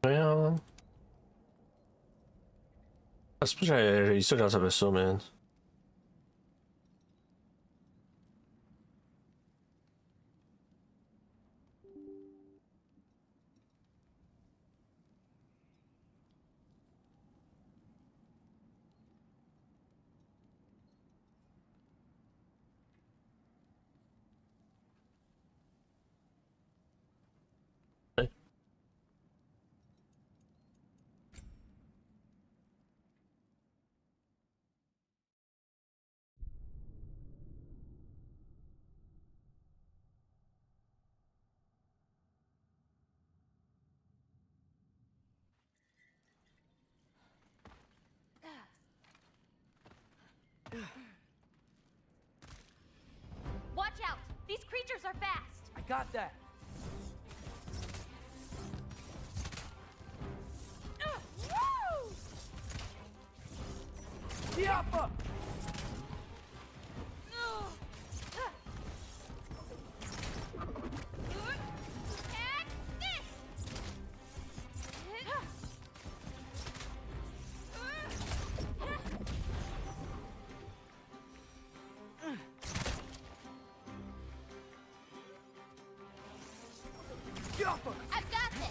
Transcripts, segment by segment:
Yeah. I suppose you still got to so man. Watch out! These creatures are fast! I got that. Woo! Diapa! Diapa! I've got this!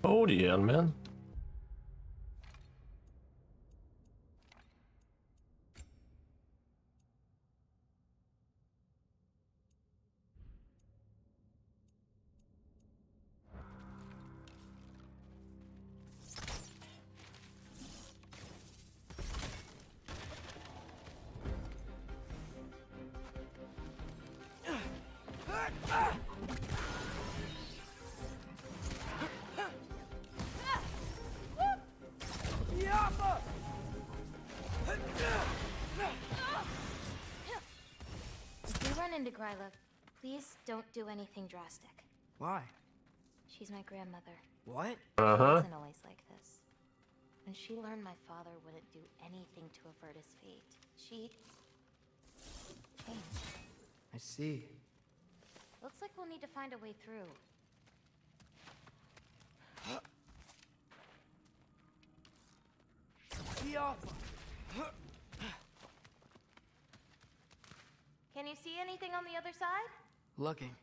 Oh yeah, man. Diapa! If you run into Gryla, please don't do anything drastic. Why? She's my grandmother. What? She Uh-huh. wasn't always like this. When she learned my father wouldn't do anything to avert his fate, she changed. I see. Looks like we'll need to find a way through. Diapa! Can you see anything on the other side? Looking.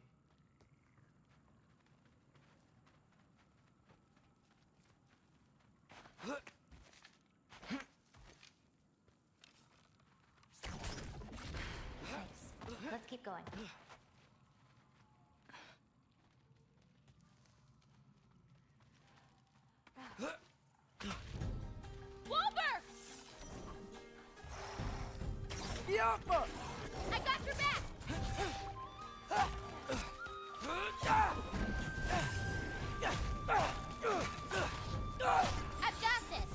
Nice. Let's keep going. Wilbur! Diapa! I got your back! I've got this!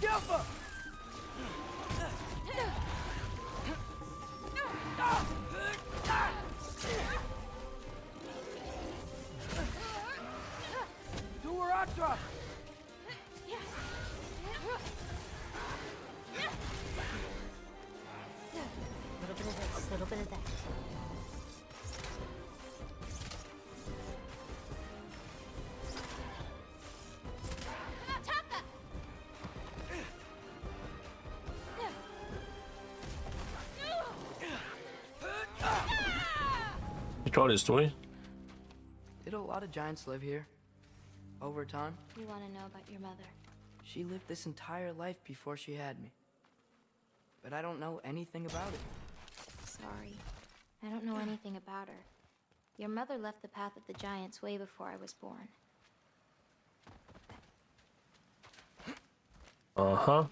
Diapa! Duaratra! Little bit of this, little bit of that. Taka! You told his story? Did a lot of giants live here? Over time? You want to know about your mother? She lived this entire life before she had me. But I don't know anything about it. Sorry. I don't know anything about her. Your mother left the path of the giants way before I was born. Uh-huh.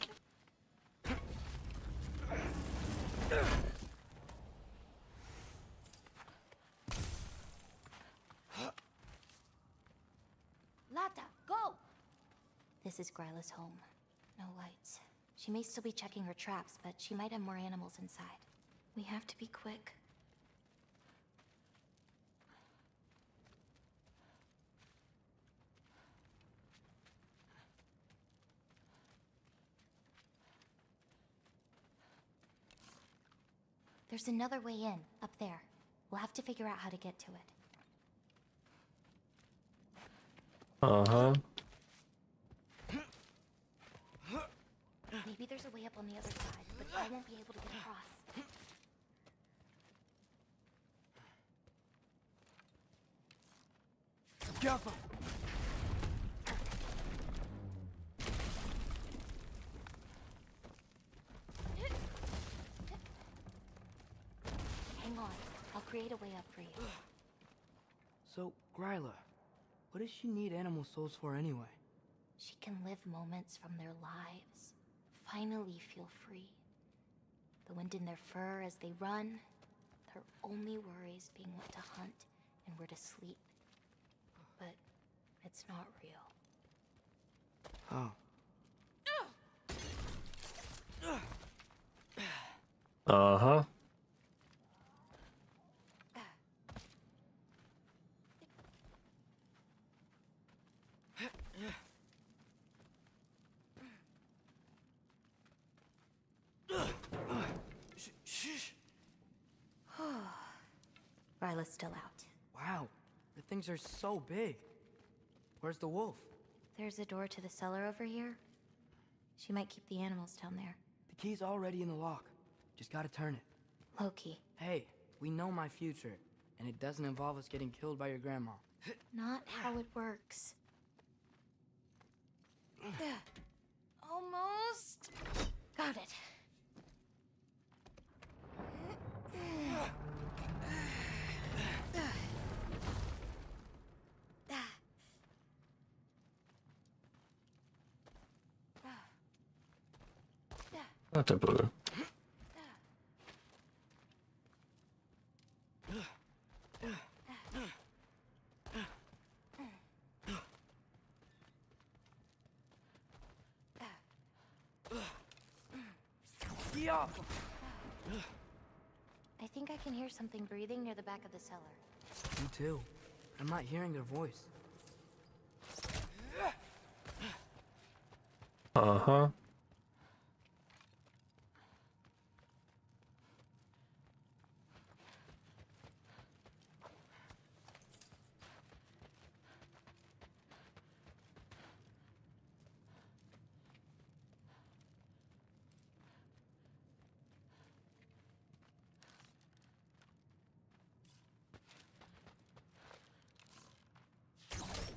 Lata, go! This is Gryla's home. No lights. She may still be checking her traps, but she might have more animals inside. We have to be quick. There's another way in, up there. We'll have to figure out how to get to it. Uh-huh. Maybe there's a way up on the other side, but I won't be able to get across. Careful! Hang on. I'll create a way up for you. So, Gryla, what does she need animal souls for anyway? She can live moments from their lives. Finally feel free. The wind in their fur as they run. Their only worries being what to hunt and where to sleep. But it's not real. Oh. Uh-huh. Shh! Ryla's still out. Wow, the things are so big. Where's the wolf? There's a door to the cellar over here. She might keep the animals down there. The key's already in the lock. Just gotta turn it. Loki. Hey, we know my future, and it doesn't involve us getting killed by your grandma. Not how it works. Almost. Got it. Not that bugger. Yeah. I think I can hear something breathing near the back of the cellar. Me too. I'm not hearing their voice. Uh-huh.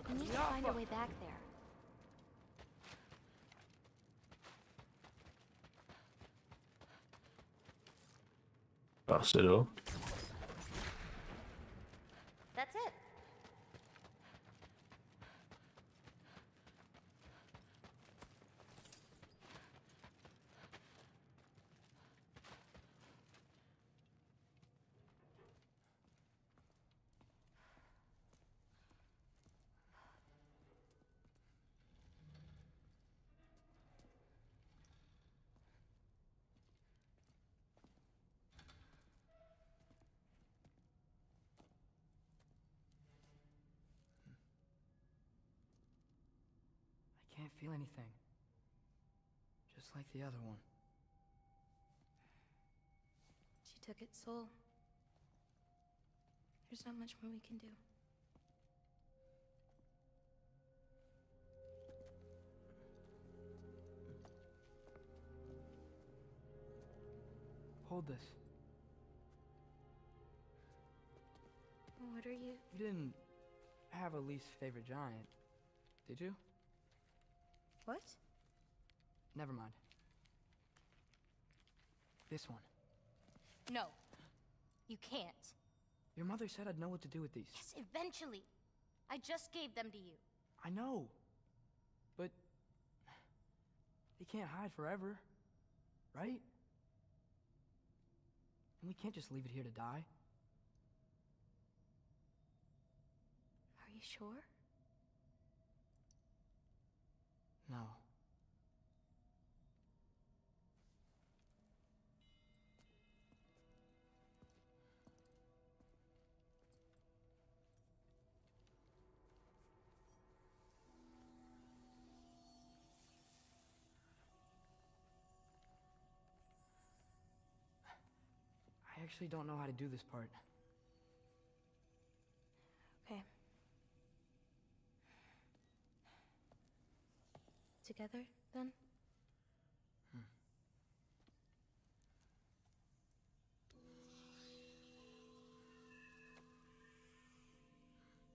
We need to find a way back there. Ah, c'est là. That's it. I can't feel anything. Just like the other one. She took its soul. There's not much more we can do. Hold this. What are you? You didn't have a least favorite giant, did you? What? Never mind. This one. No. You can't. Your mother said I'd know what to do with these. Yes, eventually. I just gave them to you. I know. But they can't hide forever, right? And we can't just leave it here to die. Are you sure? No. I actually don't know how to do this part. Okay. Together, then?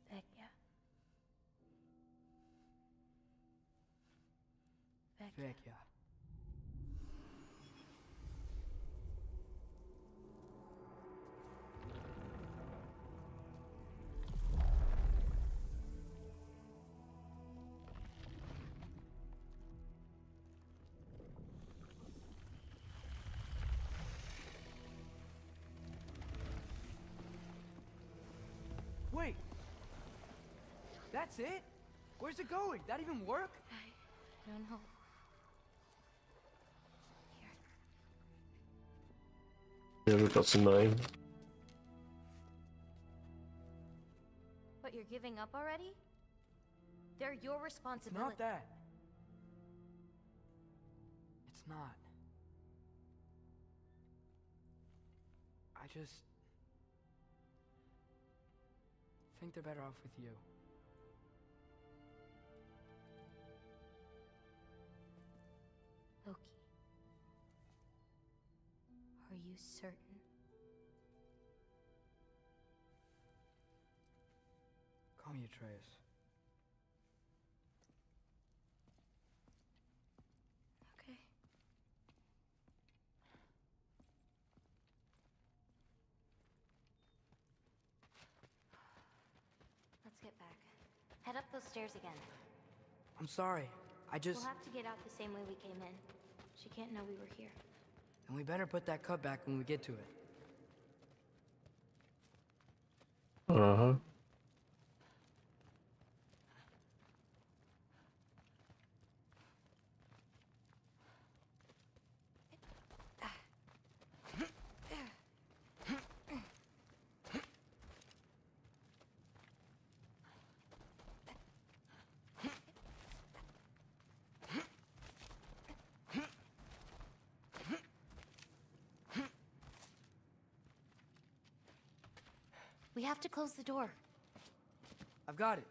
Vecchia. Vecchia. Wait! That's it? Where's it going? That even work? I don't know. Here. Yeah, we've got some name. What, you're giving up already? They're your It's responsibility. not that. It's not. I just think they're better off with you. Loki. Are you certain? Call me Atreus. Okay. Let's get back. Head up those stairs again. I'm sorry. I just... We'll have to get out the same way we came in. She can't know we were here. And we better put that cut back when we get to it. Uh-huh. We have to close the door. I've got it.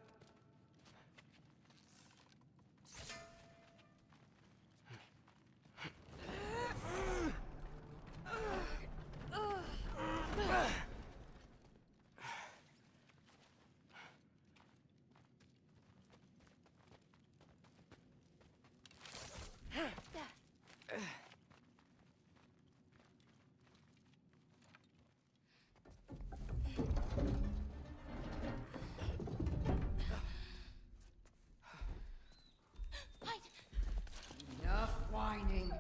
Enough whining.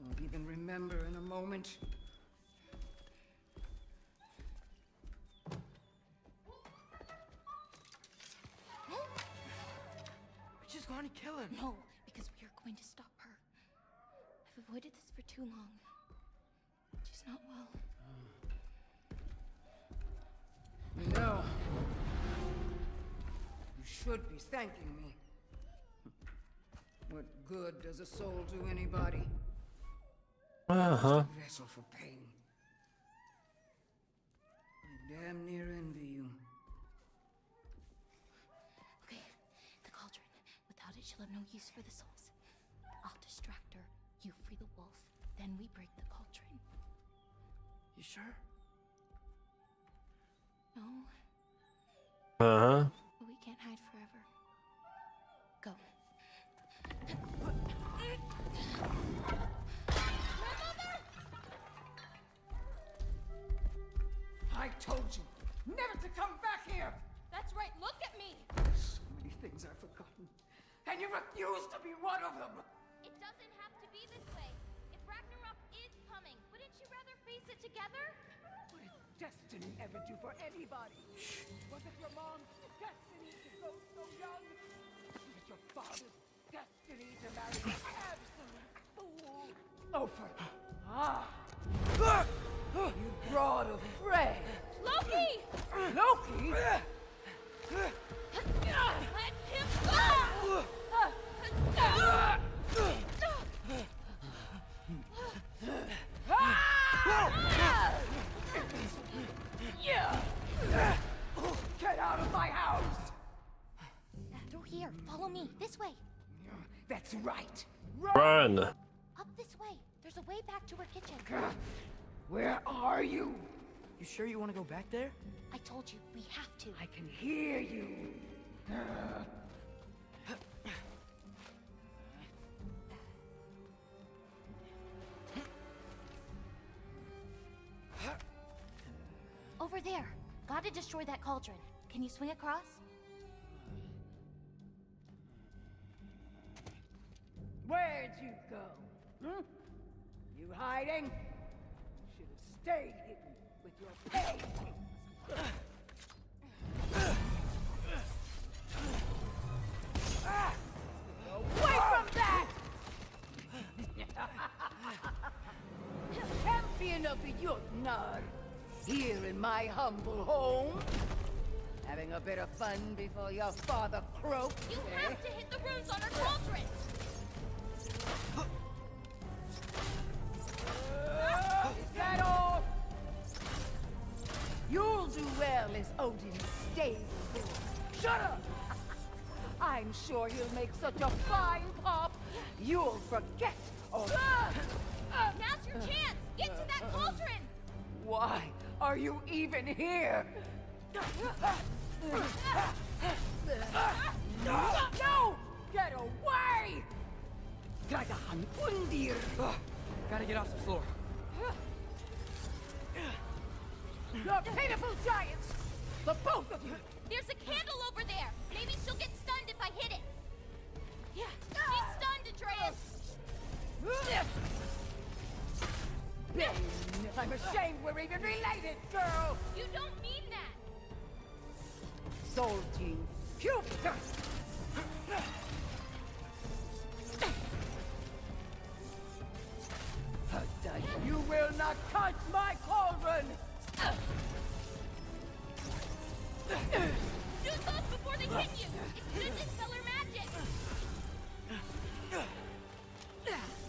Won't even remember in a moment. We just want to kill him. No, because we are going to stop her. I've avoided this for too long. She's not well. No. You should be thanking me. What good does a soul do anybody? Uh-huh. A vessel for pain. I damn near envy you. Okay, the cauldron. Without it, she'll have no use for the souls. I'll distract her. You free the wolf. Then we break the cauldron. You sure? No, Uh-huh. but we can't hide forever. Go. I told you never to come back here! That's right, look at me! So many things I've forgotten. And you refuse to be one of them! It doesn't have to be this way. If Ragnarok is coming, wouldn't you rather face it together? What did destiny ever do for anybody? Was it your mom's destiny to go so young? Was it your father's destiny to marry an absolute fool? Oprah. You brought of prey. Loki! Loki? Let him go! That's right. Run. Up this way. There's a way back to her kitchen. Where are you? You sure you want to go back there? I told you, we have to. I can hear you. Over there. Gotta destroy that cauldron. Can you swing across? Where'd you go? Hmm? You hiding? Should have stayed hidden with your paintings. Away from that! Champion of the Jotnar, here in my humble home. Having a bit of fun before your father croaks, You eh? have to hit the runes on her cauldron! Is that all? You'll do well as Odin's stable boy. Shut up! I'm sure he'll make such a fine pop, you'll forget all. Now's your chance! Get to that cauldron! Why are you even here? No! Get away! Gragahan Undir! Gotta get off the floor. You're pitiful giants! The both of you! There's a candle over there! Maybe she'll get stunned if I hit it! Yeah, she's stunned, Atreus! Ben, I'm ashamed we're even related, girl! You don't mean that! Solting Cupid! You will not touch my cauldron! Do those before they hit you! It's good dispeller magic!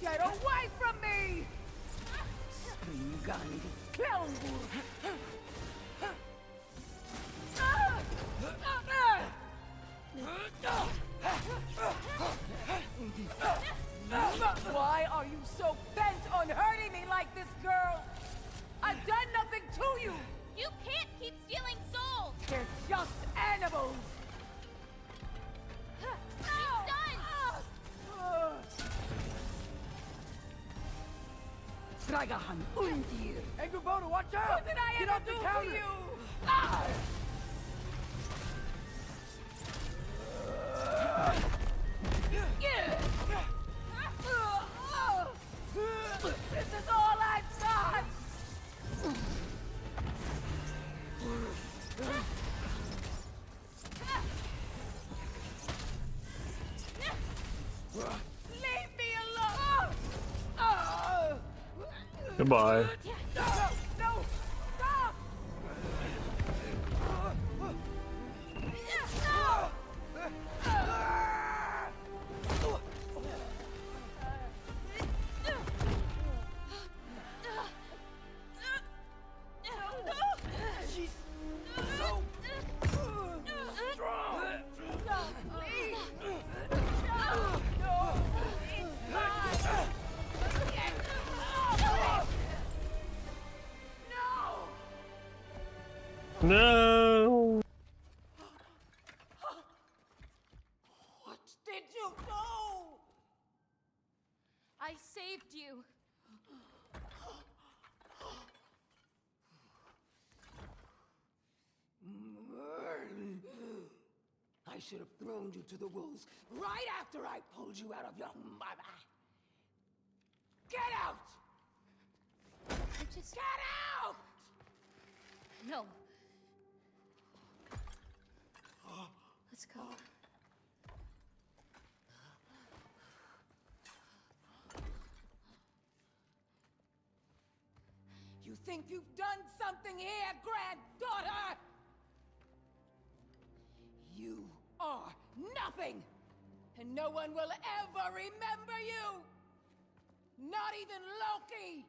Get away from me! Springandi Clownburg! Why are you so bent on hurting me like this, girl? I've done nothing to you! You can't keep stealing souls! They're just animals! She's stunned! Dragahan Undir! Angrboda, watch out! What did I Get ever off the do counter! for you? Ah! This is all I've got! Leave me alone! Goodbye. No! No! Stop! She's so strong! Please! No! No! It's mine! No! No. What did you do? I saved you! I should have thrown you to the wolves right after I pulled you out of your mother. Get out! I just... Get out! No. Let's go. You think you've done something here, granddaughter? You are nothing! And no one will ever remember you! Not even Loki!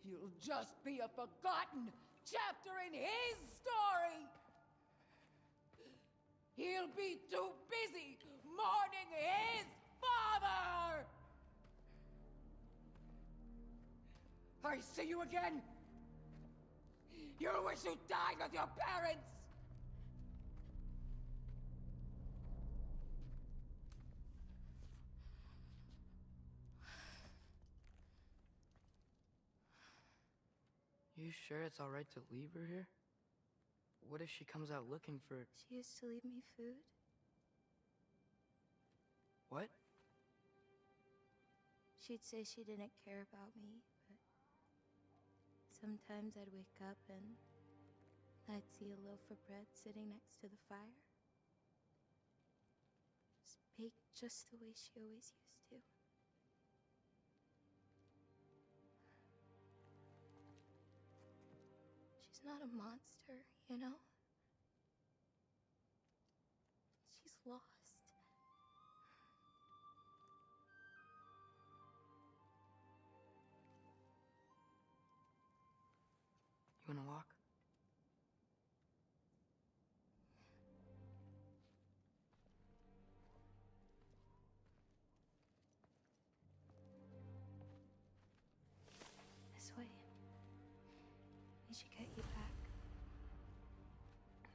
You'll just be a forgotten chapter in his story! He'll be too busy mourning his Father! I see you again! You wish you died with your parents! You sure it's alright to leave her here? What if she comes out looking for... She used to leave me food. What? She'd say she didn't care about me, but sometimes I'd wake up and I'd see a loaf of bread sitting next to the fire. It's baked just the way she always used to. She's not a monster, you know? She's lost. You wanna walk? This way. We should get you back.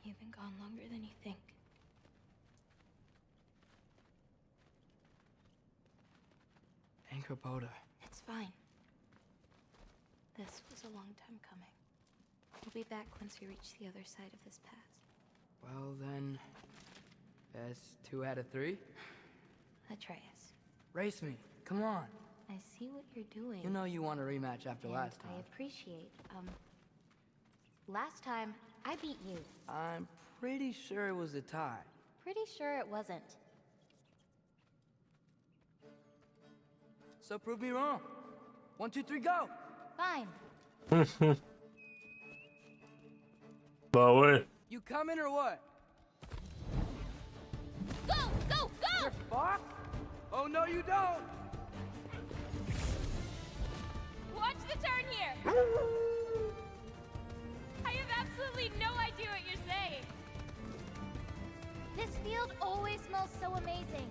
You've been gone longer than you think. Anchorboda. It's fine. This was a long time coming. We'll be back once we reach the other side of this pass. Well then... Best 2 out of 3? Atreus, Race me. Come on. I see what you're doing. You know you want a rematch after and last I time. appreciate, last time, I beat you. I'm pretty sure it was a tie. Pretty sure it wasn't. So prove me wrong. 1, 2, 3, go! Fine. Bah ouais. You coming or what? Go, go, go! You're fucked? Oh no you don't! Watch the turn here! I have absolutely no idea what you're saying. This field always smells so amazing.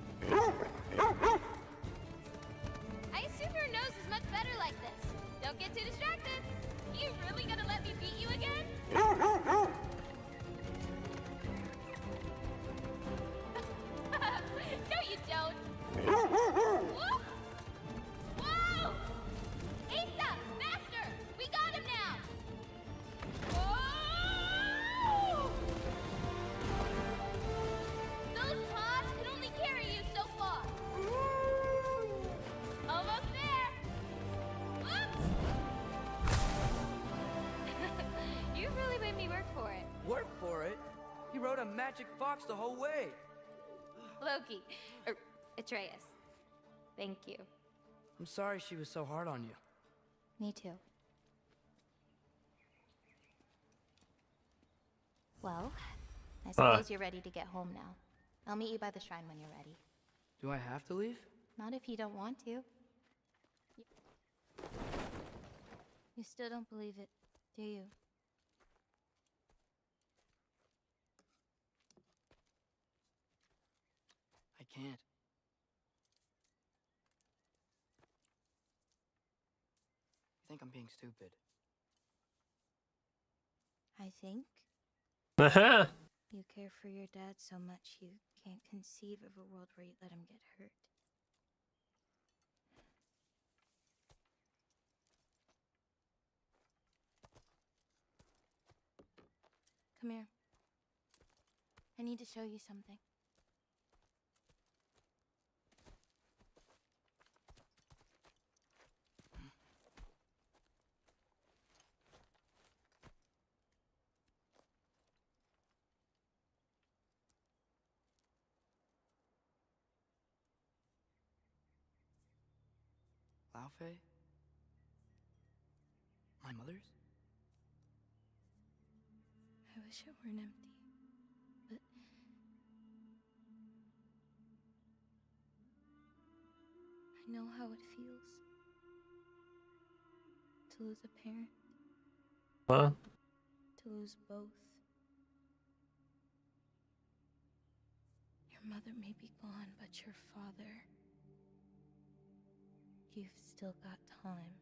I assume your nose is much better like this. Don't get too distracted. You really gonna let me beat you again? No, you don't. Whoop! Whoa! Asa, faster! We got him now! Whoa! Those pods can only carry you so far. Almost there. Whoops! You really made me work for it. Work for it? He rode a magic fox the whole way. Loki. Atreus. Thank you. I'm sorry she was so hard on you. Me too. Well, I suppose you're ready to get home now. I'll meet you by the shrine when you're ready. Do I have to leave? Not if you don't want to. You still don't believe it, do you? I can't. You think I'm being stupid? I think Haha. you care for your dad so much you can't conceive of a world where you let him get hurt. Come here. I need to show you something. Laufey? My mother's? I wish it weren't empty, but I know how it feels to lose a parent, Huh? to lose both. Your mother may be gone, but your father, You've still got time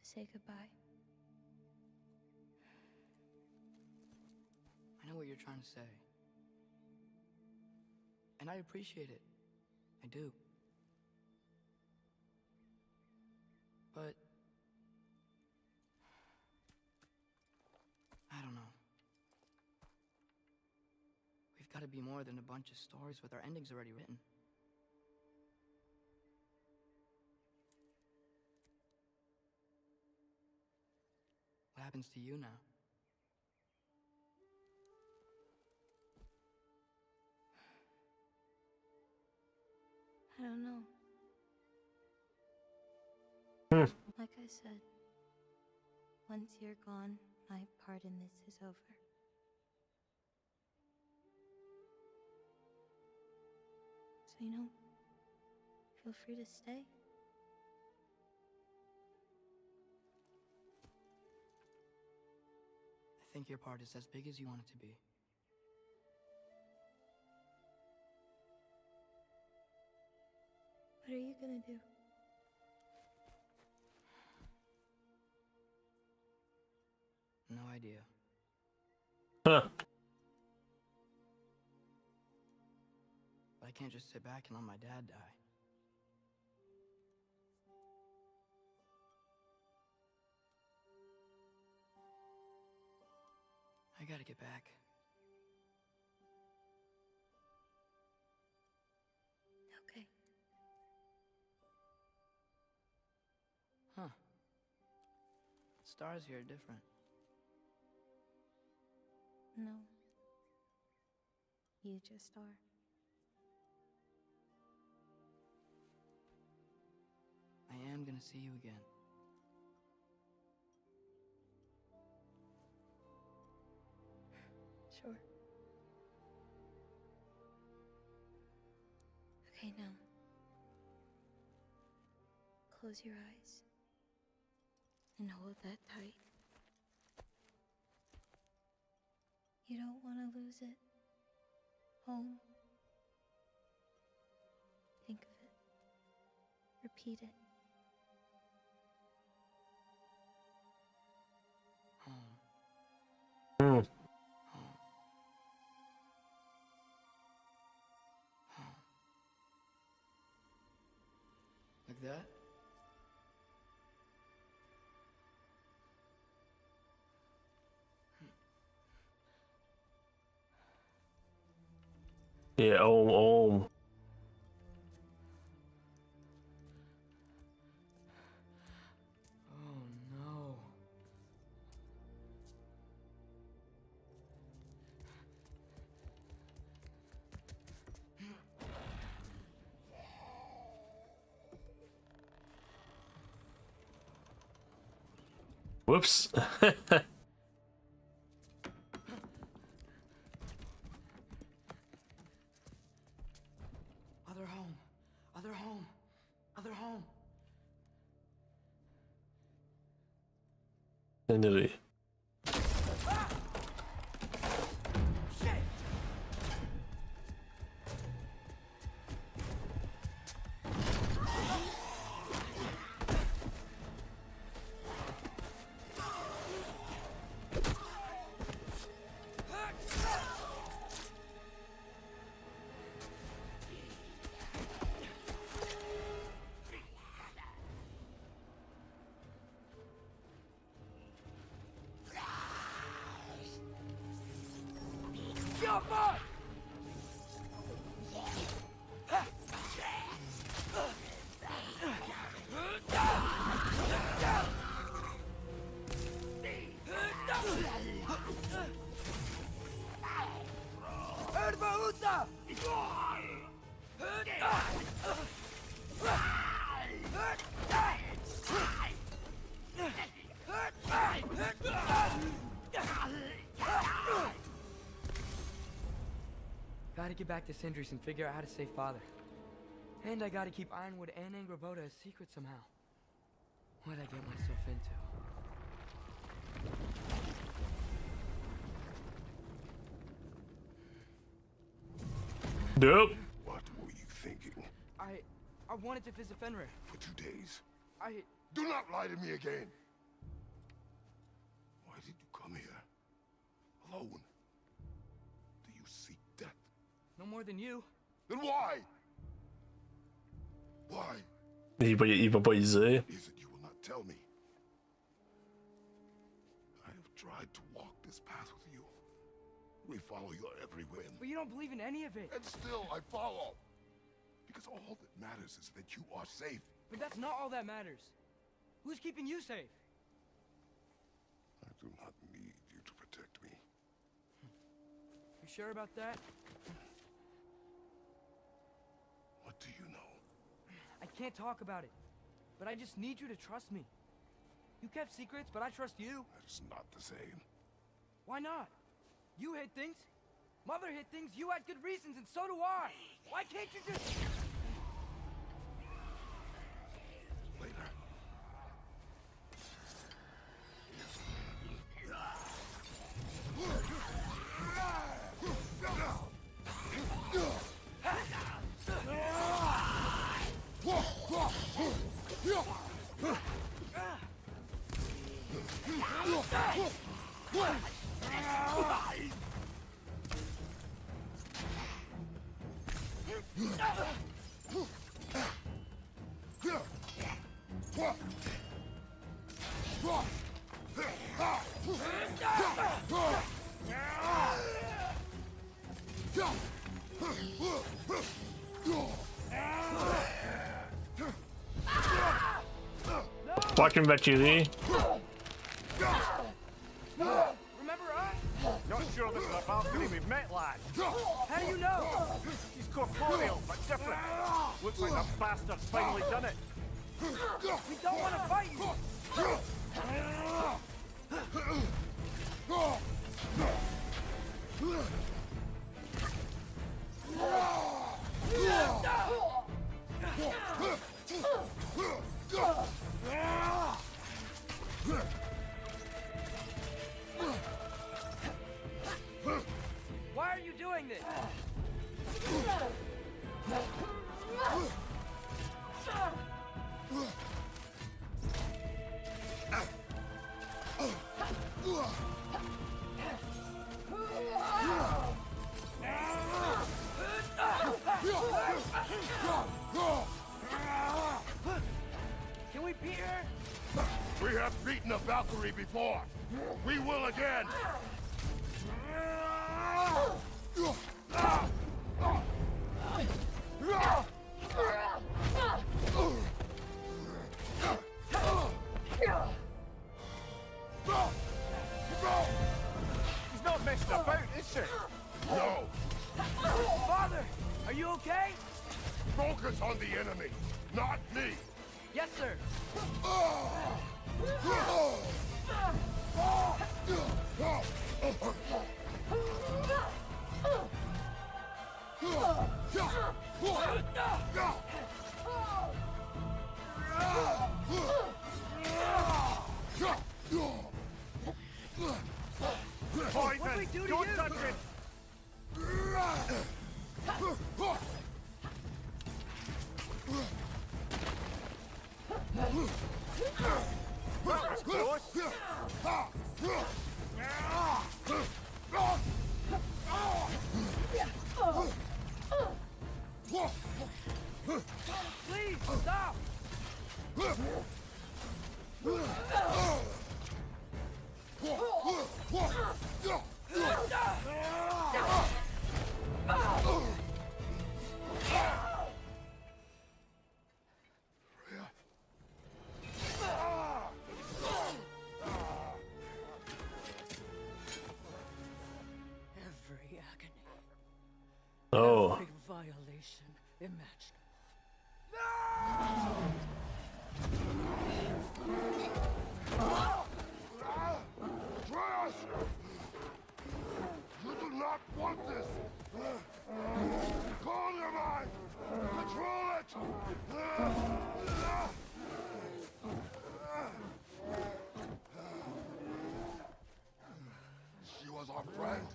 to say goodbye. I know what you're trying to say. And I appreciate it. I do. But I don't know. We've got to be more than a bunch of stories with our endings already written. What happens to you now? I don't know. Hmm. Like I said, once you're gone, my part in this is over. So, feel free to stay. I think your part is as big as you want it to be. What are you gonna do? No idea. Huh. But I can't just sit back and let my dad die. I gotta get back. Okay. Huh. Stars here are different. No. You just are. I am gonna see you again. Sure. Okay, now. Close your eyes. And hold that tight. You don't want to lose it. Home. Think of it. Repeat it. Home. Hmm. Home. Home. Like that? Yeah, om. Oh no. Whoops. Other home. Other home. Other home. Nereye? Gotta get back to Sindri's and figure out how to save Father. And I gotta keep Ironwood and Angrboda a secret somehow. What'd I get myself into? Dope. What were you thinking? I wanted to visit Fenrir. For 2 days. I... Do not lie to me again! Why did you come here? Alone? Do you seek death? No more than you. Then why? Why iba pas y dire. is it you will not tell me? I have tried to walk this path with you. We follow your every whim. But you don't believe in any of it. And still I follow. Because all that matters is that you are safe. But that's not all that matters. Who's keeping you safe? I do not need you to protect me. You sure about that? What do you know? I can't talk about it. But I just need you to trust me. You kept secrets, but I trust you. That is not the same. Why not? You hid things. Mother hid things. You had good reasons, and so do I. Why can't you just... Later. Fucking Valkyrie. Remember us? Not sure this is a Valkyrie we've met, lad. How do you know? She's corporeal, but different. Looks like that bastard's finally done it. We don't want to fight you. Why are you doing this? Can we beat her? We have beaten a Valkyrie before. We will again. She's not messing about, is she? No. Father, are you okay? Focus on the enemy, not me. Yes, sir. Poison! What'd we do to Don't you? touch it! That was close! Please, stop! Every agony, Oh. every violation imaginable. Trash! You do not want this! Calm your mind! Control it! She was our friend.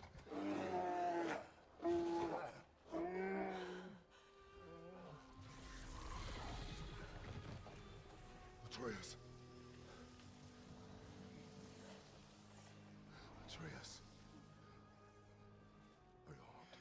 Atreus. Atreus. Are you harmed?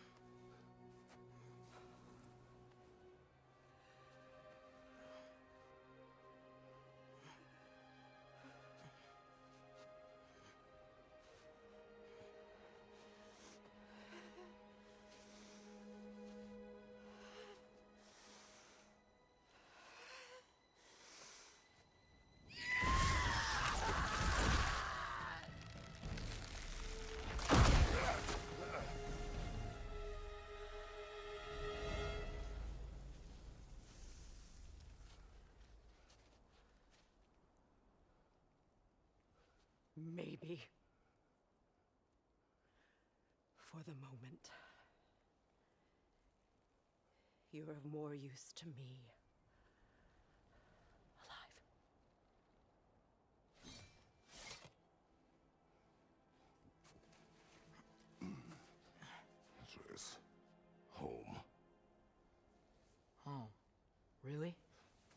Maybe. For the moment. You're of more use to me. Alive. Atreus. Home. Oh, really?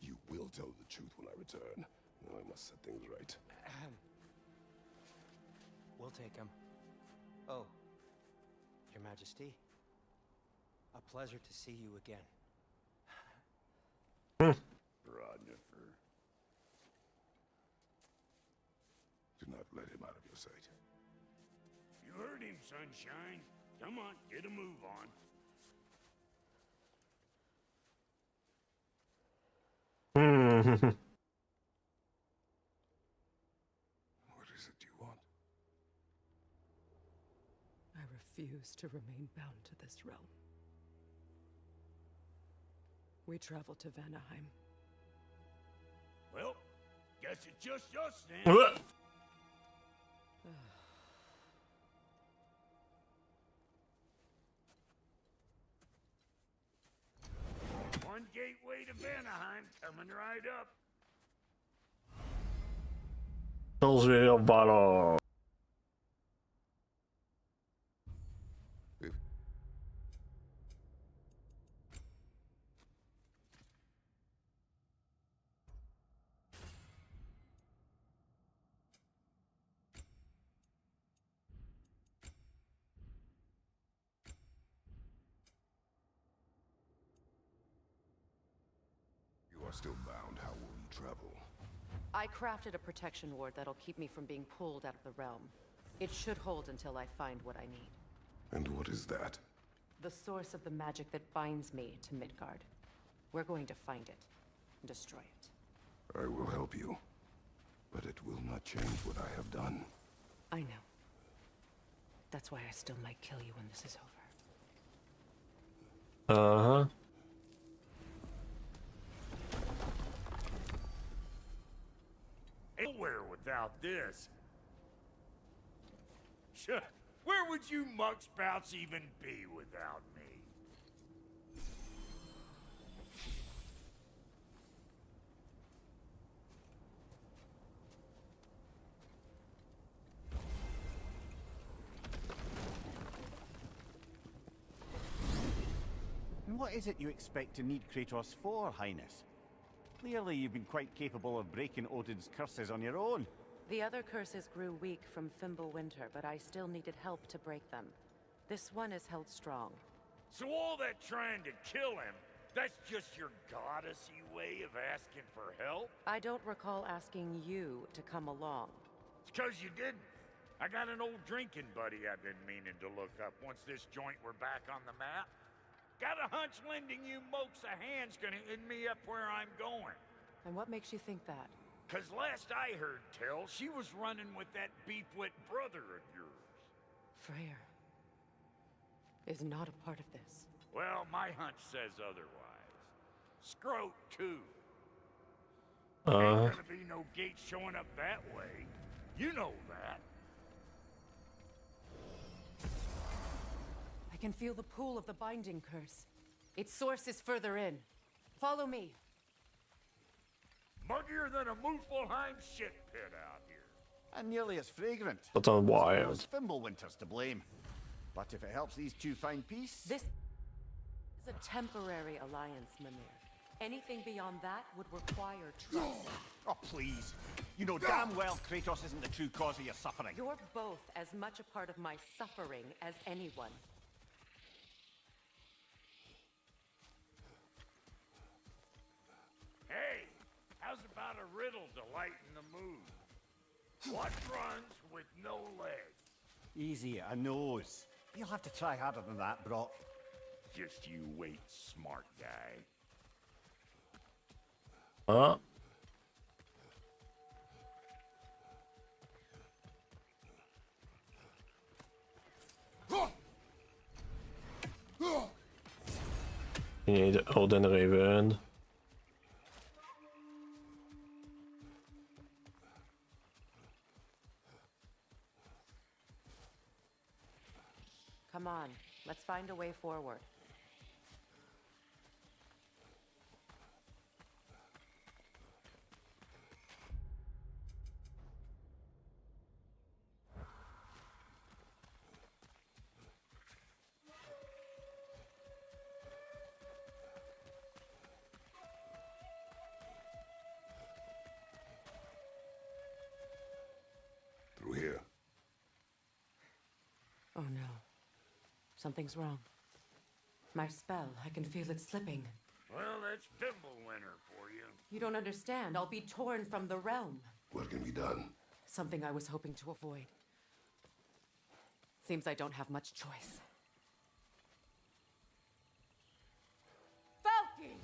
You will tell the truth when I return. Now I must set things right. We'll take him. Oh, Your Majesty. A pleasure to see you again. Rodnifer. Do not let him out of your sight. You heard him, Sunshine. Come on, get a move on. What is it you want? I refuse to remain bound to this realm. We travel to Vanaheim. Well, guess it's just us then. One gateway to Vanaheim coming right up. Tells me about You are still bound. How will you travel? I crafted a protection ward that'll keep me from being pulled out of the realm. It should hold until I find what I need. And what is that? The source of the magic that binds me to Midgard. We're going to find it and destroy it. I will help you. But it will not change what I have done. I know. That's why I still might kill you when this is over. Uh-huh. Nowhere without this. Sure. Where would you muckspouts even be without me? And what is it you expect to need Kratos for, Highness? Clearly you've been quite capable of breaking Odin's curses on your own. The other curses grew weak from Fimbulwinter, but I still needed help to break them. This one is held strong. So all that trying to kill him, that's just your goddessy way of asking for help? I don't recall asking you to come along. It's 'cause you didn't. I got an old drinking buddy I've been meaning to look up once this joint were back on the map. Got a hunch lending you mokes a hand's gonna end me up where I'm going. And what makes you think that? 'Cause last I heard tell, she was running with that beefwit brother of yours. Freyr is not a part of this. Well, my hunch says otherwise. Scroat, too. Ain't gonna be no gate showing up that way. You know that. I can feel the pull of the binding curse. Its source is further in. Follow me. Muggier than a Muspelheim shit pit out here. And nearly as fragrant. That's on wild. Suppose Fimbulwinter's to blame. But if it helps these two find peace... This is a temporary alliance, Mimir. Anything beyond that would require trust. Oh, please. You know damn well Kratos isn't the true cause of your suffering. You're both as much a part of my suffering as anyone. Hey, how's about a riddle to lighten the mood? What runs with no legs? Easy, a nose. You'll have to try harder than that, Brock. Just you wait, smart guy. Huh? You need Odin Raven. Come on, let's find a way forward. Through here. Oh no. Something's wrong. My spell, I can feel it slipping. Well, that's Fimbulwinter for you. You don't understand. I'll be torn from the realm. What can be done? Something I was hoping to avoid. Seems I don't have much choice. Falky!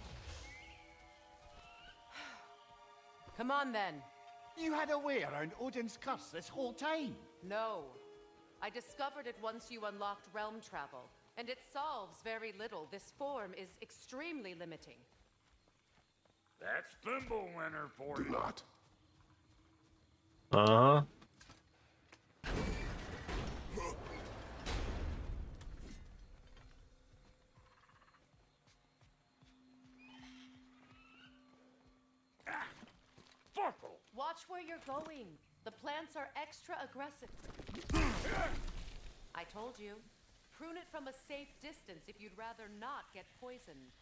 Come on then. You had a way around Odin's curse this whole time. No. I discovered it once you unlocked realm travel, and it solves very little. This form is extremely limiting. That's Fimbulwinter for Do you. not. Uh-huh. Fuckle! Watch where you're going. The plants are extra aggressive. I told you. Prune it from a safe distance if you'd rather not get poisoned.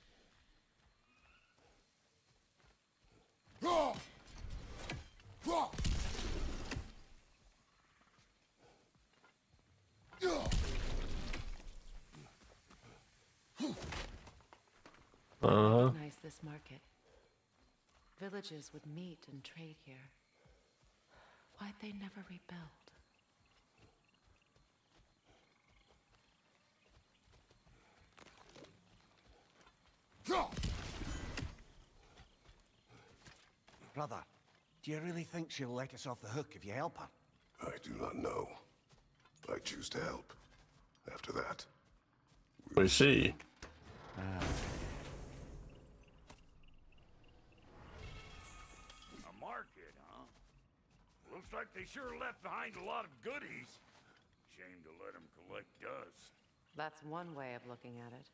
Uh-huh. Recognize this market. Villages would meet and trade here. Why'd they never rebuild? Brother, do you really think she'll let us off the hook if you help her? I do not know. I choose to help. After that, We see. A market, huh? Looks like they sure left behind a lot of goodies. Shame to let them collect dust. That's one way of looking at it.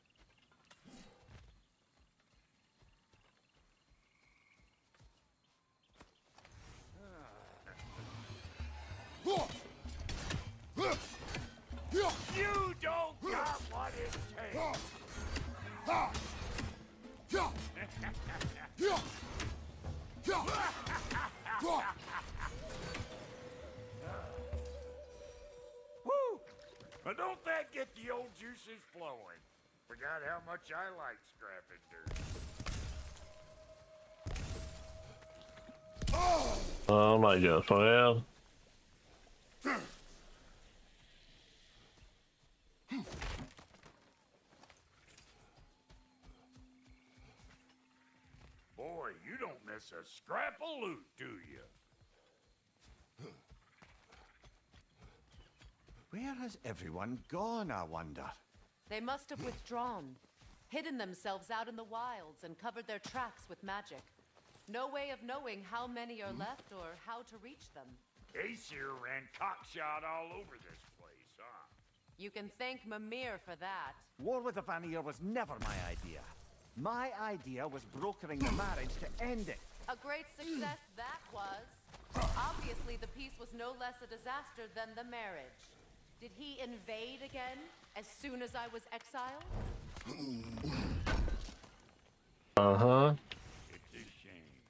You don't got what it takes! Woo! But don't that get the old juices flowing? Forgot how much I like scrapping dirt. Oh my god, for real? Boy, you don't miss a scrap of loot, do you? Where has everyone gone, I wonder? They must have withdrawn, hidden themselves out in the wilds, and covered their tracks with magic. No way of knowing how many are left or how to reach them. Aesir ran cockshot all over this place, huh? You can thank Mimir for that. War with the Vanir was never my idea. My idea was brokering the marriage to end it. A great success that was. Obviously, the peace was no less a disaster than the marriage. Did he invade again as soon as I was exiled? Uh-huh. It's a shame.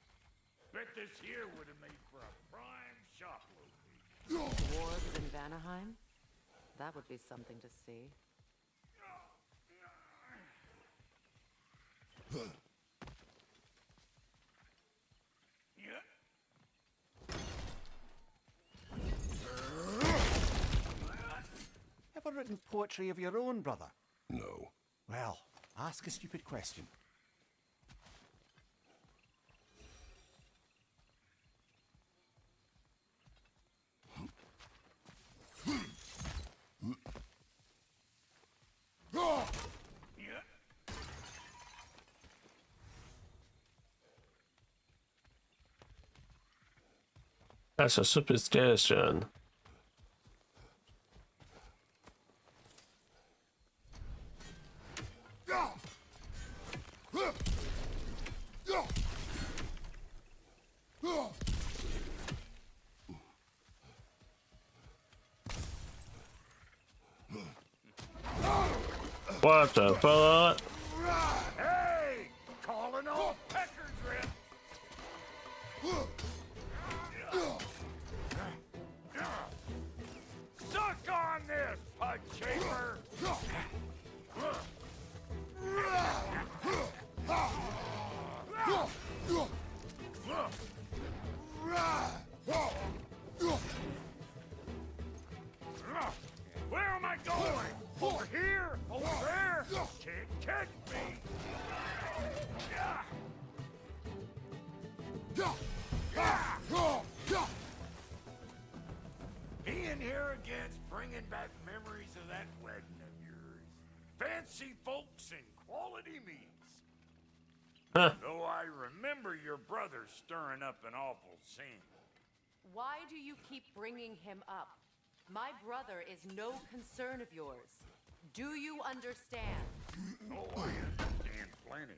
Bet this here would have made for a prime shop location. Dwarves in Vanaheim? That would be something to see. Ever written poetry of your own, brother? No. Well, ask a stupid question. That's a superstition. What the fuck? Hey! Calling off Pecker Drip! Suck on this, Pud Chamber! Where am I going? Over here? Over there? Can't catch me! Being here again's bringing back memories of that wedding of yours. Fancy folks and quality meats. Huh. Though I remember your brother stirring up an awful scene. Why do you keep bringing him up? My brother is no concern of yours. Do you understand? Oh, I understand plenty.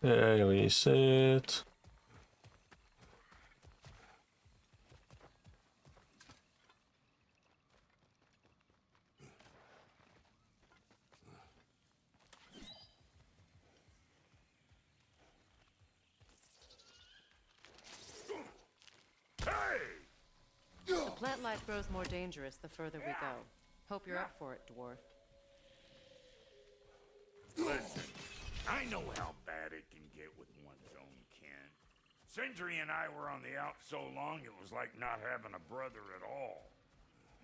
There we sit. The plant life grows more dangerous the further we go. Hope you're up for it, dwarf. Listen, I know how bad it can get with one's own kin. Sindri and I were on the out so long it was like not having a brother at all.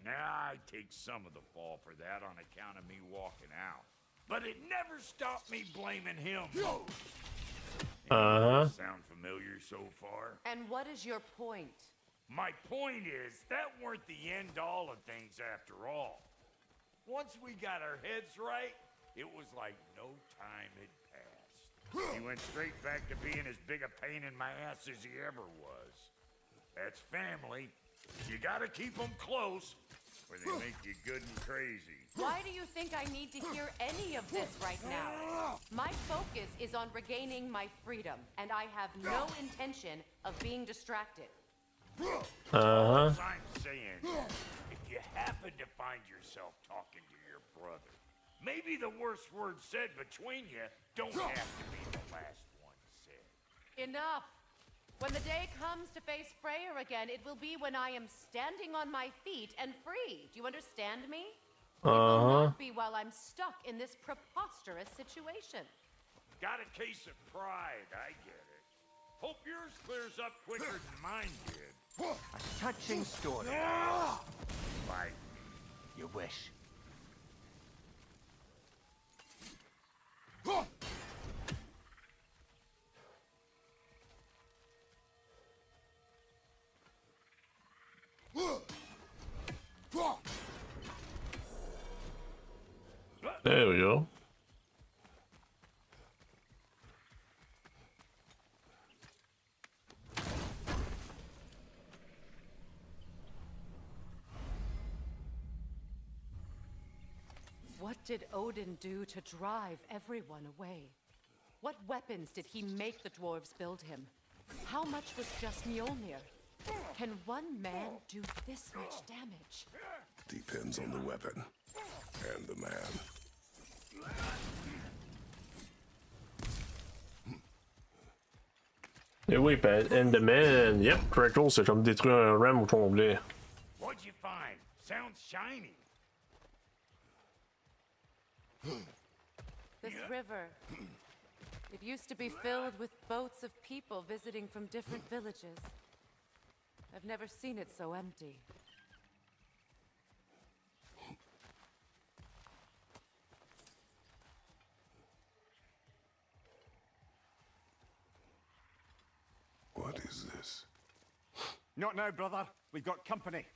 Now I take some of the fall for that on account of me walking out. But it never stopped me blaming him most. Sound familiar so far? And what is your point? My point is, that weren't the end all of things after all. Once we got our heads right, it was like no time had passed. He went straight back to being as big a pain in my ass as he ever was. That's family. You gotta keep them close, or they make you good and crazy. Why do you think I need to hear any of this right now? My focus is on regaining my freedom, and I have no intention of being distracted. All I'm saying, if you happen to find yourself talking to your brother, maybe the worst word said between you don't have to be the last one said. Enough! When the day comes to face Freyr again, it will be when I am standing on my feet and free. Do you understand me? It will not be while I'm stuck in this preposterous situation. Got a case of pride, I get it. Hope yours clears up quicker than mine did. A touching story. Like, You wish. There we go. did Odin do to drive everyone away? What weapons did he make the dwarves build him? How much was just Mjolnir? Can one man do this much damage? Depends on the weapon and the man. Et oui, ben, Enderman, yep, Kratos, c'est comme détruire un ram au complet. What'd you find? Sounds shiny. This river. It used to be filled with boats of people visiting from different villages. I've never seen it so empty. What is this? Not now, brother. We've got company.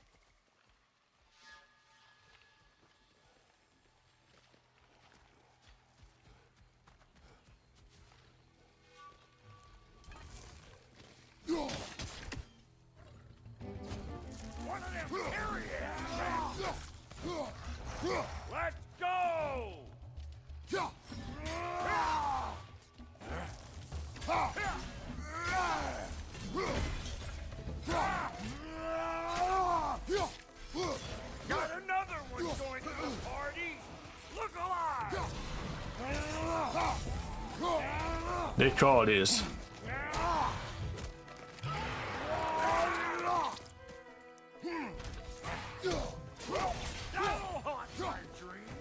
One of them Tyrians! Let's go! Got another one joining the party! Look alive! They call this. That'll haunt my dreams!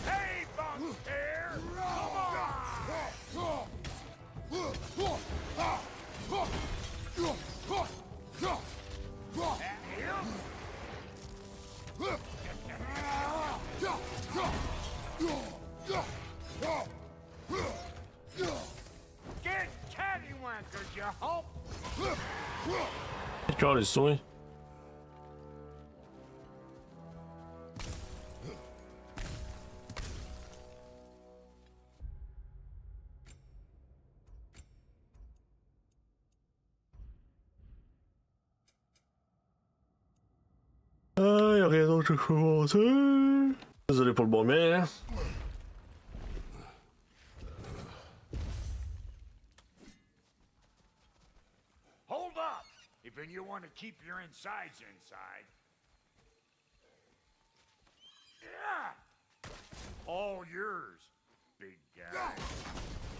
Hey, Bunkster! Come on! At him? Get cattywankers, you hope! They call this, oui. Ah, y'a rien d'autre à commenter. Désolé pour le bon moment. Hold up! If you want to keep your insides inside. Yeah! All yours, big guy.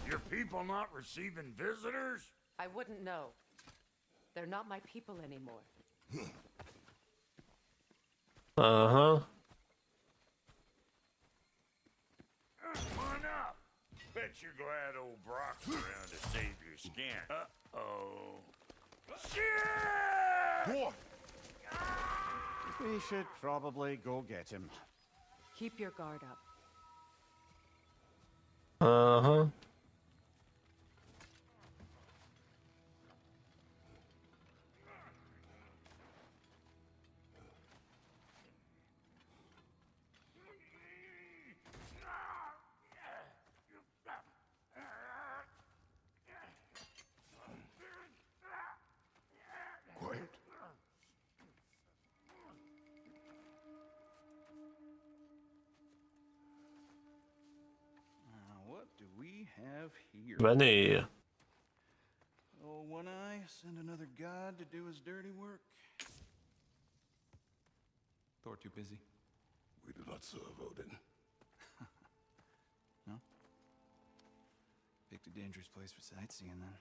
Your people not receiving visitors? I wouldn't know. They're not my people anymore. Uh-huh. Come on up. Bet you're glad old Brock's around to save your skin. Uh-oh. Shit! What? We should probably go get him. Keep your guard up. Uh-huh. Quiet. What do we have here? Venez. Oh, One Eye, send another god to do his dirty work. Thor too busy? We do not serve Odin. No? Picked a dangerous place for sightseeing then.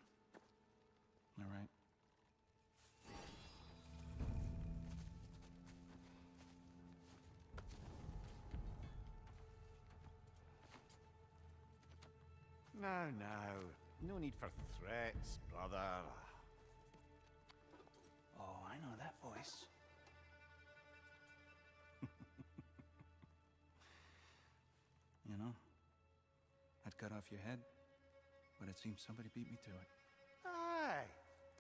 All right. Now, no need for threats, brother. Oh, I know that voice. You know, I'd cut off your head, but it seems somebody beat me to it. Aye.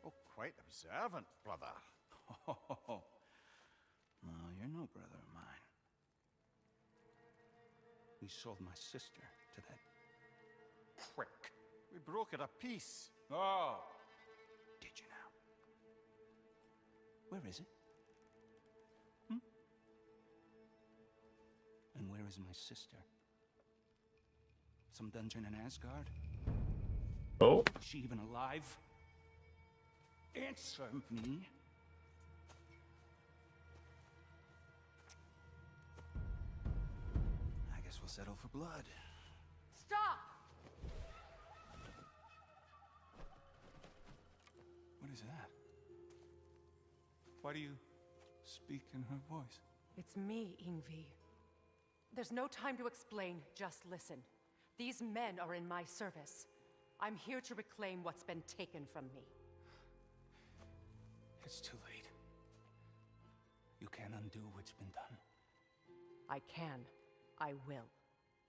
Oh, quite observant, brother. Oh, no, you're no brother of mine. We sold my sister to that prick. We broke it a piece. Oh! Did you now? Where is it? Where is my sister? Some dungeon in Asgard? Oh. Is she even alive? Answer me. I guess we'll settle for blood. Stop! What is that? Why do you speak in her voice? It's me, Ingvi. There's no time to explain, just listen. These men are in my service. I'm here to reclaim what's been taken from me. It's too late. You can't undo what's been done. I can. I will.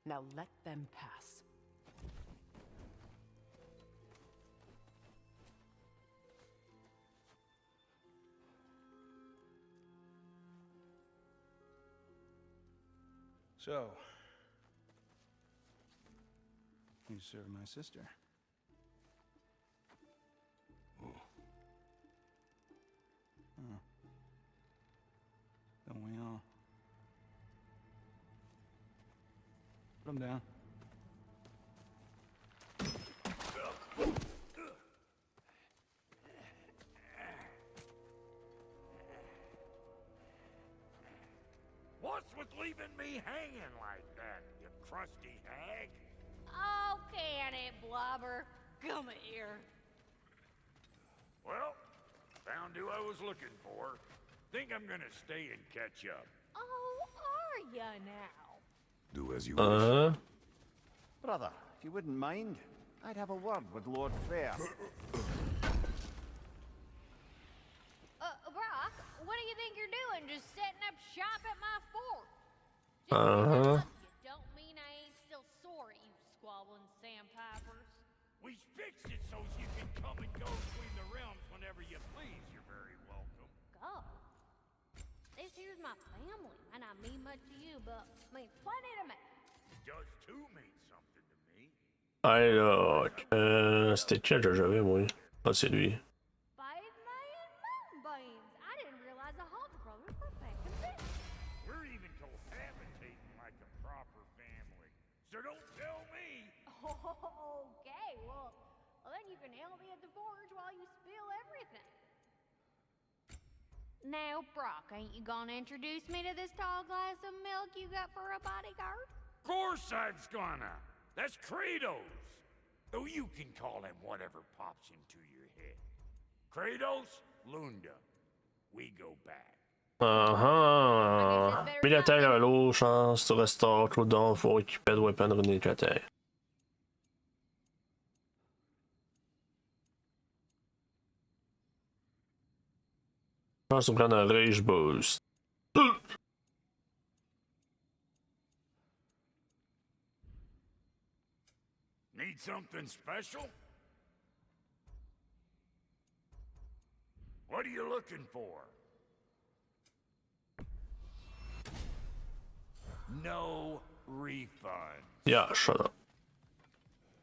Now let them pass. So, you serve my sister. Oh. Huh. Don't we all? Put him down. What's with leaving me hanging like that, you crusty hag? Oh, can it, Blobber? Come here. Well, found who I was looking for. Think I'm gonna stay and catch up. Oh, are ya now? Do as you wish. Brother, if you wouldn't mind, I'd have a word with Lord Freyr. Brock, what do you think you're doing? Just setting up shop at my fort? You don't mean I ain't still sore at you squabbling sandpipers? We fixed it so you can come and go between the realms whenever you please. You're very welcome. Go. This here's my family, and I mean much to you, but means plenty to me. It does too mean something to me. Alors, c'était quel que j'avais, moi? Ah, c'est lui. 5 million moonbeams. I didn't realize the Hawk brothers were back in business. We're even cohabitating like a proper family. So don't tell me. Okay, well, then you can help me at the forge while you spill everything. Now, Brock, ain't you gonna introduce me to this tall glass of milk you got for a bodyguard? Of course I've gonna. That's Kratos. Though you can call him whatever pops into your head. Kratos, Lunda. We go back. Mets la terre à l'eau, chance, tu restaures Clodon, faut récupérer le weapon de René la terre. Je pense qu'on prend un Rage Boost. Need something special? What are you looking for? No refund. Yeah, shut up.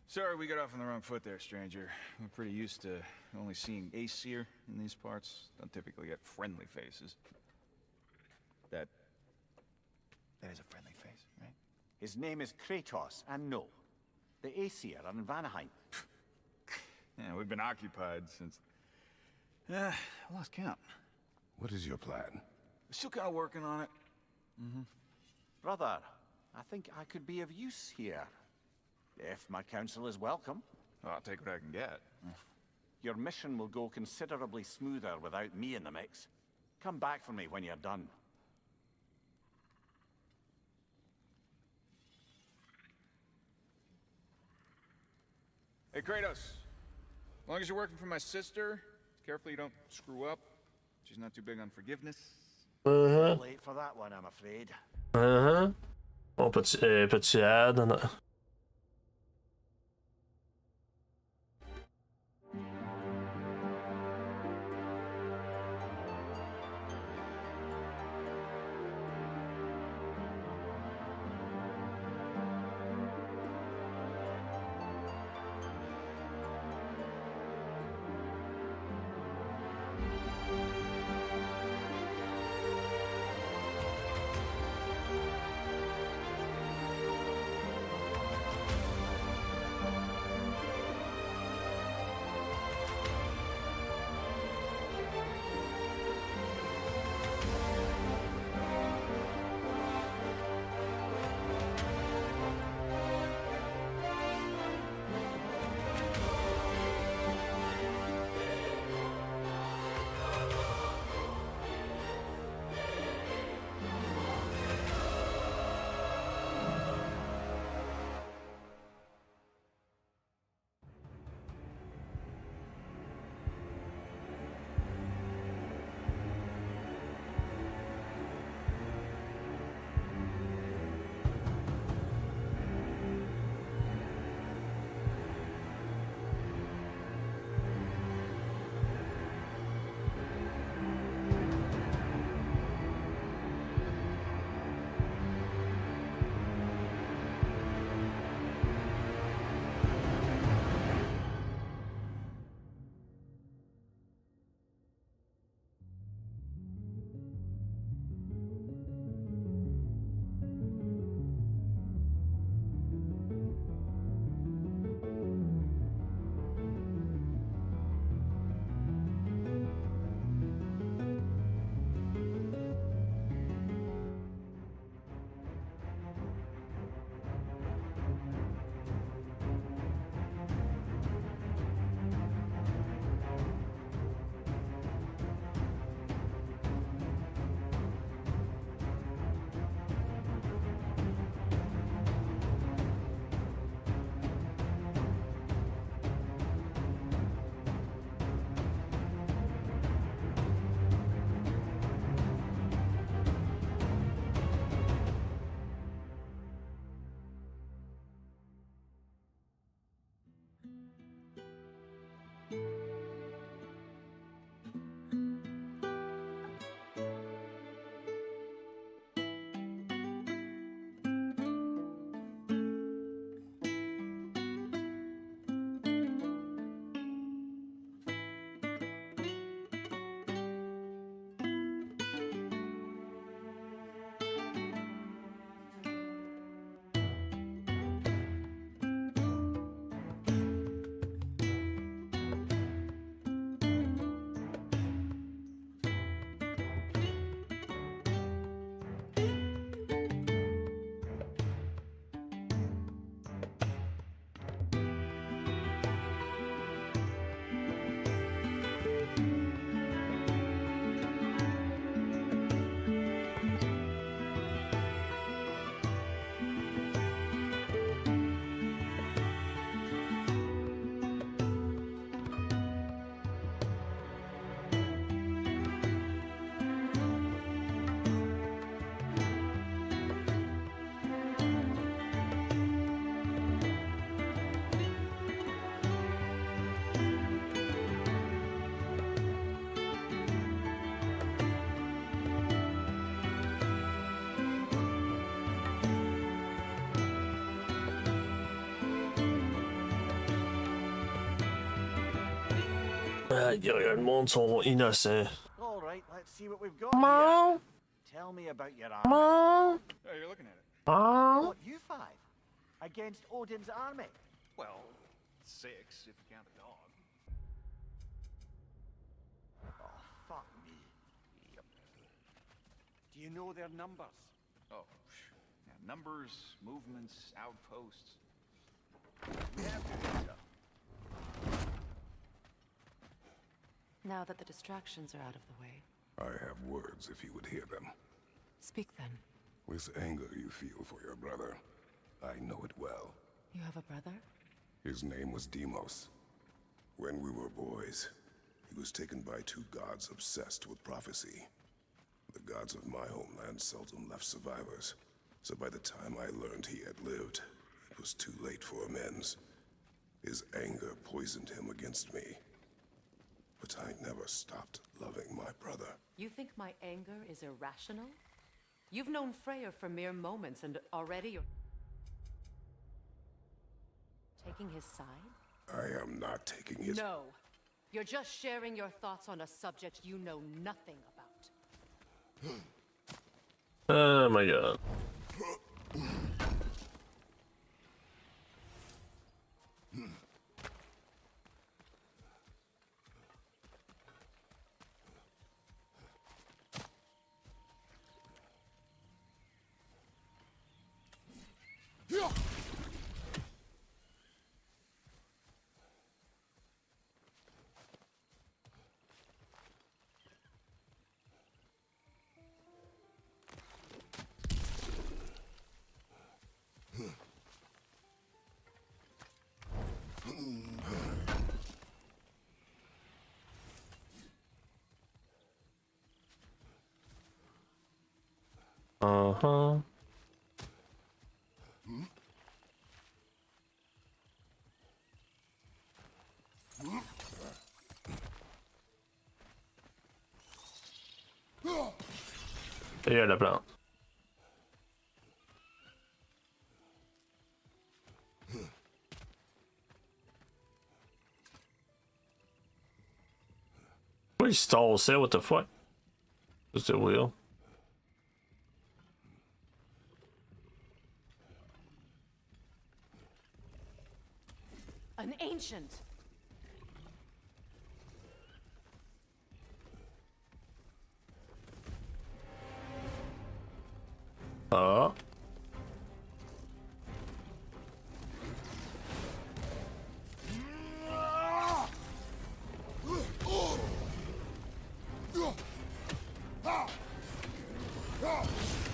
Sorry we got off on the wrong foot there, stranger. We're pretty used to only seeing Aesir in these parts. Don't typically get friendly faces. That is a friendly face, right? His name is Kratos, and no, the Aesir are in Vanaheim. Yeah, we've been occupied since... I lost count. What is your plan? We're still kind of working on it. Brother, I think I could be of use here. If my counsel is welcome. Well, I'll take what I can get. Your mission will go considerably smoother without me in the mix. Come back for me when you're done. Hey, Kratos. As long as you're working for my sister, careful you don't screw up. She's not too big on forgiveness. Late for that one, I'm afraid. Bon, petit ad. 有人montre son innocent. All right, let's see what we've got Maman, here. Tell me about your army. maman, Oh, you're looking at it. maman. What, you five? Against Odin's army? Well, 6 if you count the dog. Oh, fuck me. Yep. Do you know their numbers? Oh, yeah, numbers, movements, outposts. We have to do so. Now that the distractions are out of the way, I have words if you would hear them. speak then. This anger you feel for your brother, I know it well. You have a brother? His name was Deimos. When we were boys, he was taken by 2 gods obsessed with prophecy. The gods of my homeland seldom left survivors, so by the time I learned he had lived, it was too late for amends. His anger poisoned him against me. But I never stopped loving my brother. You think my anger is irrational? You've known Freyr for mere moments, and already you're taking his side? I am not taking his... No. You're just sharing your thoughts on a subject you know nothing about. Oh my god. Uh-huh. Il y a la plante. What he stole there? What the fuck? Just a wheel. An ancient! Oh.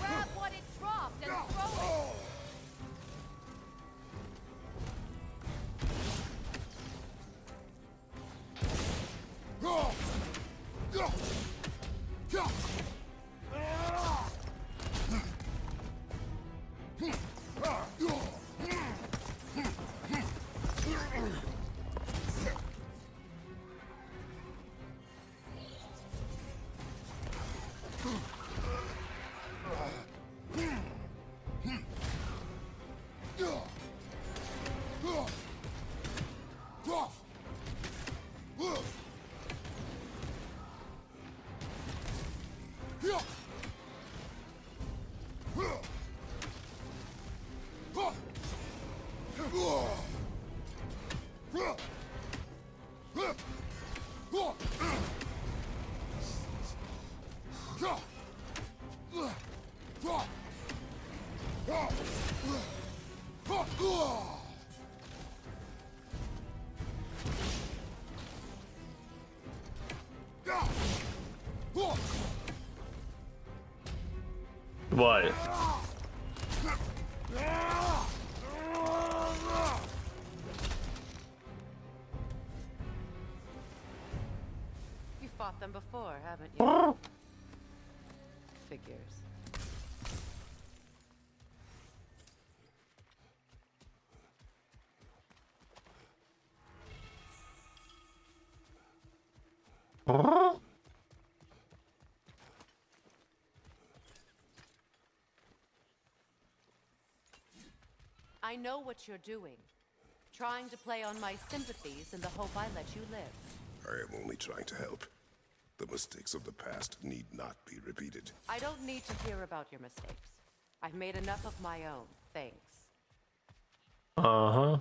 Grab what it dropped and throw it. What? You fought them before, haven't you? Figures. I know what you're doing. Trying to play on my sympathies in the hope I let you live. I am only trying to help. The mistakes of the past need not be repeated. I don't need to hear about your mistakes. I've made enough of my own, thanks. Uh-huh.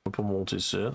On peut monter ça.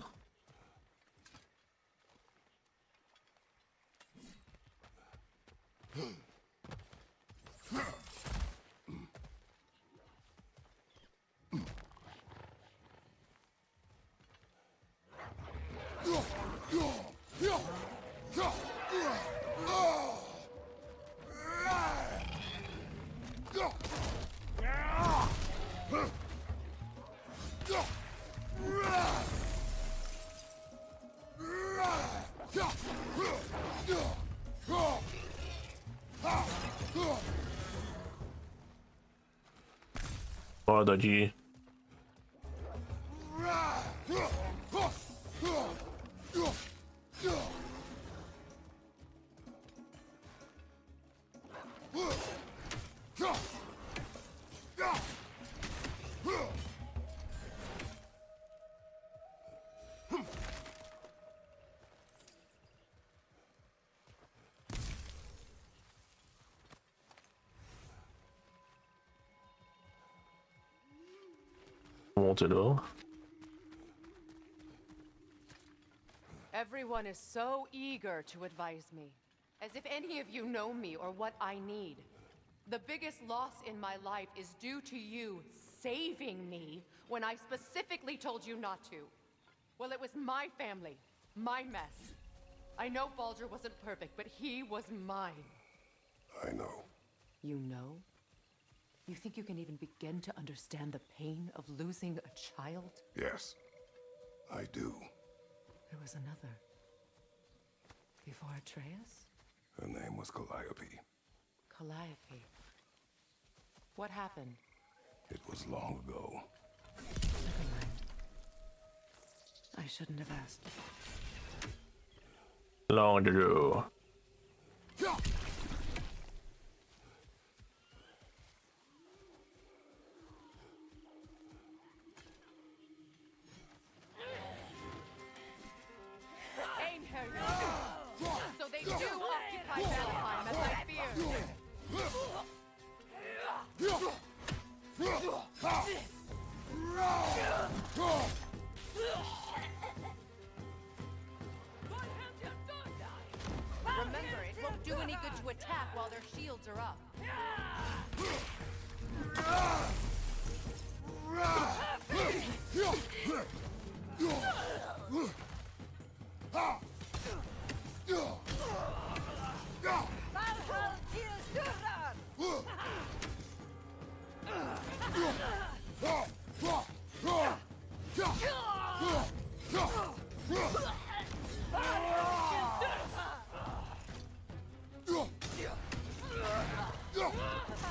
Fora daqui. Monter là. Everyone is so eager to advise me, as if any of you know me or what I need. The biggest loss in my life is due to you saving me when I specifically told you not to. Well, it was my family, my mess. I know Baldur wasn't perfect, but he was mine. I know. You know? You think you can even begin to understand the pain of losing a child? Yes, I do. There was another. Before Atreus? Her name was Calliope. Calliope. What happened? It was long ago. Never mind. I shouldn't have asked. Long ago. So they do occupy Valheim, as I feared. Remember, it won't do any good to attack while their shields are up.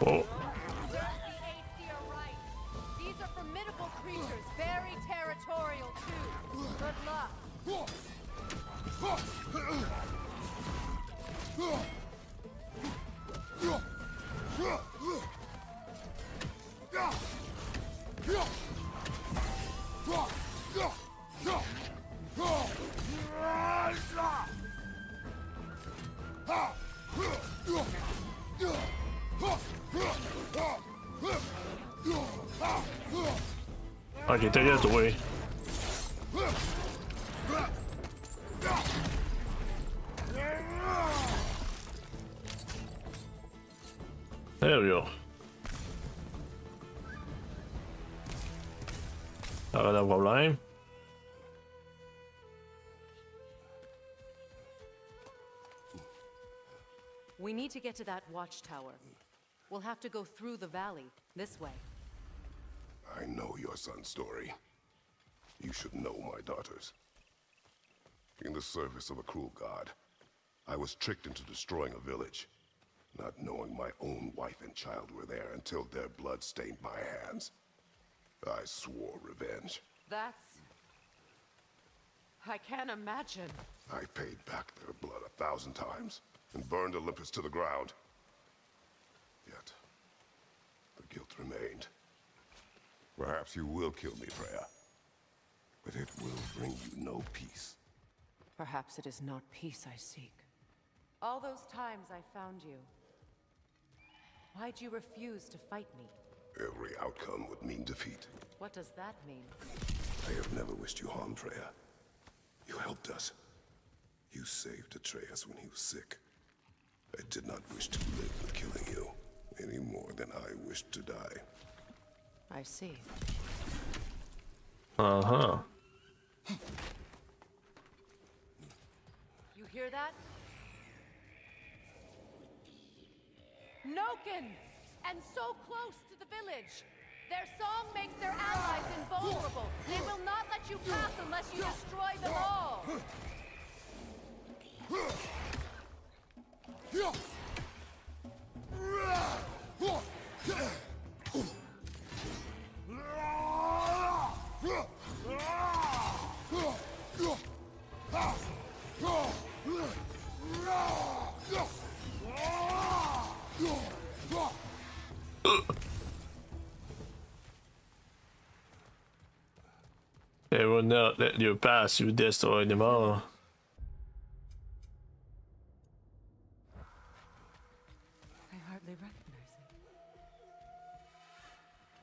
Oh. These are formidable creatures, very territorial too. Good luck. Ok, t'as l'air doué. There we go. Pas de problème. We need to get to that watchtower. We'll have to go through the valley, this way. I know your son's story. You should know my daughter's. In the service of a cruel god, I was tricked into destroying a village, not knowing my own wife and child were there until their blood stained my hands. I swore revenge. I can't imagine. I paid back their blood 1,000 times and burned Olympus to the ground. Yet, the guilt remained. Perhaps you will kill me, Freya, but it will bring you no peace. Perhaps it is not peace I seek. All those times I found you, why'd you refuse to fight me? Every outcome would mean defeat. What does that mean? I have never wished you harm, Freya. You helped us. You saved Atreus when he was sick. I did not wish to live with killing you, any more than I wished to die. I see. Uh-huh. You hear that? Noken! And so close to the village! Their song makes their allies invulnerable. They will not let you pass unless you destroy them all. They will not let you pass, you destroy them all. I hardly recognize it.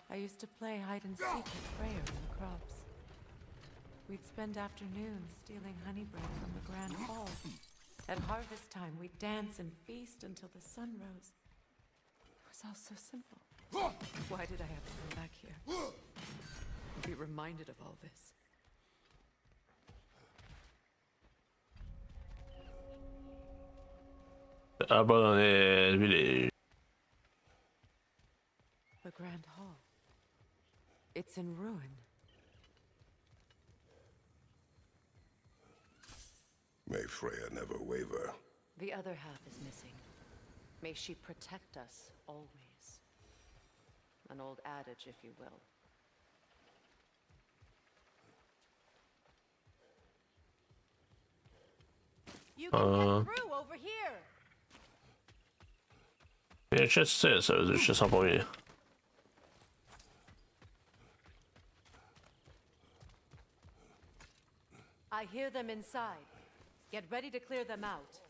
I used to play hide and seek with Freya in the crops. We'd spend afternoons stealing honey bread from the Grand Hall. At harvest time, we'd dance and feast until the sun rose. It was all so simple. Why did I have to come back here? Be reminded of all this. Abandonner le village. The Grand Hall. It's in ruin. May Freya never waver. The other half is missing. May she protect us always. An old adage, if you will. You can get through over here. Jag känns så det känns som på mig. I hear them inside. Get ready to clear them out.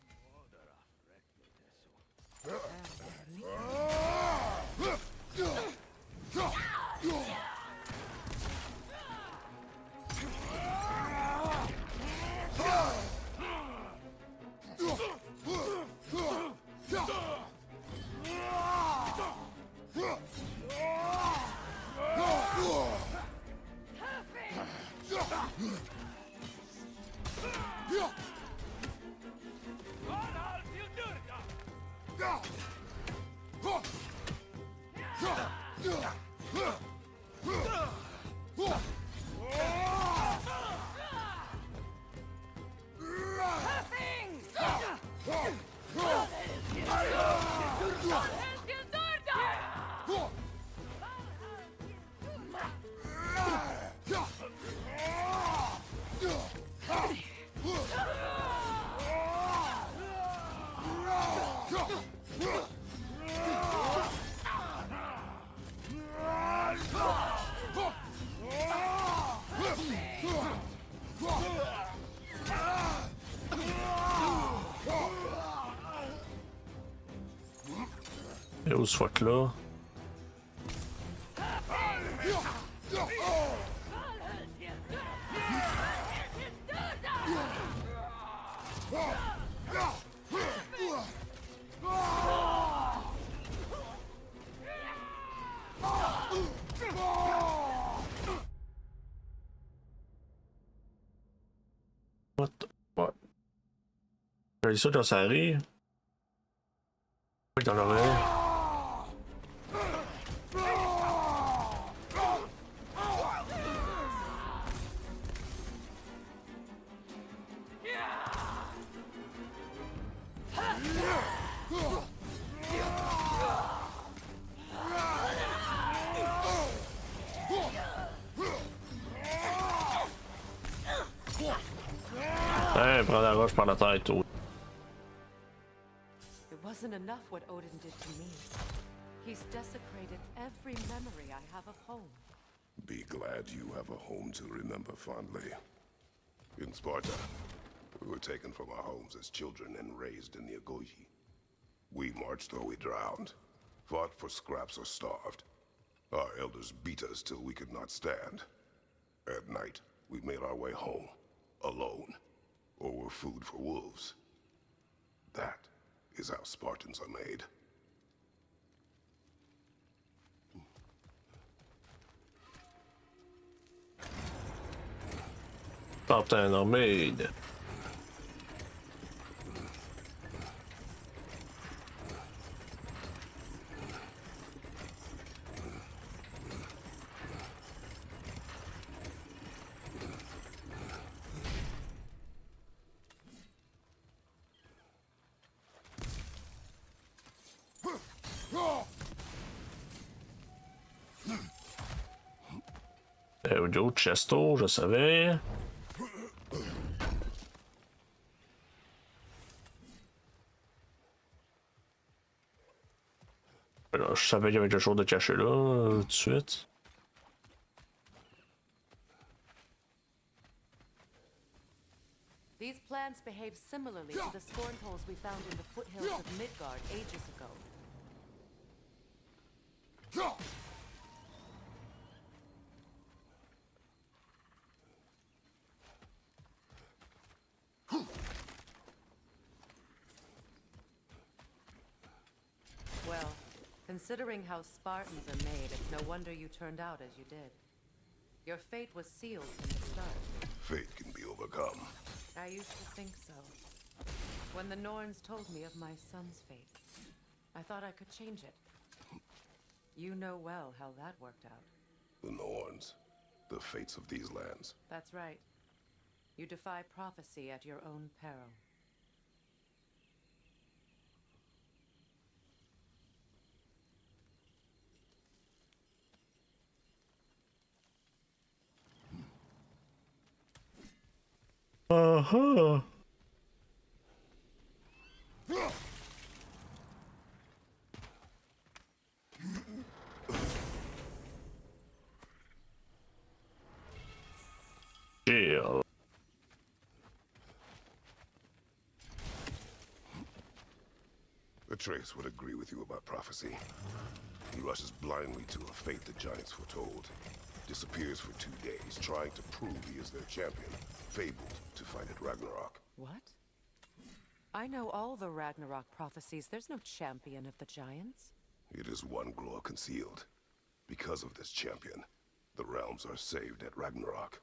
Et où ce fuck là? What the fuck? J'ai dit ça quand ça arrive. dans l'oreille. Hey, prends la roche par la tête. Oh. It wasn't enough what Odin did to me. He's desecrated every memory I have of home. Be glad you have a home to remember fondly. In Sparta, we were taken from our homes as children and raised in the Agogi. We marched or we drowned, fought for scraps or starved. Our elders beat us till we could not stand. At night, we made our way home, alone, or were food for wolves. That is how Spartans are made. Spartans are made. Joe Chesto, je savais. Alors, je savais qu'il y avait quelque chose de caché là, tout de suite. These plants behave similarly to the scorn holes we found in the foothills of Midgard ages ago. Well, considering how Spartans are made, it's no wonder you turned out as you did. Your fate was sealed from the start. Fate can be overcome. I used to think so. When the Norns told me of my son's fate, I thought I could change it. You know well how that worked out. The Norns, the fates of these lands. That's right. You defy prophecy at your own peril. Uh-huh. Chill. Atreus would agree with you about prophecy. He rushes blindly to a fate the giants foretold. Disappears for 2 days, trying to prove he is their champion. Fabled to fight at Ragnarok. What? I know all the Ragnarok prophecies. There's no champion of the giants. It is one glow concealed. Because of this champion, the realms are saved at Ragnarok.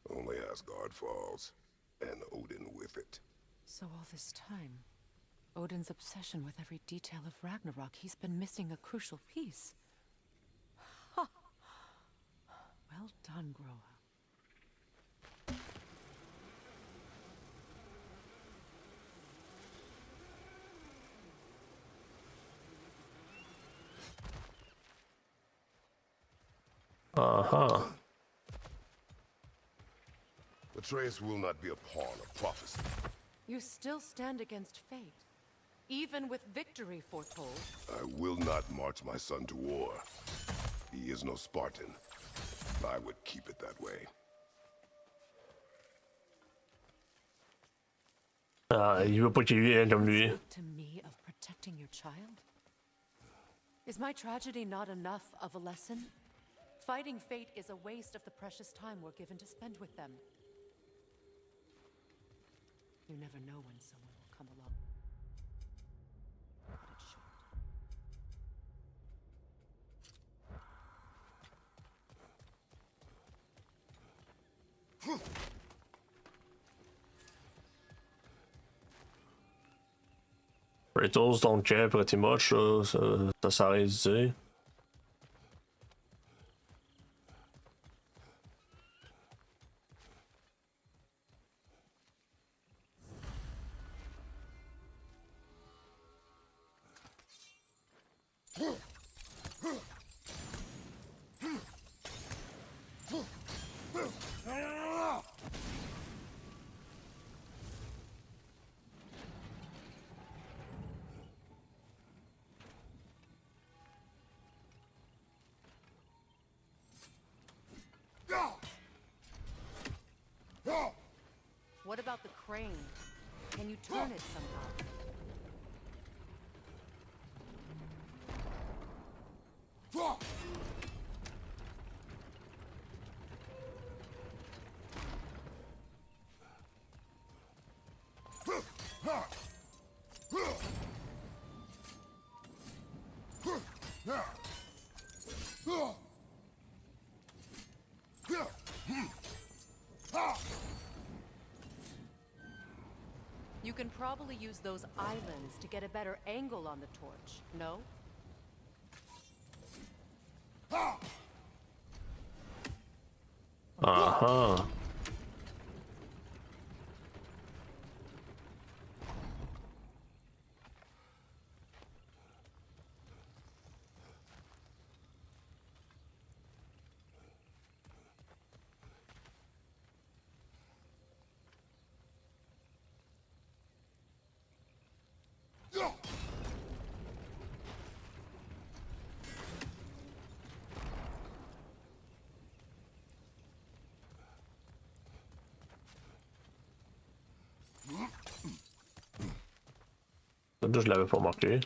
Only Asgard falls, and Odin with it. So all this time, Odin's obsession with every detail of Ragnarok, he's been missing a crucial piece. Ha! Well done, Groa. Uh-huh. Atreus will not be a pawn of prophecy. You still stand against fate, even with victory foretold. I will not march my son to war. He is no Spartan. I would keep it that way. Il veut pas qu'il vienne comme lui. Speak to me of protecting your child? Is my tragedy not enough of a lesson? Fighting fate is a waste of the precious time we're given to spend with them. You never know when someone will come along. Cut it short. Kratos don't care pretty much, là, ça s'arrête de dire. What about the crane? Can you turn it somehow? You can probably use those islands to get a better angle on the torch, no? Uh-huh. Ça, je l'avais pas marqué.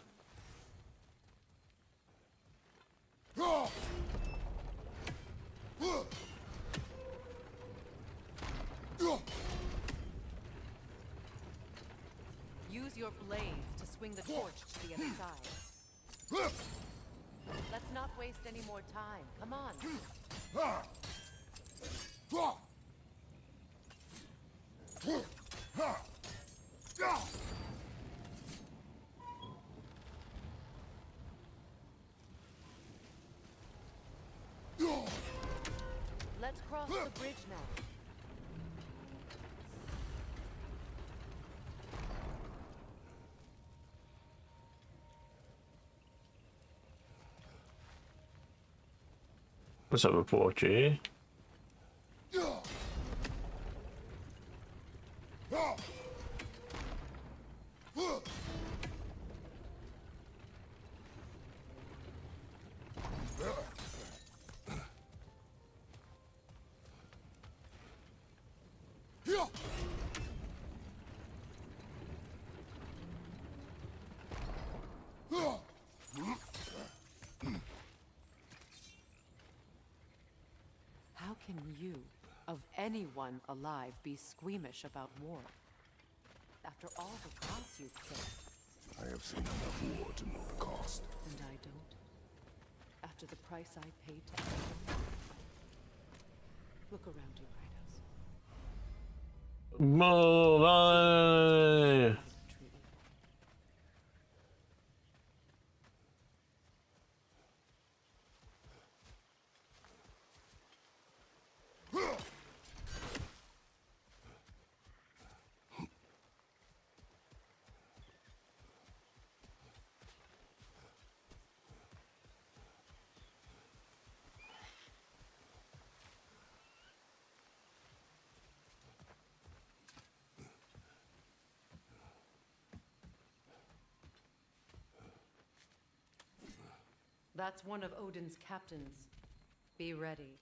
Use your blades to swing the torch to the other side. Let's not waste any more time. Come on. Let's cross the bridge now. Ça veut pas, ok. How can you, of anyone alive, be squeamish about war? After all the gods you've killed. I have seen enough war to know the cost. And I don't. After the price I paid to end them. Look around you, Kratos. Move. That's one of Odin's captains. Be ready.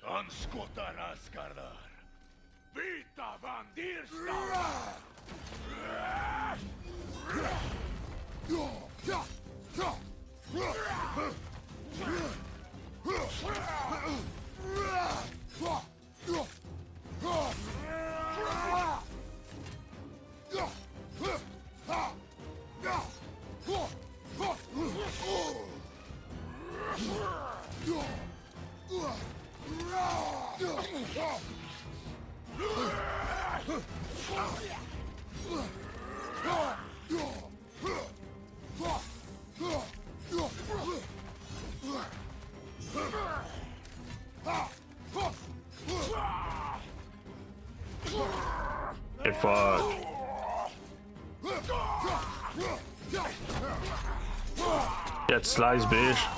Anskotar Askardar. Vita Vandirsta. Get fucked. Get sliced, bitch.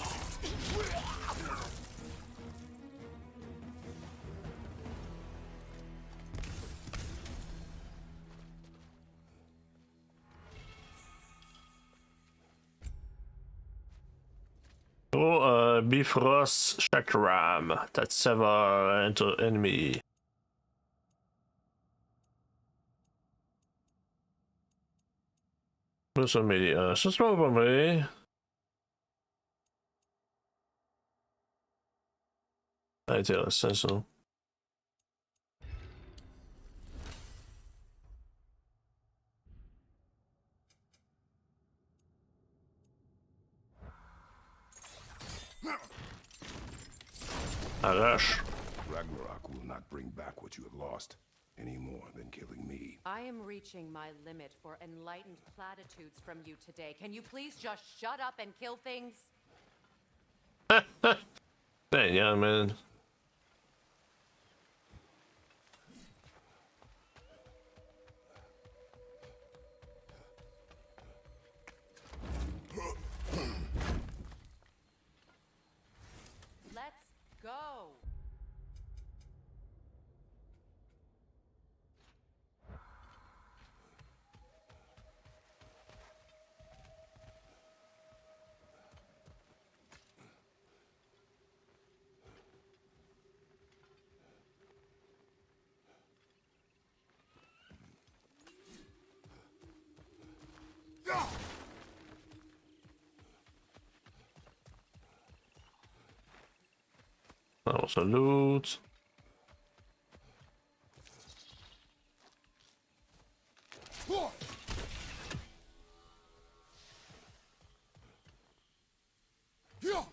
Oh, Bifrost Chakram that sever into enemy. Så med så slår vi på mig. Nej, det er også så. Arash. Ragnarok will not bring back what you have lost, any more than killing me. I am reaching my limit for enlightened platitudes from you today. Can you please just shut up and kill things? Dang, yeah, man. Let's go. That was a loot. Ja.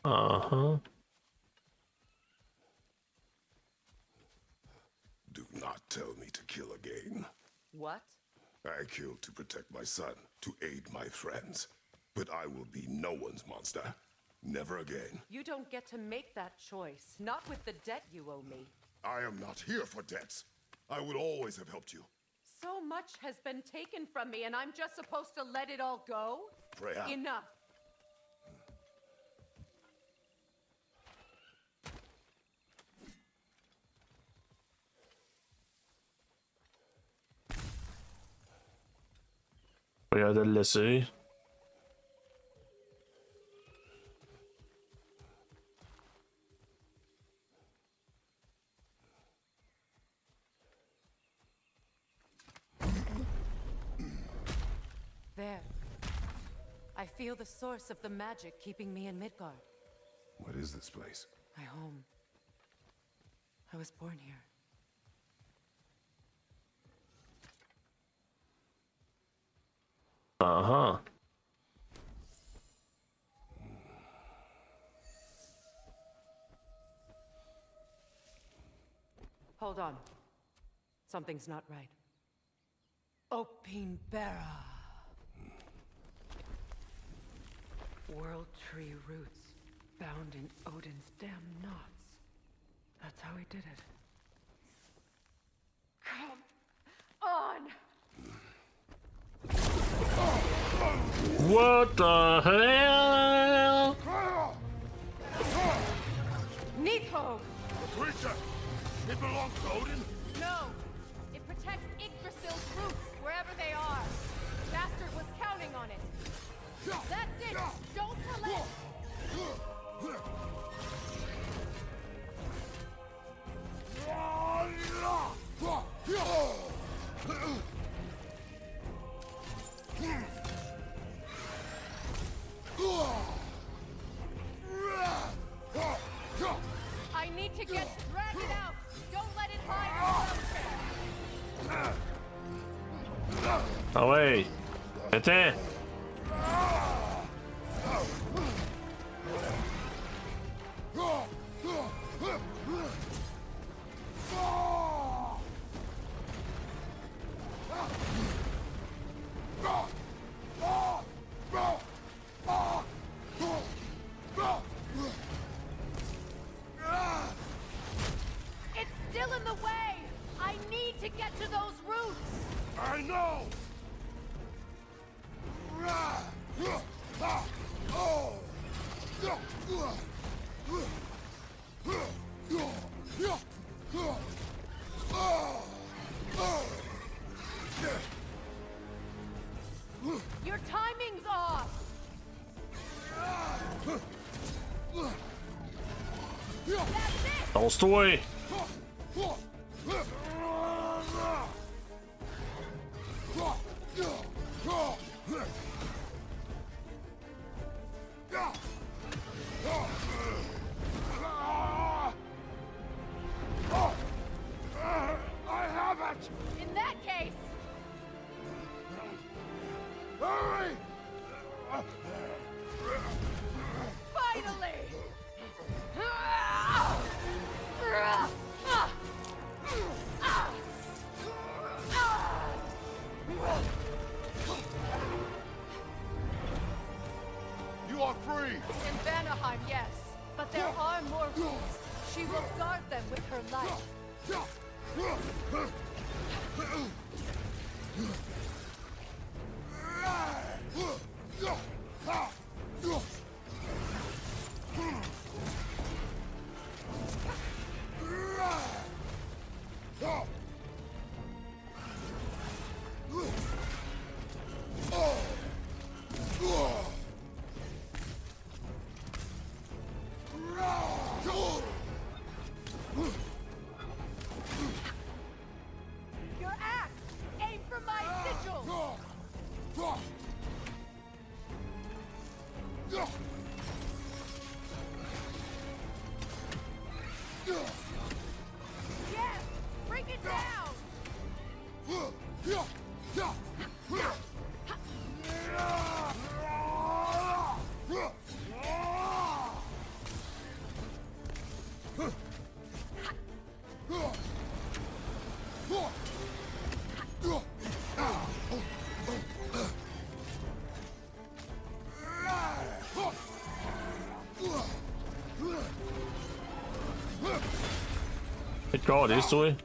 Uh-huh. Do not tell me to kill again. What? I killed to protect my son, to aid my friends. But I will be no one's monster. Never again. You don't get to make that choice. Not with the debt you owe me. I am not here for debts. I would always have helped you. So much has been taken from me, and I'm just supposed to let it all go? Freya. Enough. Regarde le laisser. There. I feel the source of the magic keeping me in Midgard. What is this place? My home. I was born here. Uh-huh. Hold on. Something's not right. Opinbera. World Tree roots bound in Odin's damn knots. That's how he did it. Come on! What the hell? Nidhogg! Creature! It belongs to Odin? No! It protects Yggdrasil's roots, wherever they are. Bastard was counting on it. That's it! Don't relent! I need to drag it out! Don't let it hide! Ah ouais. Attends. It's still in the way! I need to get to those roots! I know! Your timing's off! That's it! Толстой. I have it! In that case, Hurry! finally! You are free! In Vanaheim, yes. But there are more rules. She will guard them with her life. Your axe! Aim for my sigil! Yes! Bring it down! Et går det, så. It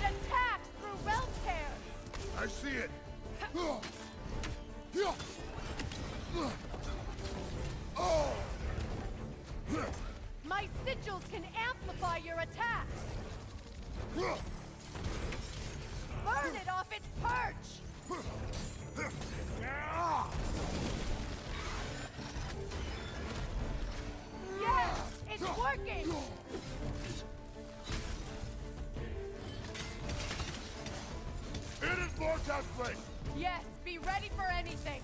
attacks through realm tears! I see it! My sigils can amplify your attacks! Burn it off its perch! Yes! It's working! It is more desperate! Yes, be ready for anything!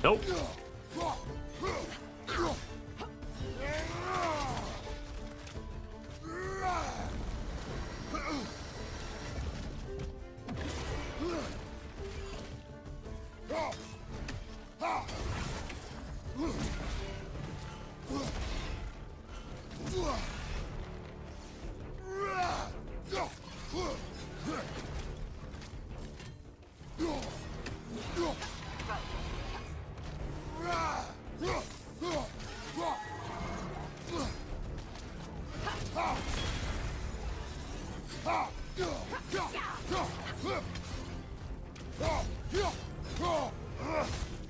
Nope.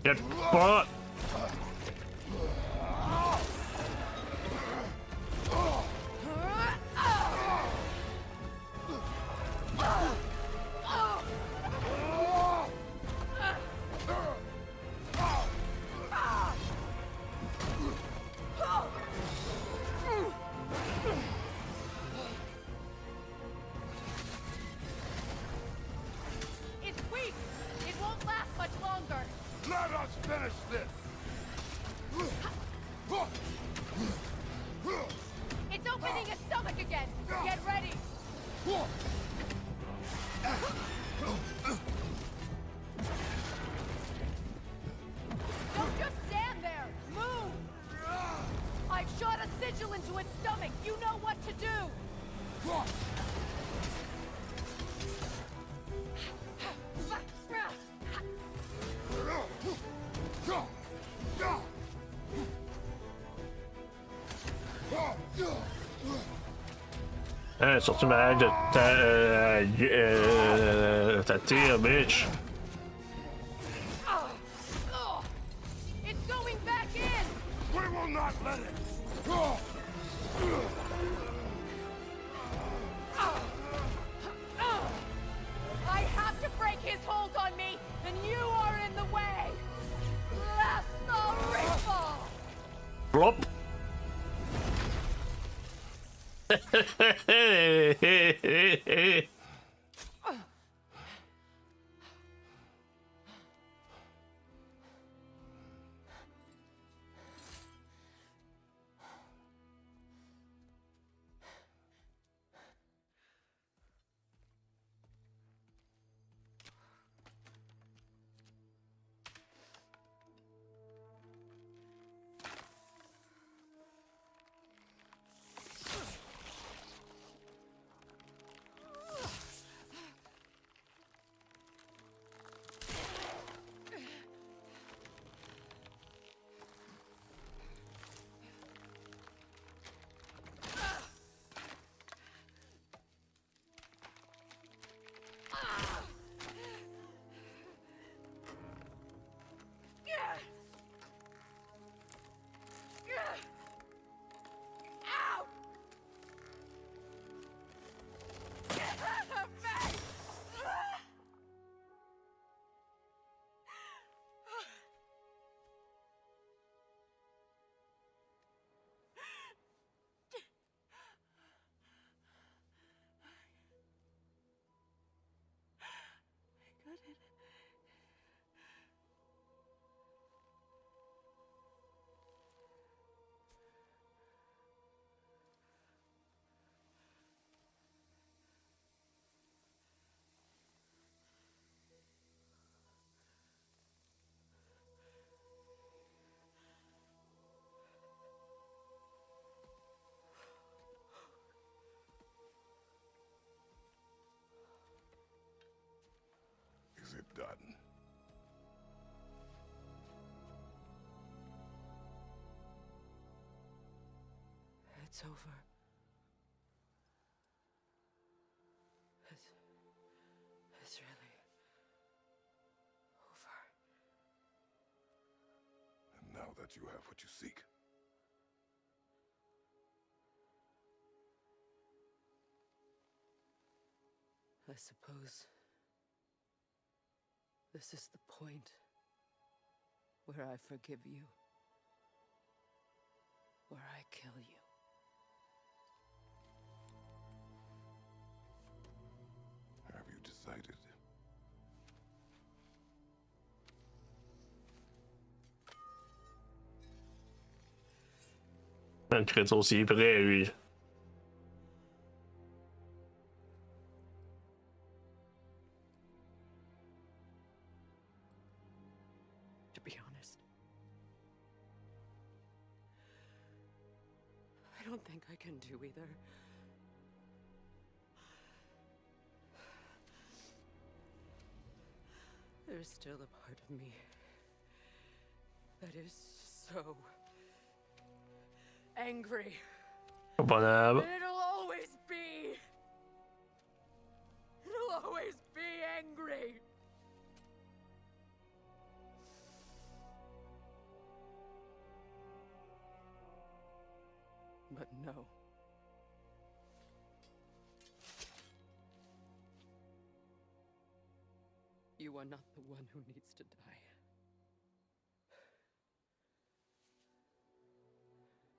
Get butt. It's weak. It won't last much longer. Let us finish this! It's opening its stomach again. Get ready. Don't just stand there. Move. I've shot a sigil into its stomach. You know what to do. Sorti malade de ta tire, bitch. It's going back in. We will not let it! I have to break his hold on me, and you are in the way. Lasso Ripple. Blop. Is it done? It's over. It's really over. And now that you have what you seek, I suppose this is the point where I forgive you, where I kill you. have you decided? Un crit aussi près, lui. To be honest, I don't think I can do either. There's still a part of me that is so angry. Bonhomme. And it'll always be. It'll always be angry. But no. You are not the one who needs to die.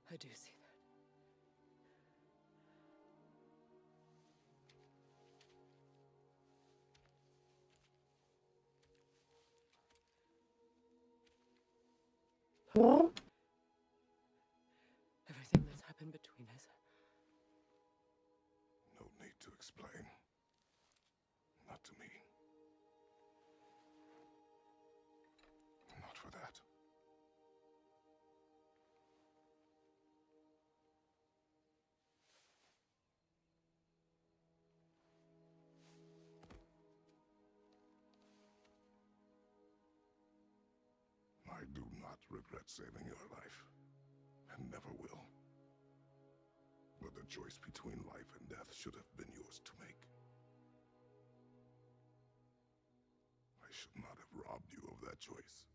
I do see that. Everything that's happened between us. No need to explain. Not to me. Not for that. I do not regret saving your life, and never will. But the choice between life and death should have been yours to make. I should not have robbed you of that choice.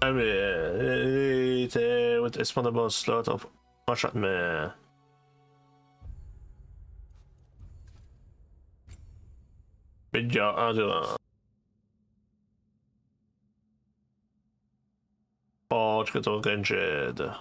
I mean, it's one of the slot of shot me. Vidja, Pode que eu tô ganhando.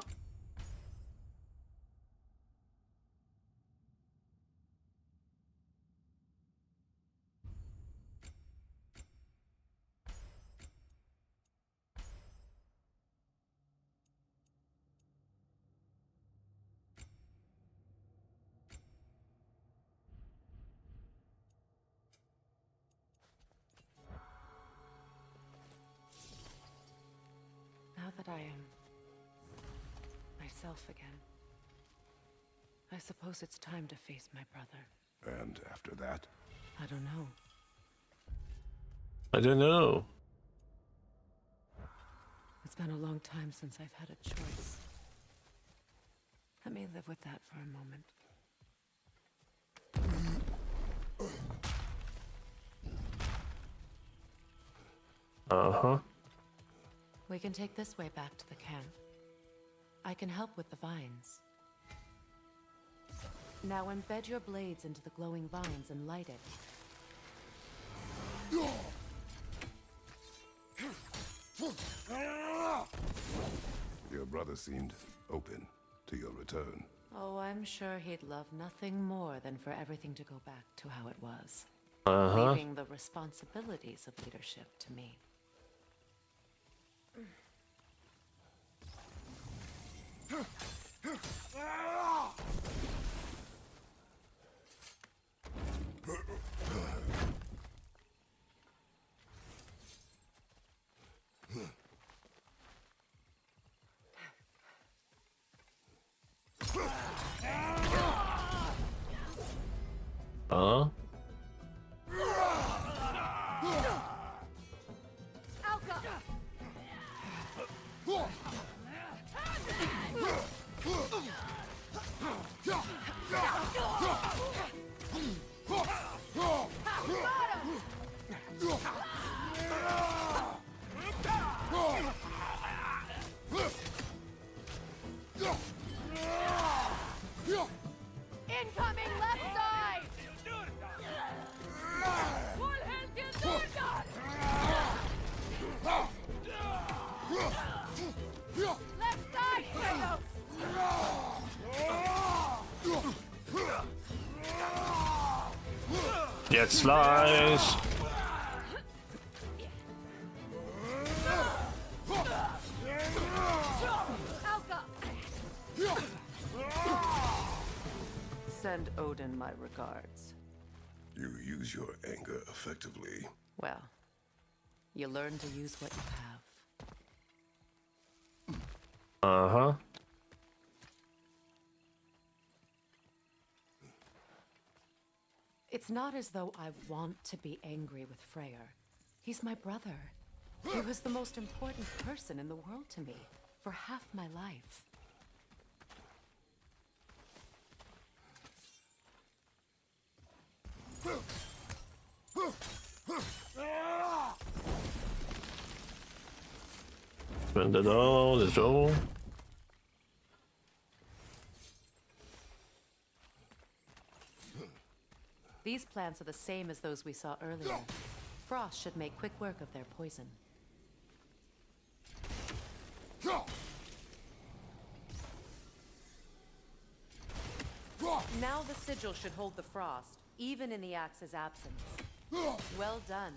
Now that I am myself again, I suppose it's time to face my brother. And after that? I don't know. I don't know. It's been a long time since I've had a choice. Let me live with that for a moment. Uh-huh. We can take this way back to the camp. I can help with the vines. Now embed your blades into the glowing vines and light it. Your brother seemed open to your return. Oh, I'm sure he'd love nothing more than for everything to go back to how it was. Uh-huh. Leaving the responsibilities of leadership to me. Left side, Kratos! Get sliced. Send Odin my regards. You use your anger effectively. Well, you learn to use what you have. Uh-huh. It's not as though I want to be angry with Freyr. He's my brother. He was the most important person in the world to me for half my life. Spend it all, let's go. These plants are the same as those we saw earlier. Frost should make quick work of their poison. Now the sigil should hold the frost, even in the axe's absence. Well done.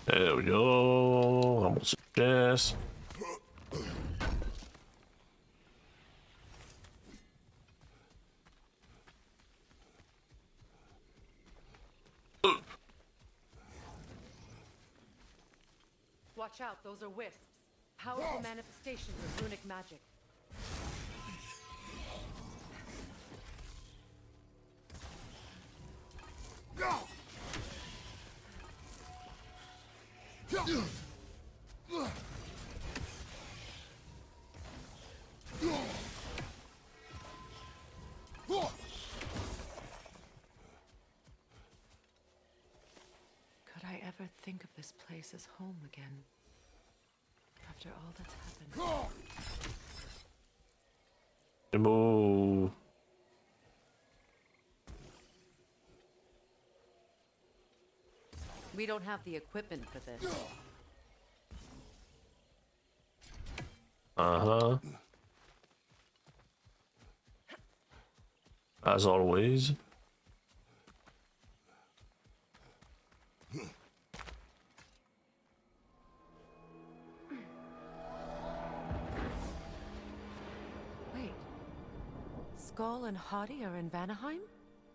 There we go. Almost yes. Watch out, those are wisps. Powerful manifestations of runic magic. Could I ever think of this place as home again? After all that's happened. Move. We don't have the equipment for this. Uh-huh. As always. Wait. Skull and Hati are in Vanaheim?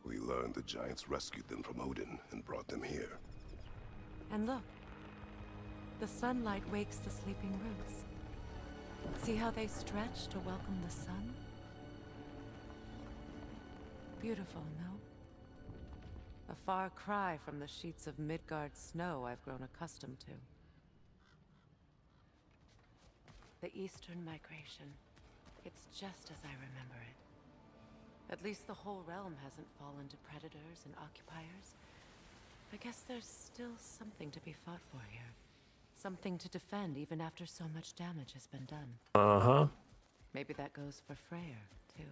We learned the giants rescued them from Odin and brought them here. And look. The sunlight wakes the sleeping roots. See how they stretch to welcome the sun? Beautiful, no? A far cry from the sheets of Midgard snow I've grown accustomed to. The Eastern Migration. It's just as I remember it. At least the whole realm hasn't fallen to predators and occupiers. I guess there's still something to be fought for here. Something to defend even after so much damage has been done. Uh-huh. Maybe that goes for Freyr, too.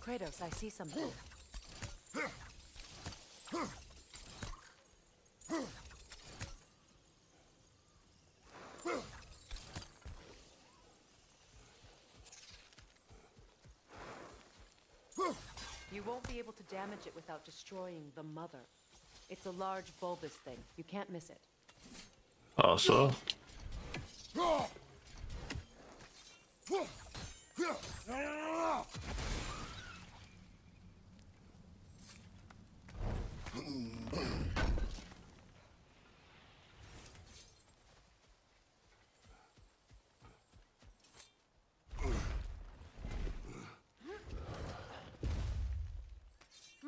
Kratos, I see something. You won't be able to damage it without destroying the mother. It's a large bulbous thing. You can't miss it. Also.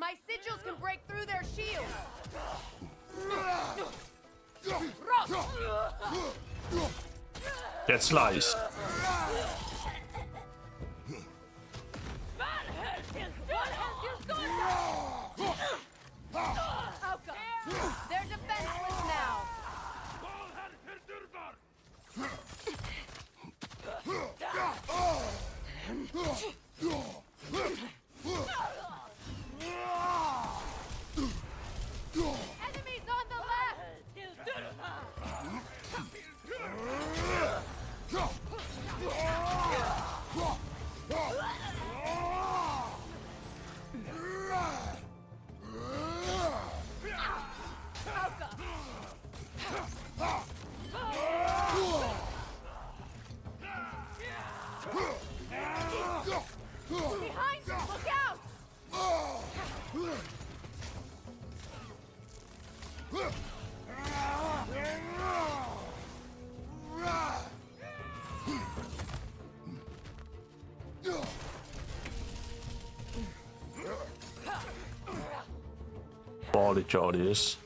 My sigils can break through their shields. Get sliced. They're defenseless now. Enemies on the left. Behind you, look out! Body charges.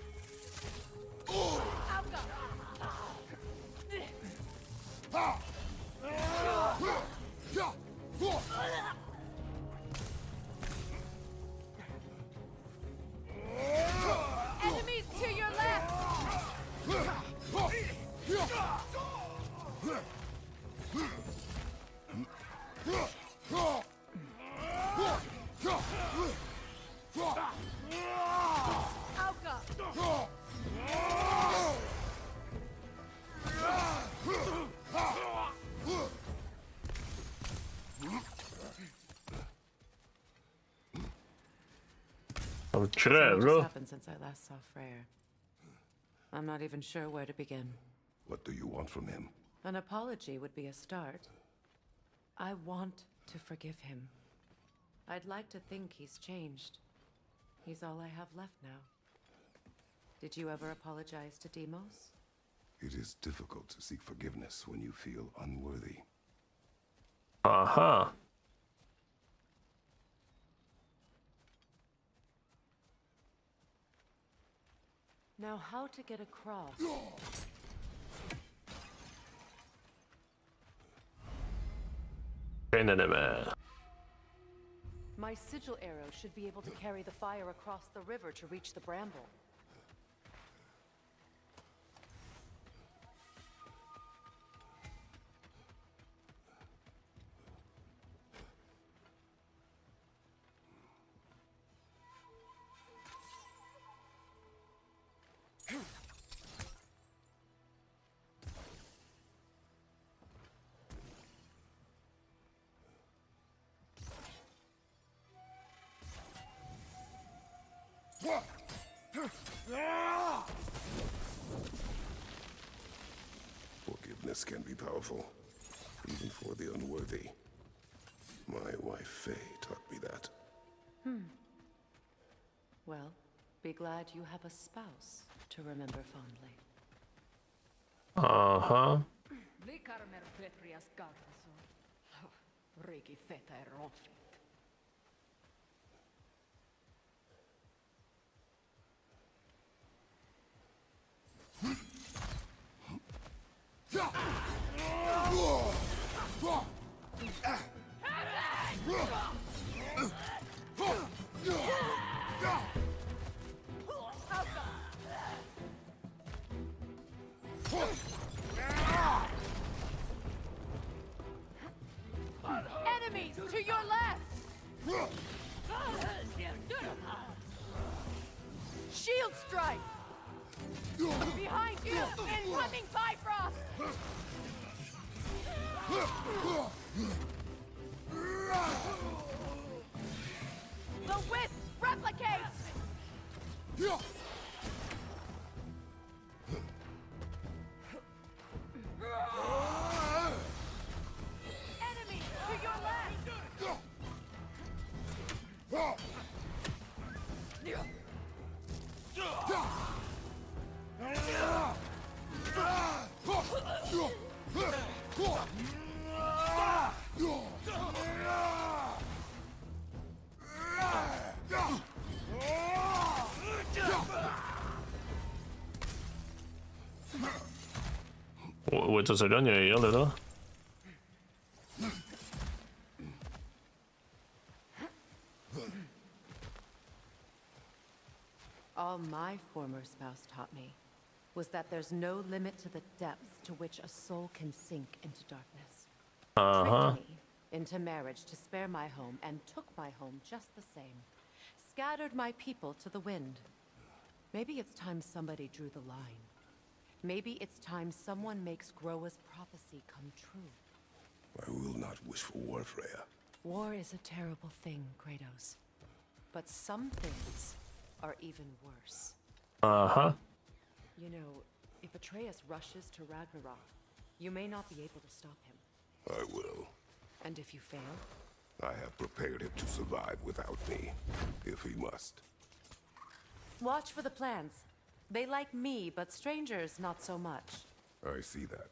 Enemies to your left! I'm What trevor. happened since I last saw Freyr? I'm not even sure where to begin. What do you want from him? An apology would be a start. I want to forgive him. I'd like to think he's changed. He's all I have left now. Did you ever apologize to Deimos? It is difficult to seek forgiveness when you feel unworthy. Aha. Now, how to get across? Enemy. My sigil arrow should be able to carry the fire across the river to reach the bramble. Forgiveness can be powerful, even for the unworthy. My wife Faye taught me that. Well, be glad you have a spouse to remember fondly. Uh-huh. Enemies to your left! Shield strike! Behind you! Incoming Bifrost! The Wisp replicates! Enemies to your left! Winter Soldier, il y a là, là. All my former spouse taught me was that there's no limit to the depths to which a soul can sink into darkness. Tricked me into marriage to spare my home and took my home just the same. Scattered my people to the wind. Maybe it's time somebody drew the line. Maybe it's time someone makes Groa's prophecy come true. I will not wish for war, Freya. War is a terrible thing, Kratos. But some things are even worse. You know, if Atreus rushes to Ragnarok, you may not be able to stop him. I will. And if you fail? I have prepared him to survive without me, if he must. Watch for the plants. They like me, but strangers not so much. I see that.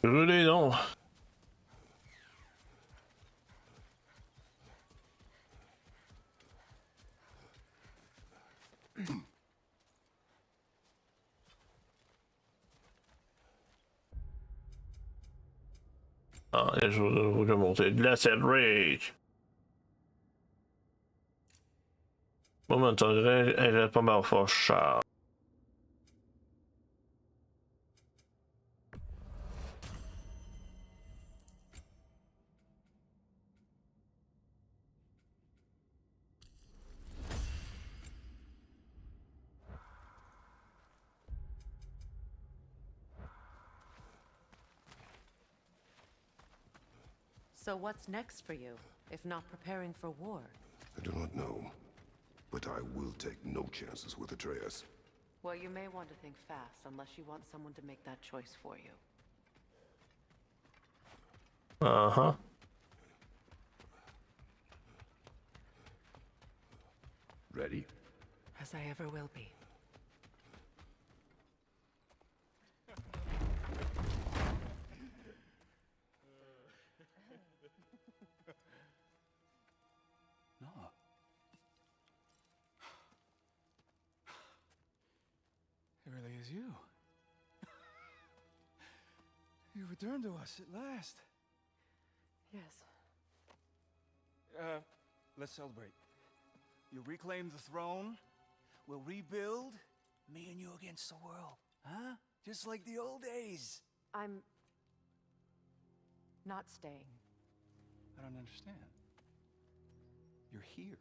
Brûlez donc. Ah, je vais monter de la Sad Rage. Momentan, elle est pas mal fort cher. So what's next for you, if not preparing for war? I do not know, but I will take no chances with Atreus. Well, you may want to think fast, unless you want someone to make that choice for you. Ready? As I ever will be. No. It really is you. You returned to us at last. Yes. Let's celebrate. You reclaim the throne. We'll rebuild. Me and you against the world. Huh? Just like the old days. I'm not staying. I don't understand. You're here.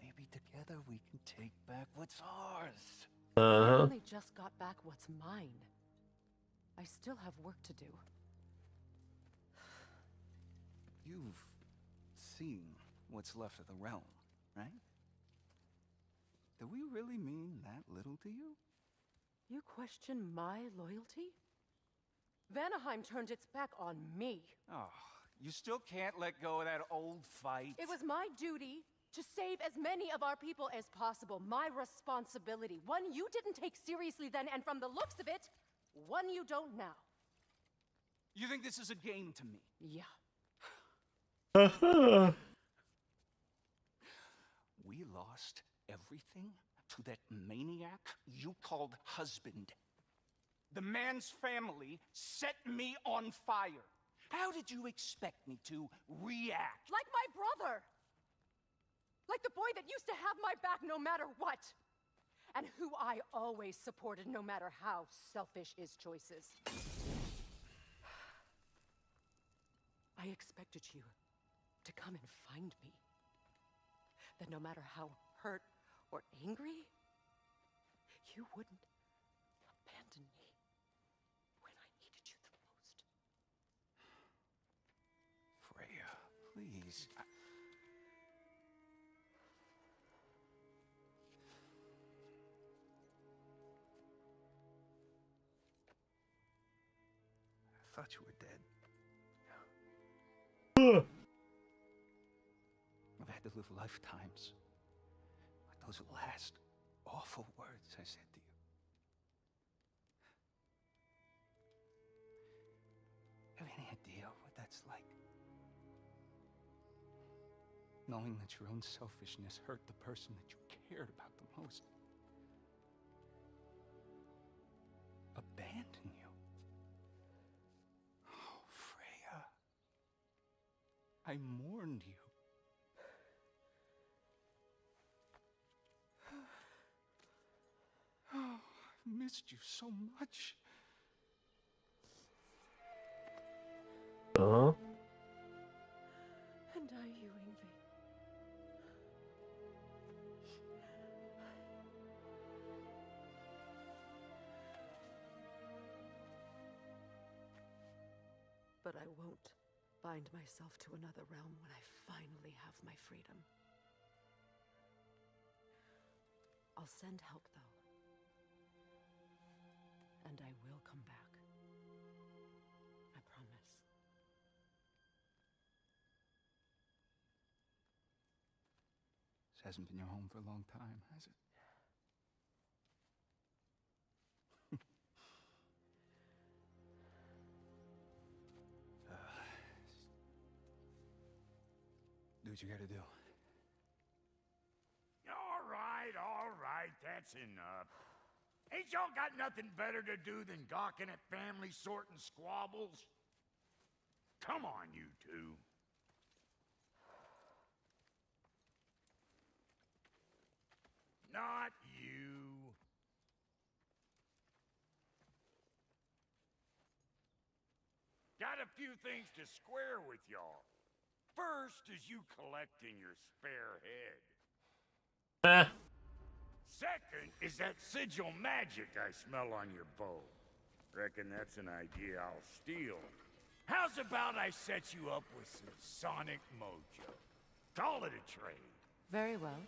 Maybe together we can take back what's ours. I only just got back what's mine. I still have work to do. You've seen what's left of the realm, right? Do we really mean that little to you? You question my loyalty? Vanaheim turned its back on me. Oh, you still can't let go of that old fight? It was my duty to save as many of our people as possible. My responsibility. One you didn't take seriously then, and from the looks of it, one you don't now. You think this is a game to me? Yeah. We lost everything to that maniac you called husband. The man's family set me on fire. How did you expect me to react? Like my brother! Like the boy that used to have my back no matter what! And who I always supported no matter how selfish his choices. I expected you to come and find me. That no matter how hurt or angry, you wouldn't abandon me when I needed you the most. Freya, please. thought you were dead. I've had to live lifetimes with those last awful words I said to you. Have any idea what that's like? Knowing that your own selfishness hurt the person that you cared about the most. Abandon you. Oh, Freya. I mourned you. Oh, I've missed you so much. Uh-huh. And are you, Ingvi? But I won't bind myself to another realm when I finally have my freedom. I'll send help, though. And I will come back. I promise. This hasn't been your home for a long time, has it? Do what you gotta do. All right, that's enough. Ain't y'all got nothing better to do than gawking at family sorting squabbles? Come on, you two. Not you. Got a few things to square with y'all. First is you collecting your spare head. Second is that sigil magic I smell on your bow. Reckon that's an idea I'll steal. How's about I set you up with some sonic mojo? Call it a trade. Very well.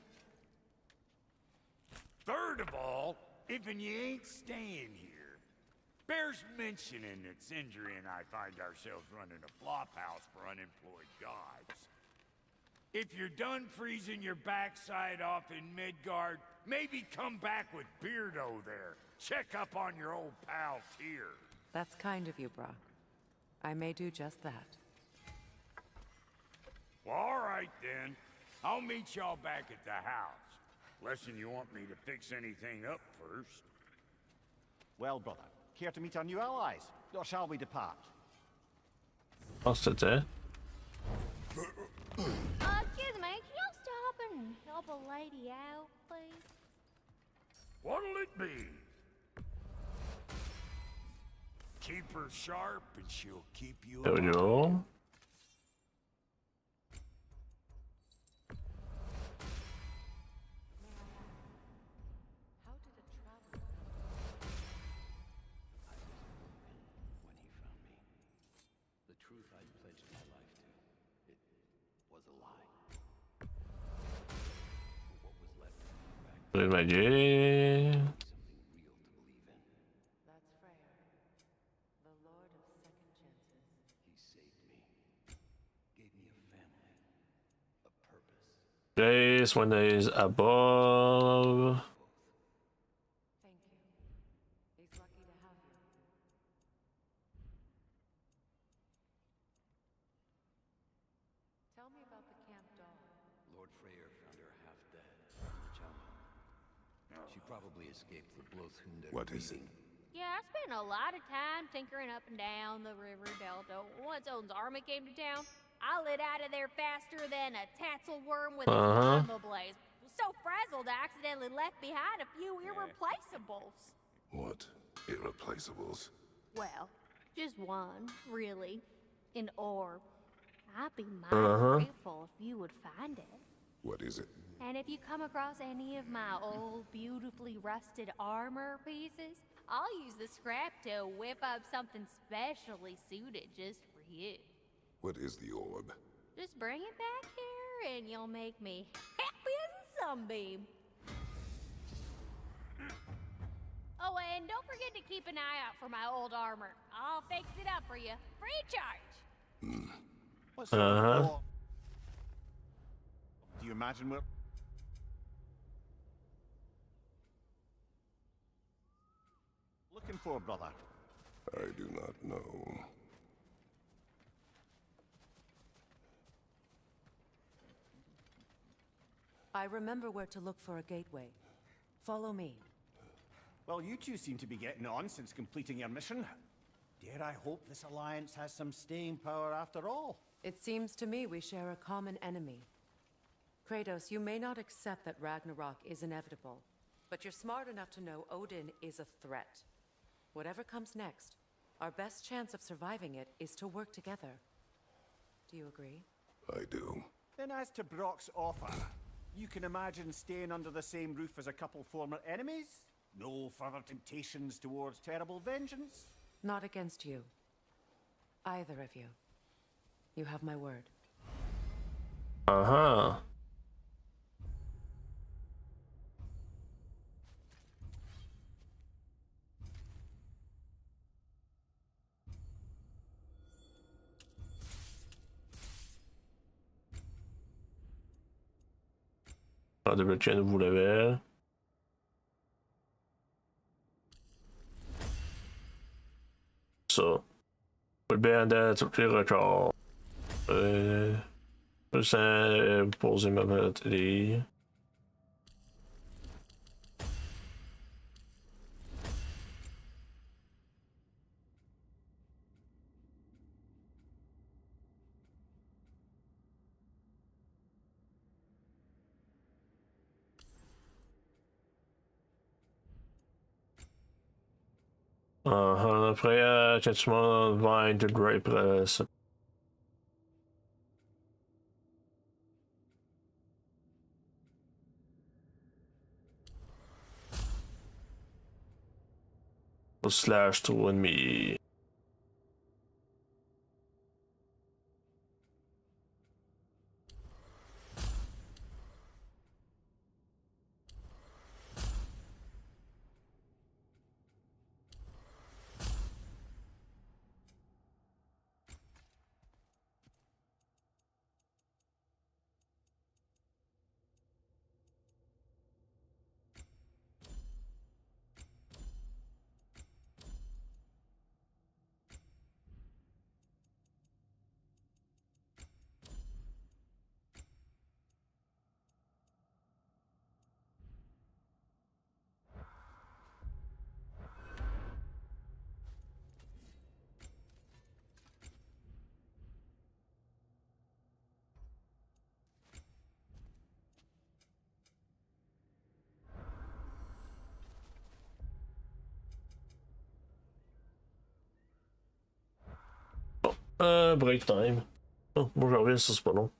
Third of all, if you ain't staying here, bears mentioning that Sindri and I find ourselves running a flop house for unemployed gods. If you're done freezing your backside off in Midgard, maybe come back with Beardo there. Check up on your old pal Tyr. That's kind of you, Brok. I may do just that. Well, all right then. I'll meet y'all back at the house. Lesson you want me to fix anything up first. Well, brother, care to meet our new allies? Or shall we depart? I'll sit there. Excuse me, can y'all stop and help a lady out, please? What'll it be? Keep her sharp and she'll keep you There we alive. go. How did a traveler... I was broken when he found me. The truth I pledged my life to, it was a lie. What was left of me back With my J. something real to believe in. That's Freyr, the Lord of Second Chances. He saved me. Gave me a family. A purpose. Place when there is above. Thank you. He's lucky to have you. Tell me about the Camp Doll. Lord Freyr found her half dead in the jungle. She probably escaped the Blothhunder. What is it? Yeah, I spent a lot of time tinkering up and down the river delta. Once Odin's army came to town, I lit out of there faster than a tassel worm with its lava blaze. So frazzled, I accidentally left behind a few irreplaceables. What? Irreplaceables? Well, just one, really. An orb. I'd be mighty grateful if you would find it. What is it? And if you come across any of my old, beautifully rusted armor pieces, I'll use the scrap to whip up something specially suited just for you. What is the orb? Just bring it back here and you'll make me happy as a sunbeam. Oh, and don't don't forget to keep an eye out for my old armor. I'll fix it up for you. Free charge. What sort of war do you imagine we're looking for, brother? I do not know. I remember where to look for a gateway. Follow me. Well, you two seem to be getting on since completing your mission. Dare I hope this alliance has some staying power after all? It seems to me we share a common enemy. Kratos, you may not accept that Ragnarok is inevitable, but you're smart enough to know Odin is a threat. Whatever comes next, our best chance of surviving it is to work together. Do you agree? I do. Then as to Brock's offer, you can imagine staying under the same roof as a couple former enemies? No further temptations towards terrible vengeance? Not against you. Either of you. You have my word. Aha. Ja, débloquer un nouveau level. Så. Bearbeidet sortir record. Sen poser ma batterie. Après, quasiment 20 degrés près. Slash 2,5. Break time. Oh, moi j'en reviens, ça c'est pas long.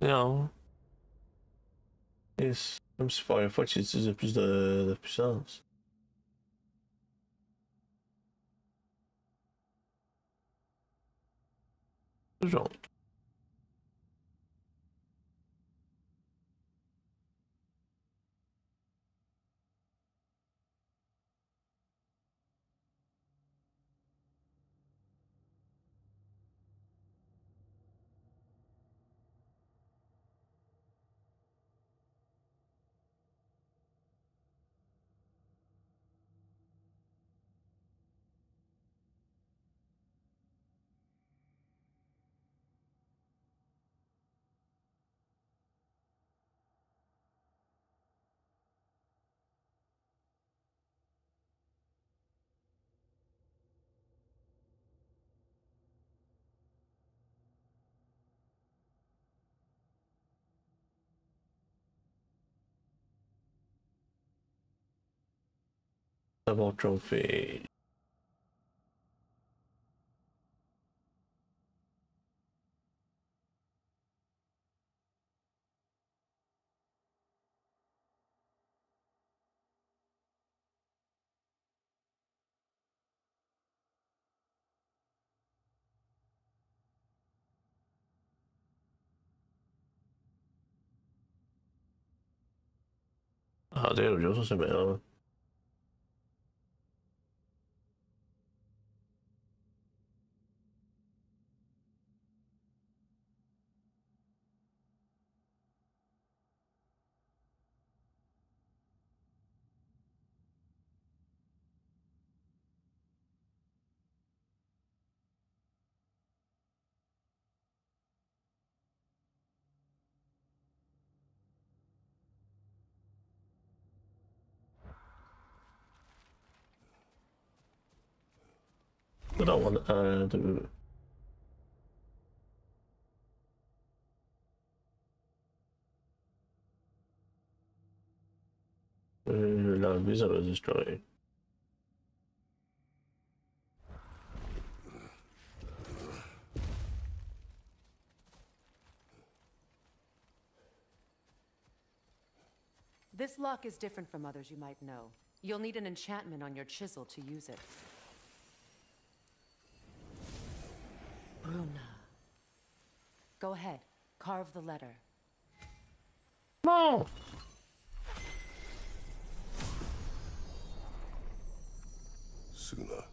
Non. Et comme si Firefox utilise plus de puissance. Toujours. Double trophy. Ah, det är det som är. Det där var det. La visa was destroyed. This lock is different from others you might know. You'll need an enchantment on your chisel to use it. Bruna. Go ahead. Carve the letter. No! Suna.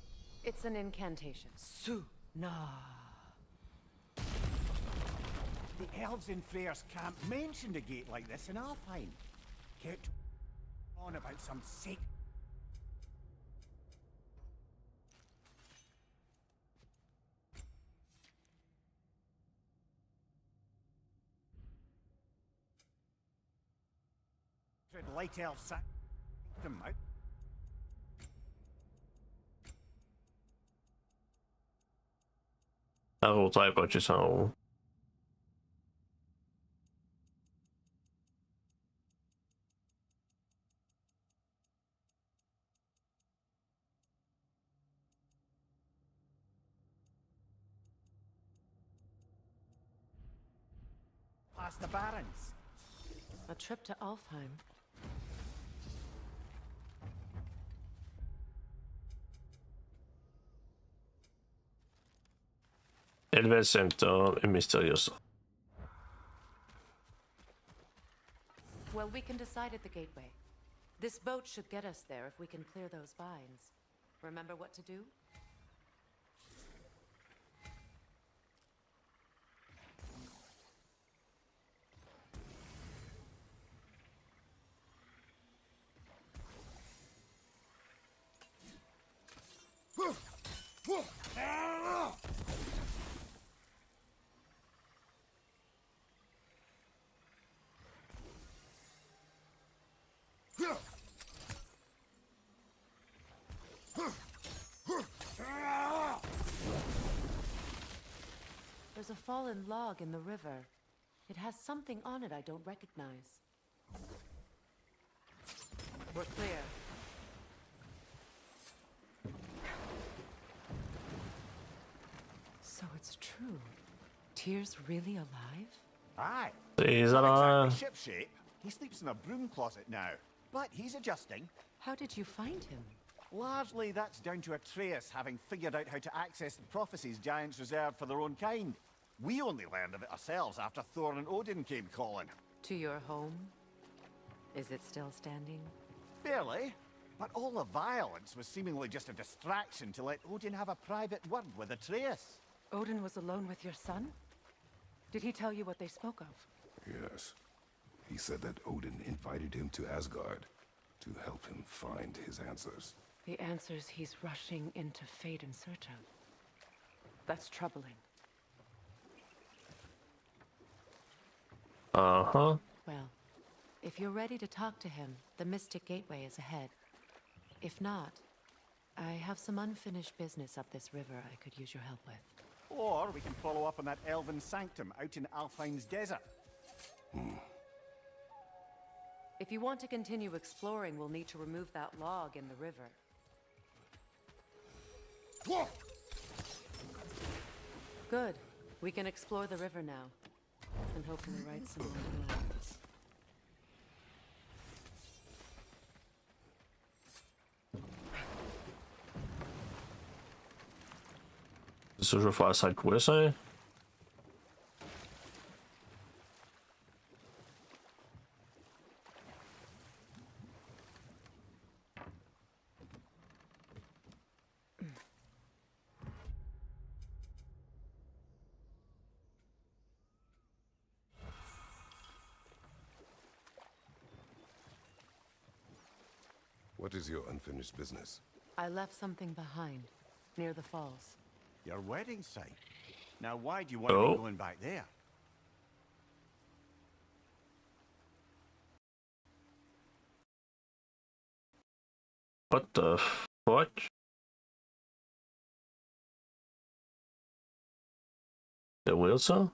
It's an incantation. Suna. The elves in Freyr's camp mentioned a gate like this in Alfheim. Kept on about some sacred. Light elf sack them out. Jag rotar ju bara så. Past the barons. A trip to Alfheim. Elves Center är mysteriösa. Well, we can decide at the gateway. This boat should get us there if we can clear those vines. Remember what to do? There's a fallen log in the river. It has something on it I don't recognize. We're clear. So it's true. Tyr's really alive? Aye. Is that Not a... exactly shipshape. He sleeps in a broom closet now, but he's adjusting. How did you find him? Largely, that's down to Atreus having figured out how to access the prophecies giants reserved for their own kind. We only learned of it ourselves after Thor and Odin came calling. To your home? Is it still standing? Barely. But all the violence was seemingly just a distraction to let Odin have a private word with Atreus. Odin was alone with your son? Did he tell you what they spoke of? Yes. He said that Odin invited him to Asgard to help him find his answers. The answers he's rushing into fate in search of. That's troubling. Uh-huh. Well, if you're ready to talk to him, the Mystic Gateway is ahead. If not, I have some unfinished business up this river I could use your help with. Or we can follow up on that elven sanctum out in Alfheim's desert. If you want to continue exploring, we'll need to remove that log in the river. Good. We can explore the river now. And hopefully write some more lines. Så je vais faire ça quoi ça? What is your unfinished business? I left something behind, near the falls. Your wedding site. Now why do you want to be going back there? What the fuck? Det weird så?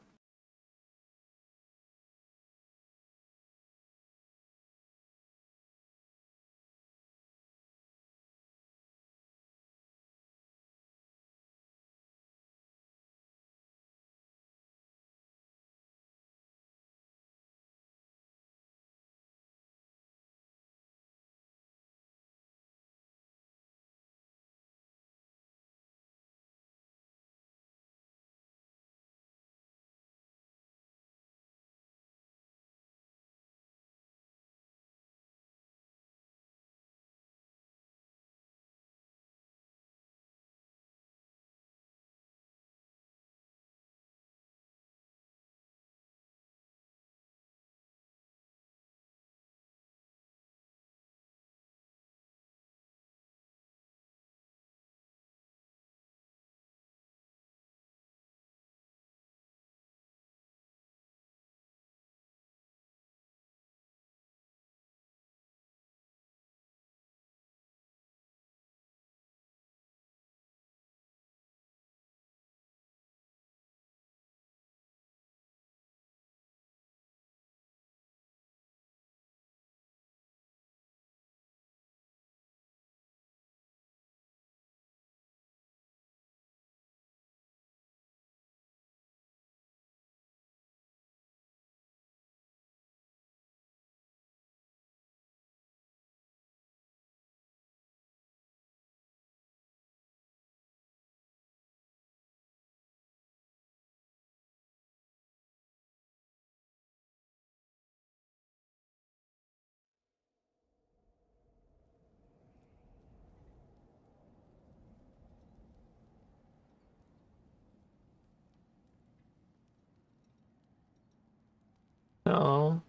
Ja.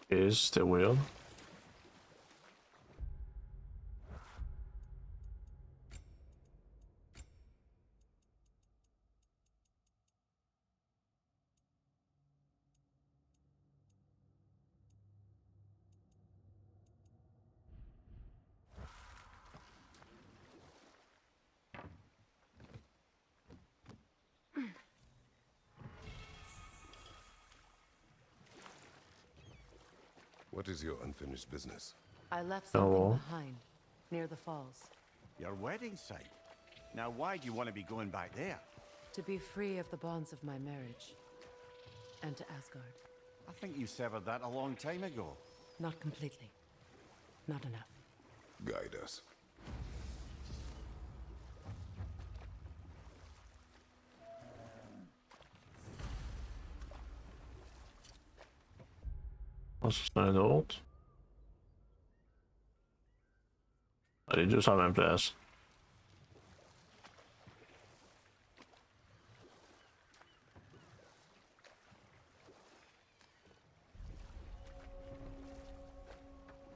Is still weird. What is your unfinished business? I left something Oh. behind, near the falls. Your wedding site. Now, why do you want to be going back there? To be free of the bonds of my marriage. And to Asgard. I think you severed that a long time ago. Not completely. Not enough. Guide us. Och så snurrar det åt. Ja, det är ju samma plats.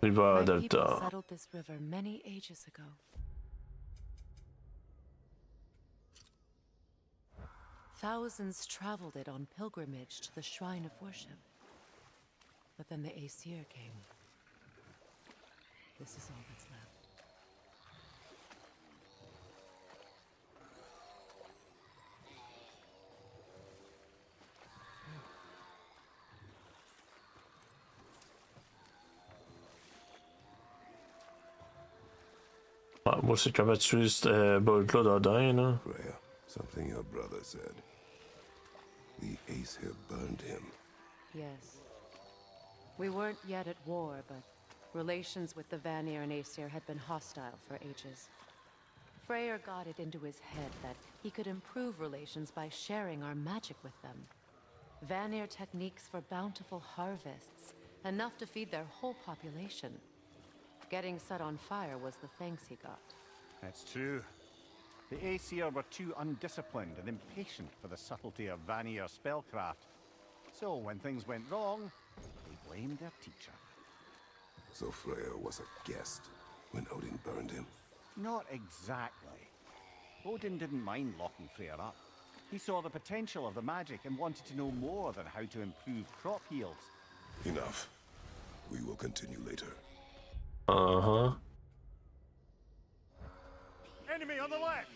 Vi var My där people då. settled this river many ages ago. Thousands traveled it on pilgrimage to the shrine of worship. But then the Aesir came. This is all that's left. Ja, måste kan vara tyst bultlåd av dig nu. Freya, something your brother said. The Aesir burned him. Yes. We weren't yet at war, but relations with the Vanir and Aesir had been hostile for ages. Freyr got it into his head that he could improve relations by sharing our magic with them. Vanir techniques for bountiful harvests, enough to feed their whole population. Getting set on fire was the thanks he got. That's true. The Aesir were too undisciplined and impatient for the subtlety of Vanir spellcraft. So when things went wrong, they blamed their teacher. So Freya was a guest when Odin burned him? Not exactly. Odin didn't mind locking Freyr up. He saw the potential of the magic and wanted to know more than how to improve crop yields. Enough. We will continue later. Uh-huh. Enemy on the left!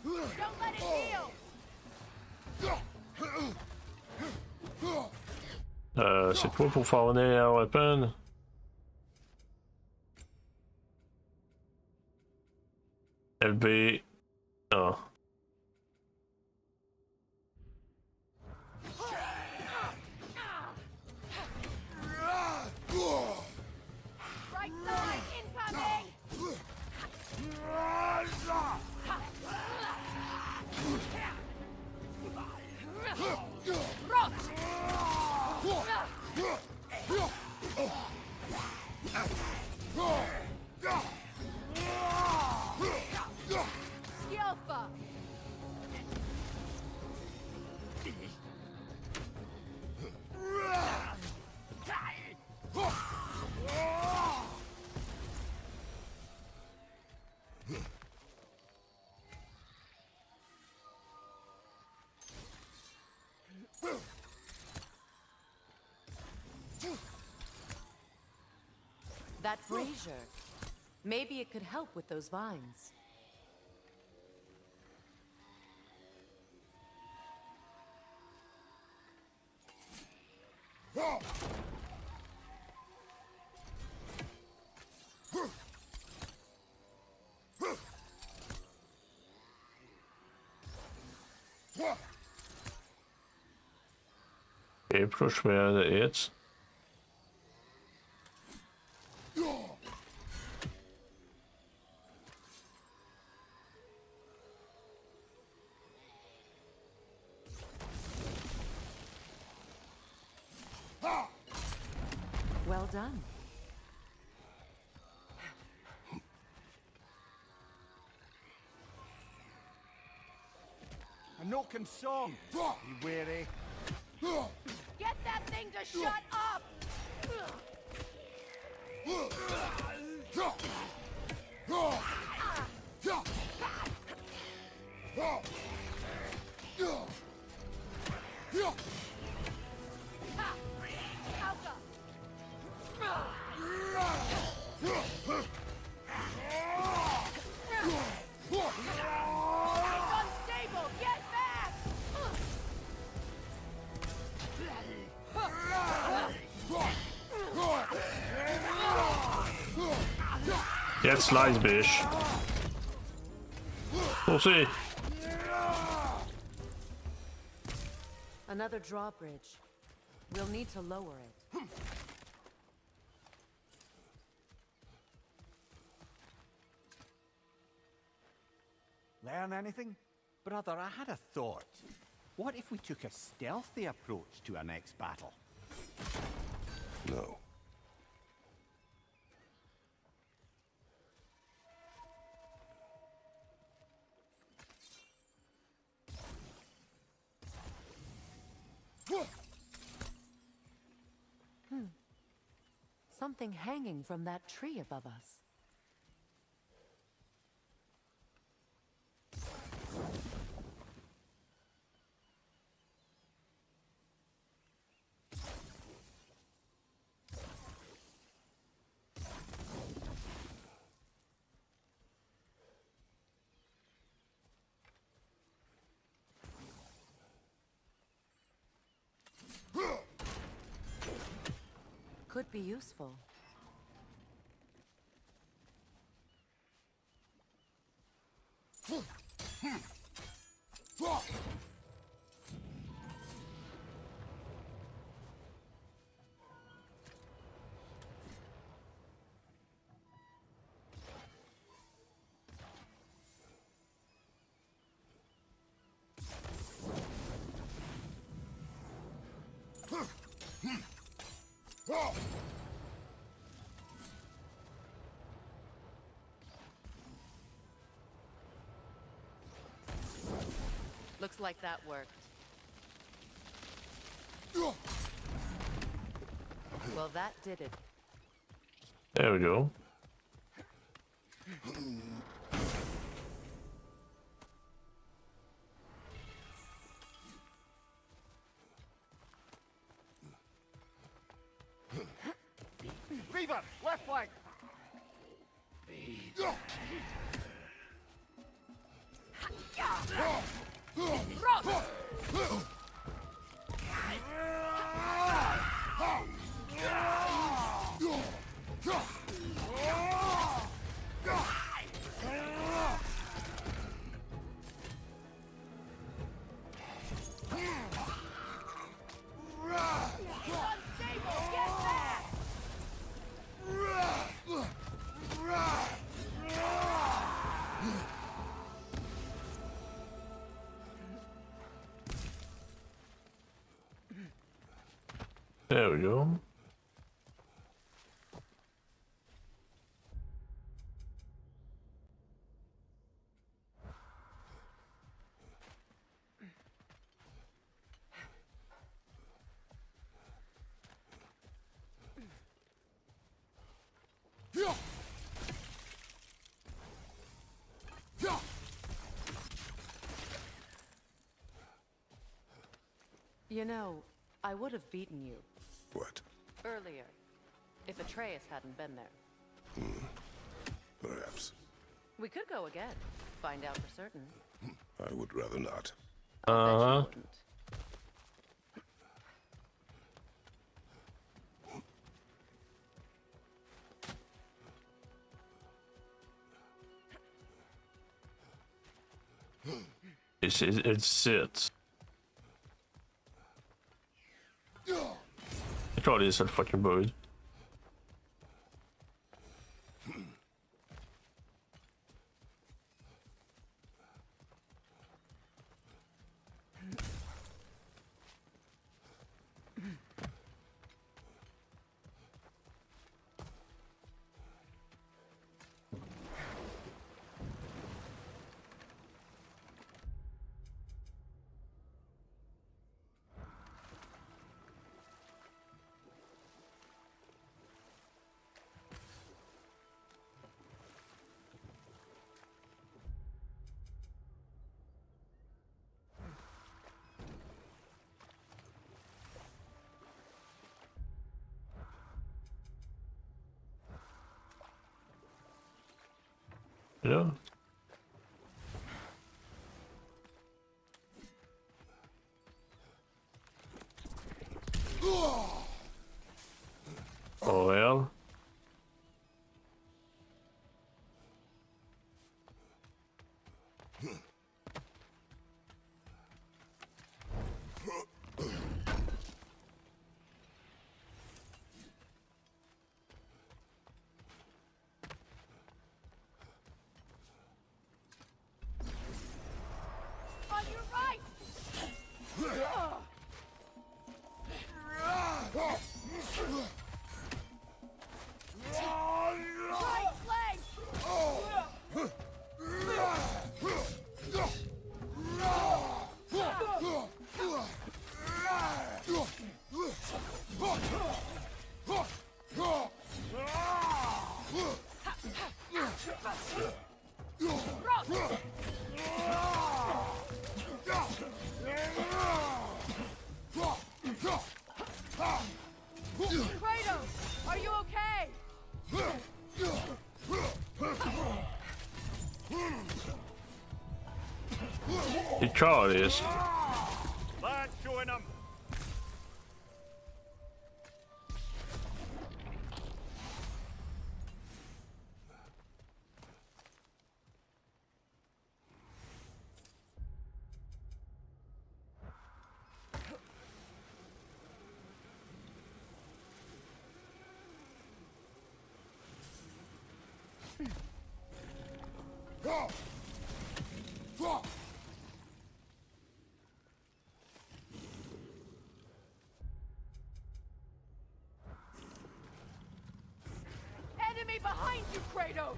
Don't let it heal! C'est quoi pour faire venir la weapon? LB. Ah. Right side incoming! Skillful! That brazier. Maybe it could help with those vines. Okay, push where the is. Well done. Noken song. Be wary. Get that thing to shut up! Unstable! Get back! Get sliced, bitch. We'll see. Another drawbridge. We'll need to lower it. Learn anything? Brother, I had a thought. What if we took a stealthy approach to our next battle? No. Something hanging from that tree above us. Could be useful. Looks like that worked. Well, that did it. There we go. Reaver, left flank! There we go. You know, I would have beaten you. What? Earlier, if Atreus hadn't been there. Perhaps. We could go again. Find out for certain. I would rather not. Uh-huh. It's it. I thought it said fucking bird. Yeah. Oh well. On your right! Right flank! Kratos, are you okay? He charges. Lad, join them. Enemy behind you, Kratos!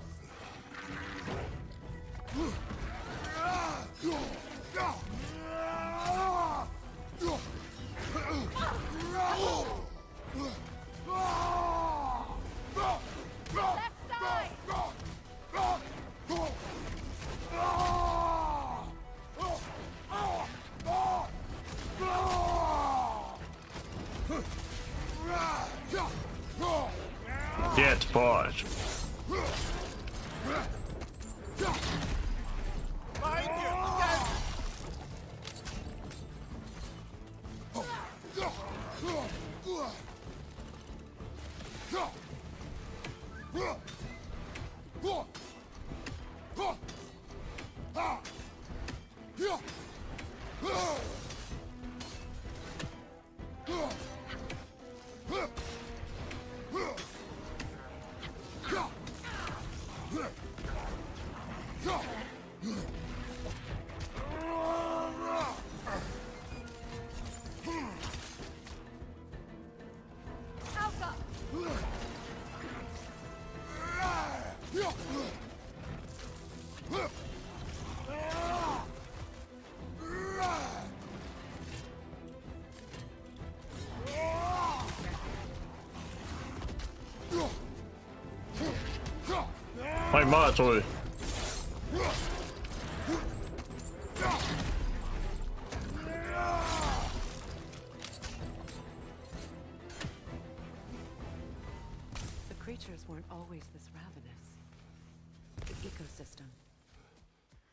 Left side! Get paused. Alpha! My Martul. The creatures weren't always this ravenous. The ecosystem.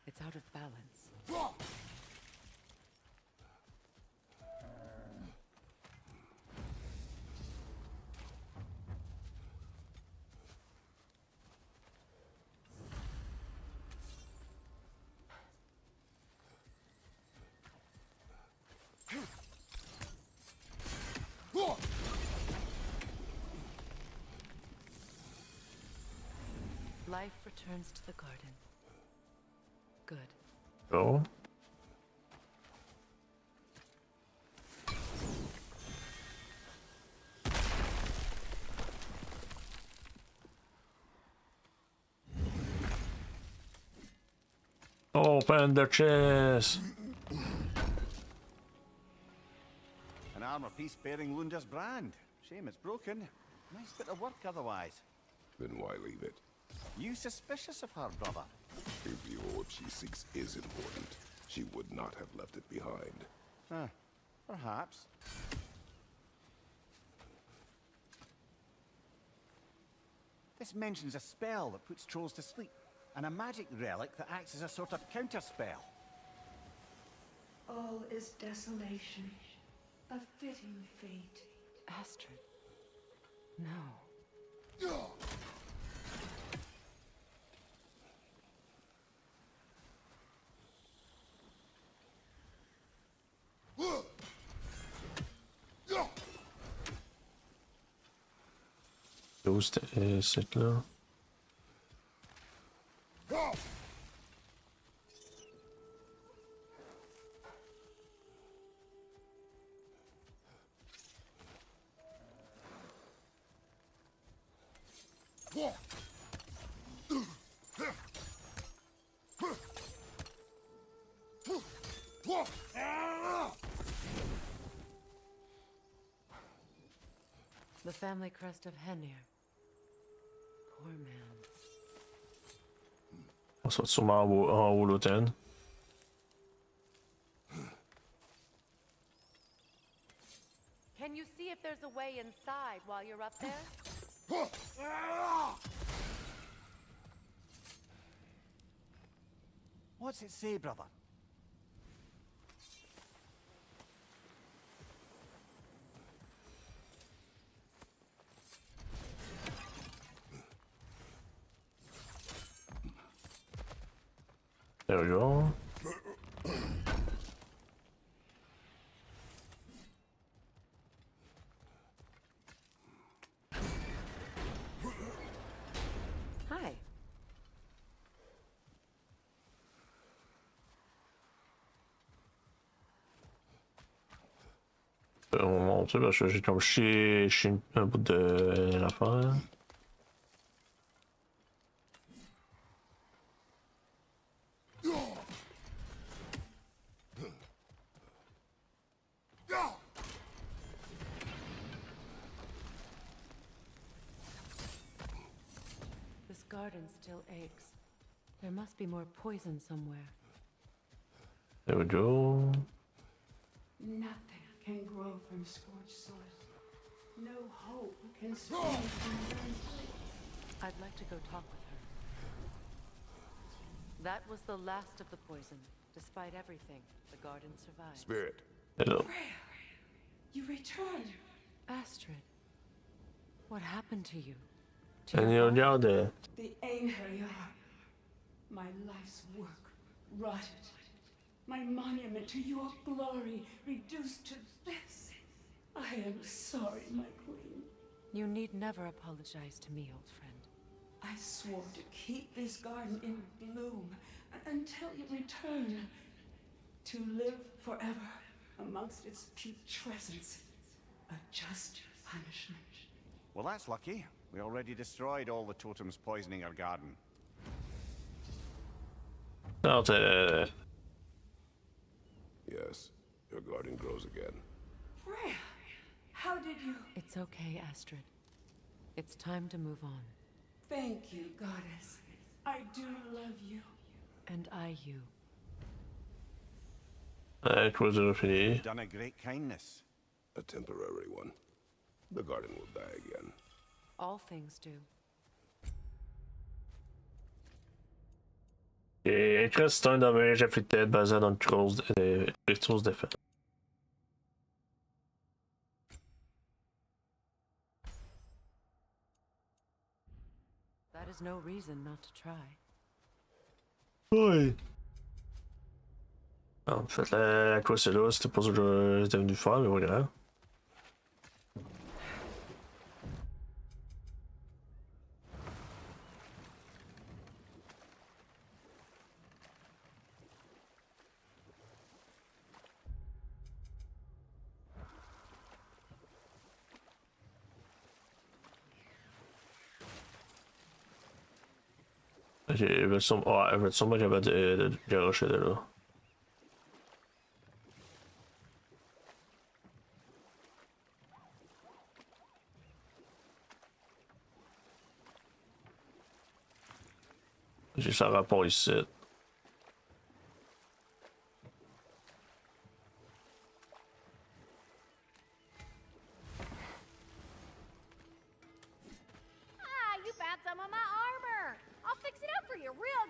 It's out of balance. Life returns to the garden. Good. Go. Open the chest. An armor piece bearing Lunda's brand. Shame it's broken. Nice bit of work otherwise. Then why leave it? You suspicious of her, brother? If the orb she seeks is important, she would not have left it behind. Huh. Perhaps. This mentions a spell that puts trolls to sleep. and a magic relic that acts as a sort of counterspell. All is desolation, a fitting fate. Astrid. No. Où c'était cette là? The family crest of Henir. Poor man. On sera sûrement en haut l'automne. Can you see if there's a way inside while you're up there? What's it say, brother? There we go. Hi. On va monter parce que j'ai comme chié un bout de l'affaire. This garden still aches. There must be more poison somewhere. There we go. Nothing can grow from scorched soil. No hope can spring from burned place. I'd like to go talk with her. That was the last of the poison. Despite everything, the garden survived. Spirit. Hello. You returned. Astrid, what happened to you? And you regarde. The Einherjar. My life's work rotted. My monument to your glory reduced to this. I am sorry, my queen. You need never apologize to me, old friend. I swore to keep this garden in bloom until you return. To live forever amongst its putrescence. A just punishment. Well, that's lucky. We already destroyed all the totems poisoning our garden. Non, t'es... Yes, your garden grows again. Freya, how did you... It's okay, Astrid. It's time to move on. Thank you, goddess. I do love you. And I you. Cruiser fini. You've done a great kindness. A temporary one. The garden will die again. All things do. Et il reste un damage afflicted basé dans le critical defense. That is no reason not to try. Oui. En fait, la quoi c'est là, c'était pas ça que j'étais venu faire, mais voilà. Jeg vet som jeg vet det garasje det da. J'ai ça rapport ici. Ah, you found some of my armor. I'll fix it up for you real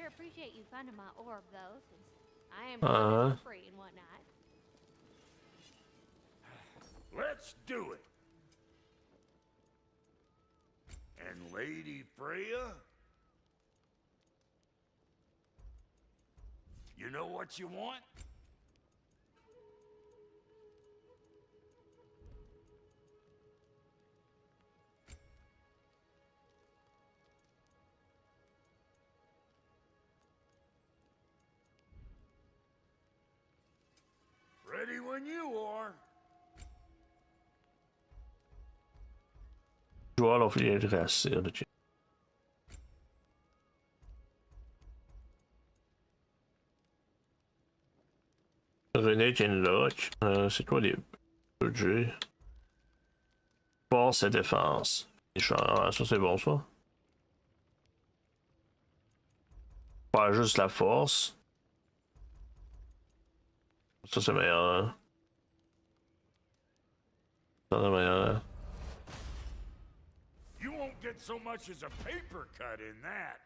sure appreciate you finding my orb, though, since I am doing it for free and whatnot. Let's do it. And Lady Freya? You know what you want? Ready when you are. Joueur of geïnteresseerd. René Kenlock, c'est quoi les budgets? Force et défense. Ah, ça c'est bon ça. Pas juste la force. Ça c'est meilleur. Hein? Ça c'est meilleur. You won't get so much as a paper cut in that.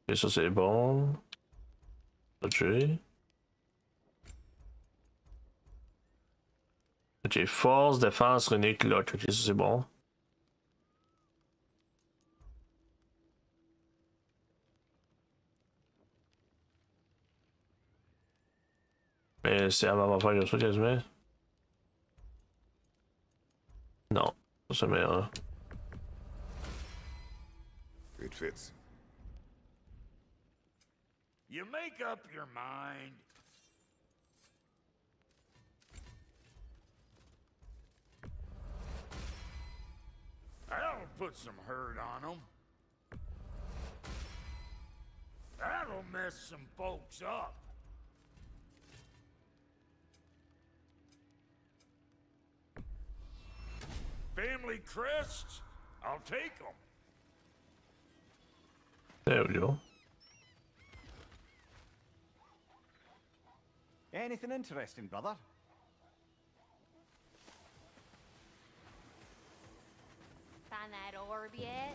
Et ça c'est bon. Ok. Ok, force, défense, René Clock. Ok, ça c'est bon. Mais c'est la même affaire que ça quasiment. Non, ça c'est meilleur. It fits. You make up your mind. That'll put some hurt on them. That'll mess some folks up. Family crests, I'll take them. There we go. Anything interesting, brother? Find that orb yet?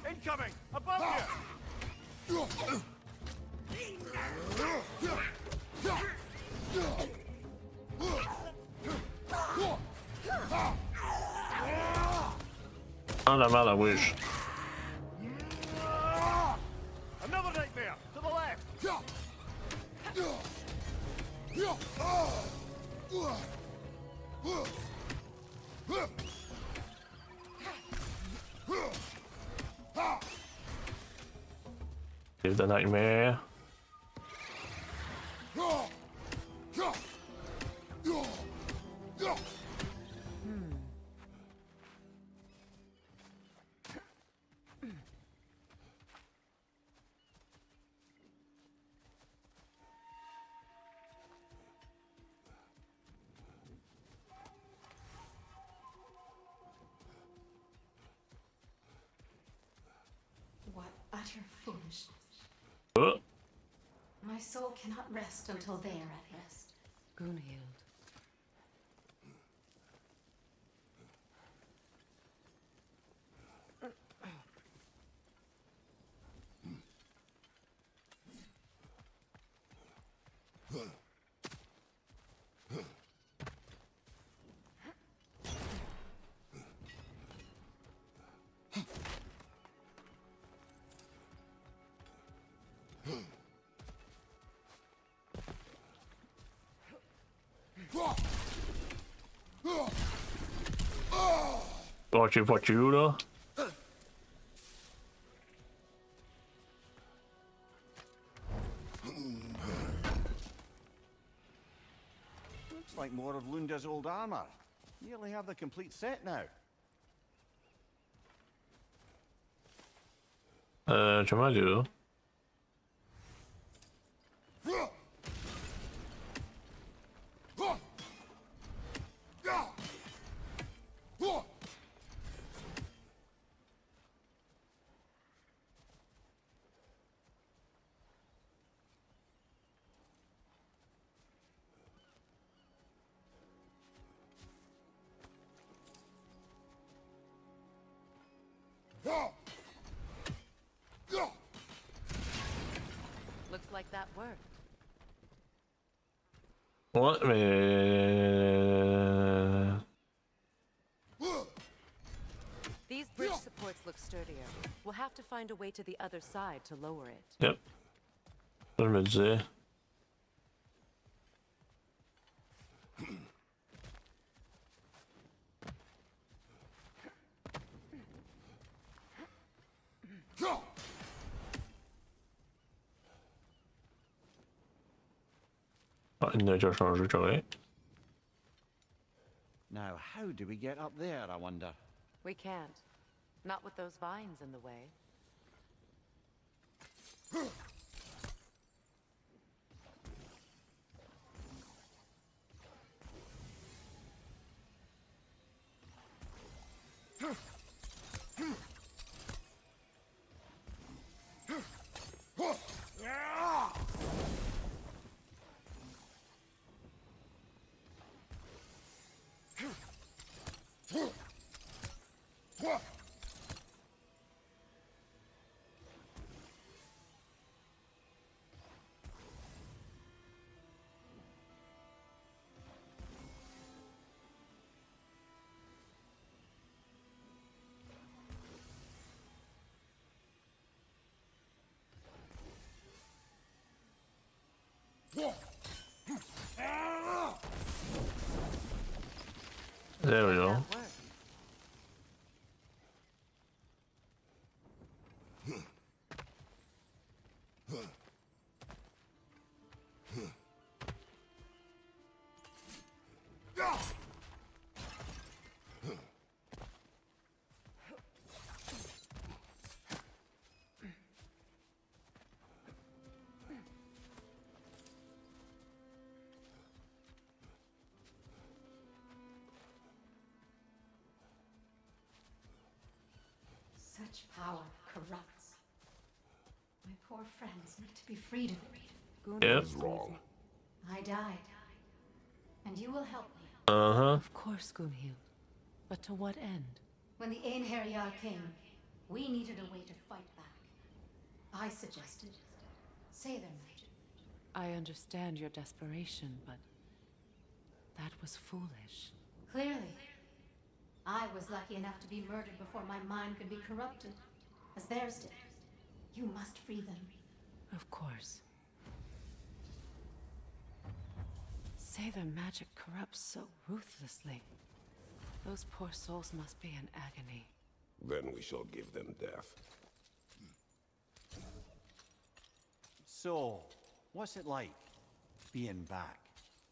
Incoming! Above you! Ah la merde, la wish. Another nightmare! To the left! Save the nightmare. What utter foolishness. My soul cannot rest until they are at rest. Gunhild. Watching for you though. Looks like more of Lunda's old armor. Nearly have the complete set now. Comment dire? Looks like that worked. What? These bridge supports look sturdier. We'll have to find a way to the other side to lower it. Yep. What am I say? Inne就上是这位。 Now, how do we get up there, I wonder? We can't. Not with those vines in the way. There we go. Such power corrupts. My poor friends need to be freed of it. Yep. Wrong. I died. And you will help me. Of course, Gunhild. But to what end? When the Einherjar came, we needed a way to fight back. I suggested say their magic. I understand your desperation, but that was foolish. Clearly. I was lucky enough to be murdered before my mind could be corrupted, as theirs did. You must free them. Of course. Say their magic corrupts so ruthlessly. Those poor souls must be in agony. Then we shall give them death. So, what's it like, being back?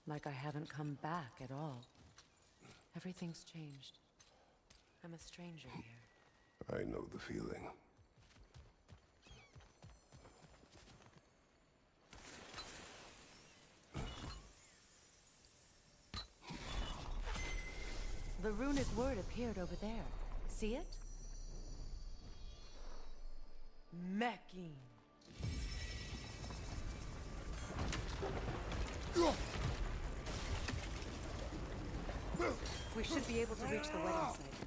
Like I haven't come back at all. Everything's changed. I'm a stranger here. I know the feeling. The runic word appeared over there. See it? Mecking. We should be able to reach the wedding site.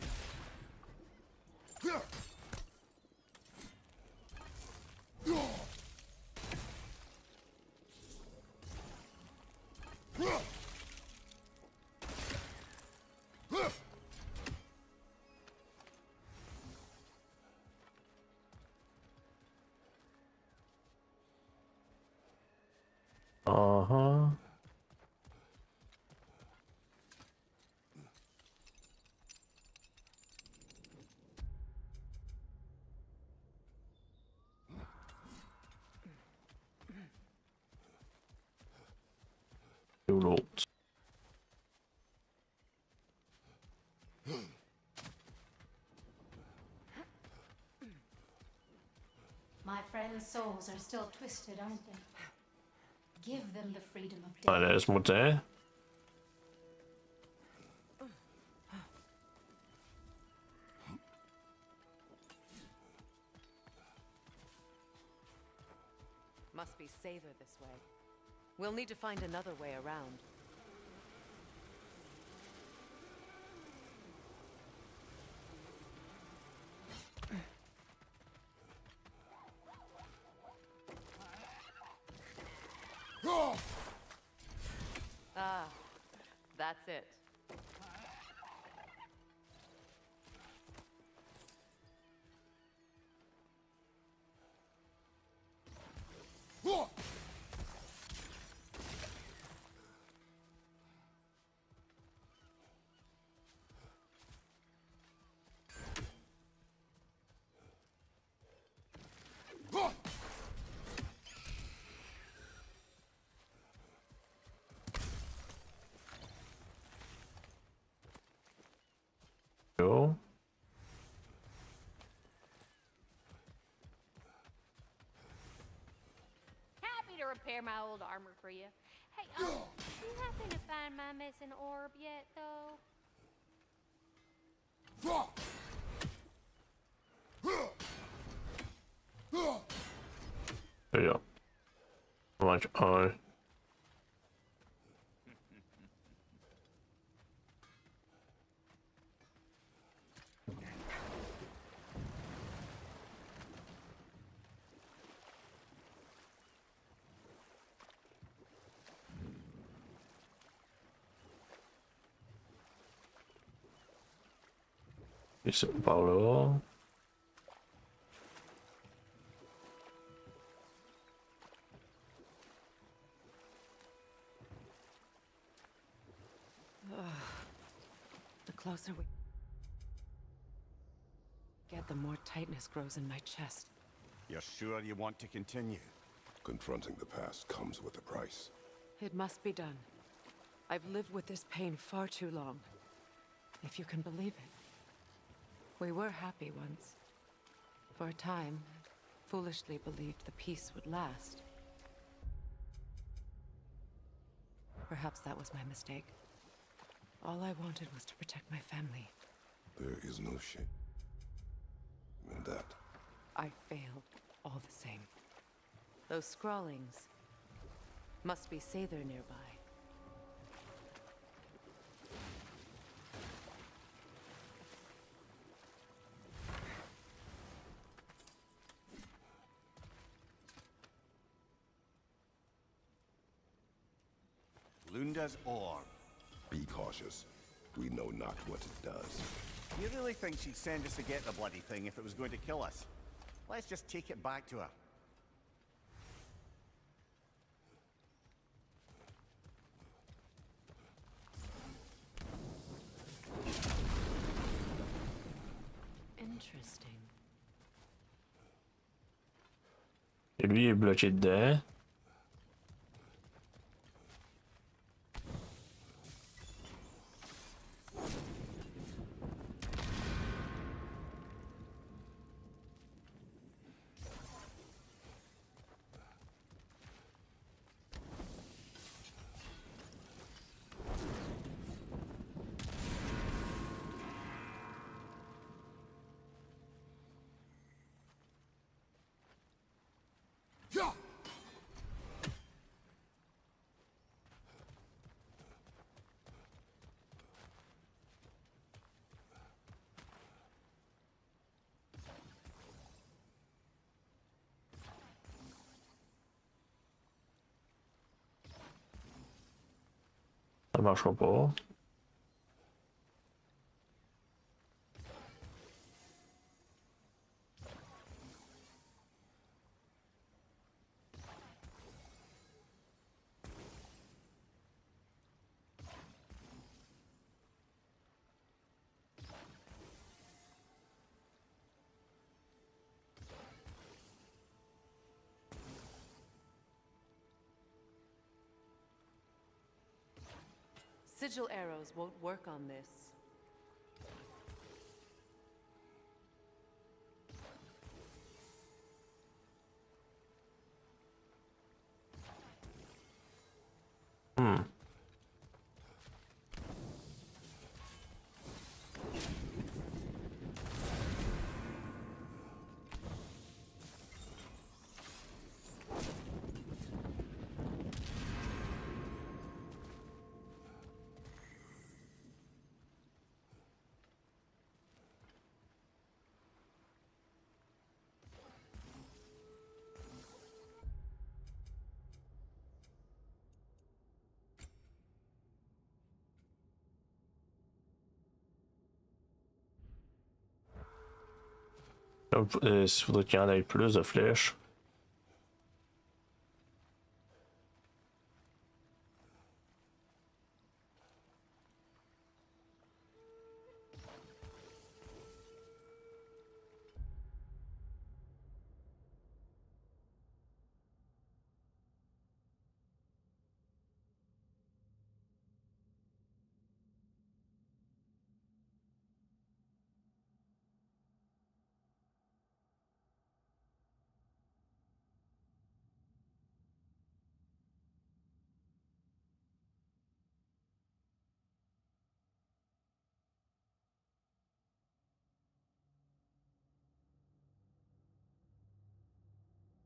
Notes. My friends' souls are still twisted, aren't they? Give them the freedom of Ah, death. there's more there. Must be safer this way. We'll need to find another way around. Ah, that's it. Cool. Happy to repair my old armor for you. Hey, do you happen to find my missing orb yet, though? Ja. Much eye. Isso, Paulo. The closer we get, the more tightness grows in my chest. You're sure you want to continue? Confronting the past comes with a price. It must be done. I've lived with this pain far too long. If you can believe it. We were happy once. For a time, foolishly believed the peace would last. Perhaps that was my mistake. All I wanted was to protect my family. There is no shame in that. I failed, all the same. Those scrawlings must be Sather nearby. Lunda's orb. Be cautious. We know not what it does. You really think she'd send us to get the bloody thing if it was going to kill us? Let's just take it back to her. Interesting. Et lui il est bloqué dedans. Ça marchera pas. Sigil arrows won't work on this. Il faudrait qu'il y en ait plus de flèches.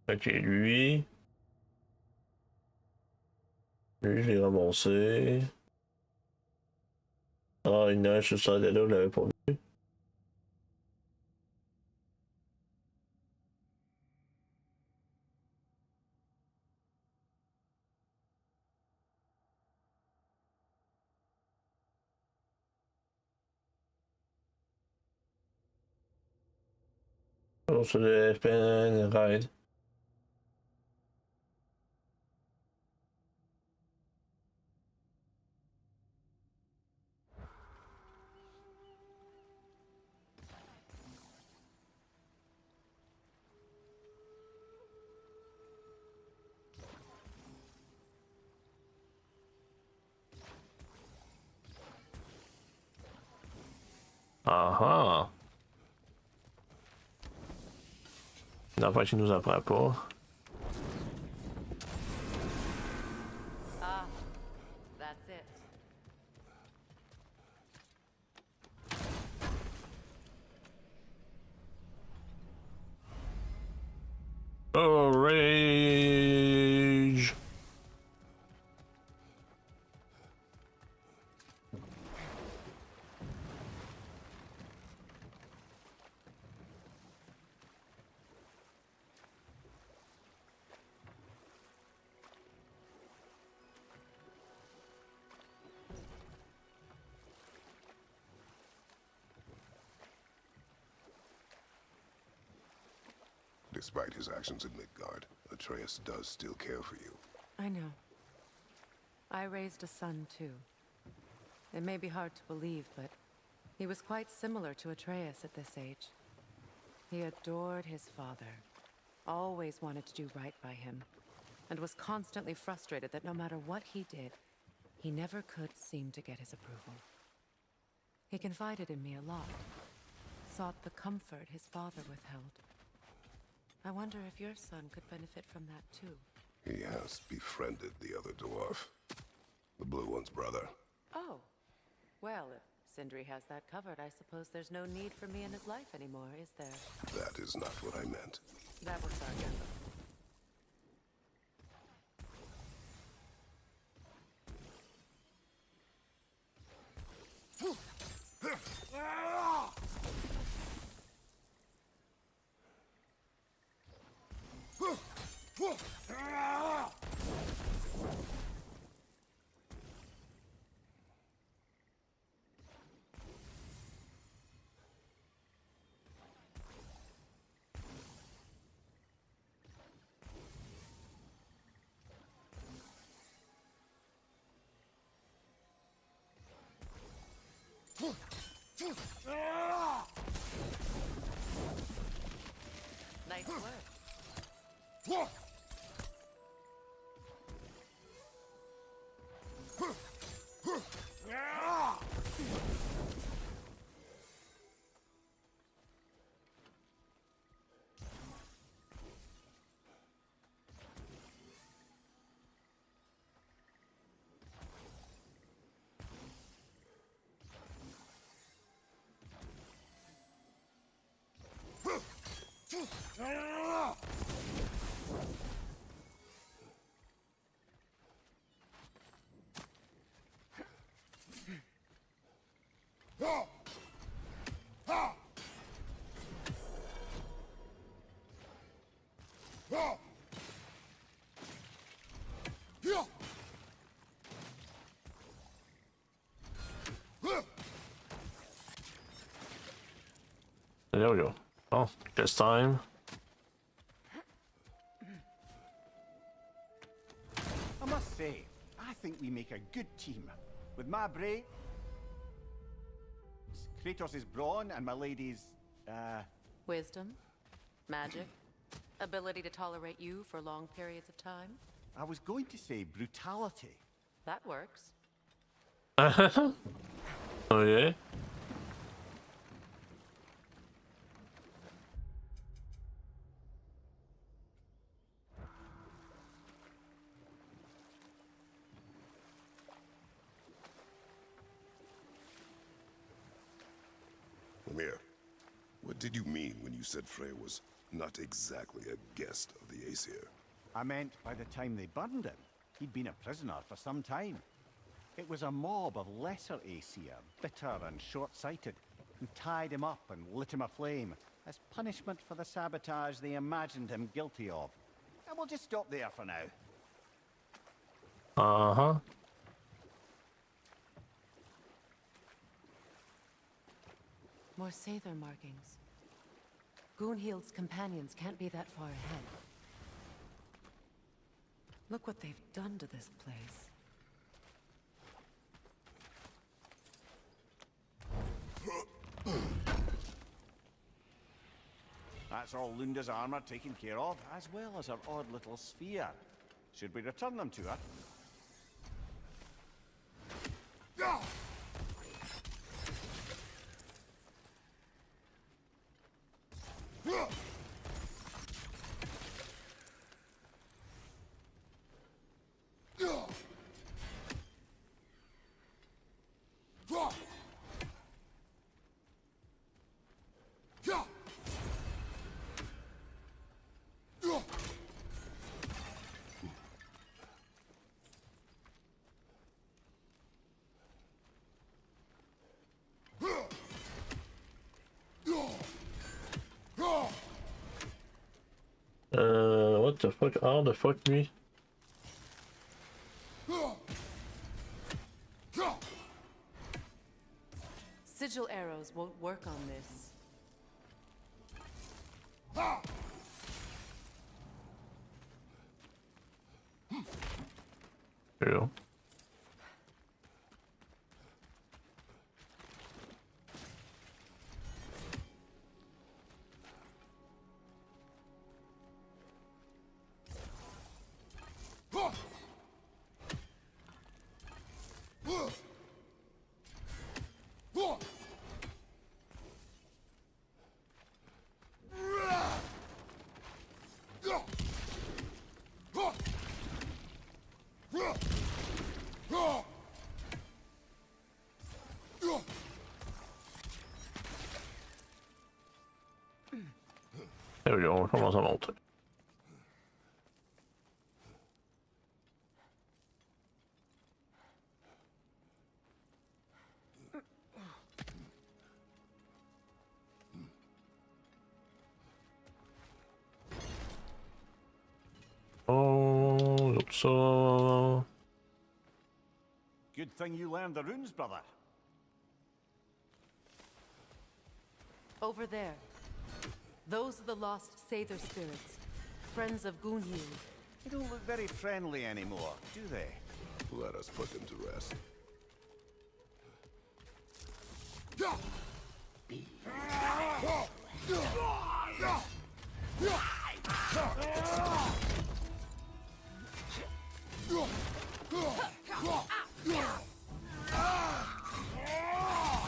Ok, lui. Lui, je l'ai ramassé. Ah, il neige sur ça, là, on l'avait pas vu. Oh, c'est le FN Ride. Ah ah! Une affaire qui nous apprend pas. Ah, that's it. Oh, rage! Despite his actions in Midgard, Atreus does still care for you. I know. I raised a son, too. It may be hard to believe, but he was quite similar to Atreus at this age. He adored his father, always wanted to do right by him, and was constantly frustrated that no matter what he did, he never could seem to get his approval. He confided in me a lot, sought the comfort his father withheld. I wonder if your son could benefit from that too. He has befriended the other dwarf. The blue one's brother. Oh. Well, if Sindri has that covered, I suppose there's no need for me in his life anymore, is there? That is not what I meant. That was sarcasm. Nice work. There we go. Oh, guess time. I must say, I think we make a good team. With my brain, Kratos' brawn, and my lady's, Wisdom, magic, ability to tolerate you for long periods of time. I was going to say brutality. That works. Oh yeah. Lemire, what did you mean when you said Freya was not exactly a guest of the Aesir? I meant by the time they burned him, he'd been a prisoner for some time. It was a mob of lesser Aesir, bitter and short-sighted, who tied him up and lit him aflame as punishment for the sabotage they imagined him guilty of. And we'll just stop there for now. Uh-huh. More Sather markings. Gunhild's companions can't be that far ahead. Look what they've done to this place. That's all Lunda's armor taken care of, as well as her odd little sphere. Should we return them to her? What the fuck? How the fuck me? Sigil arrows won't work on this. There you go. There we go, on commence à monter. Oh, comme ça. Good thing you learned the runes, brother. Over there. Those are the lost Sather spirits. Friends of Gunhild. They don't look very friendly anymore, do they? Let us put them to rest.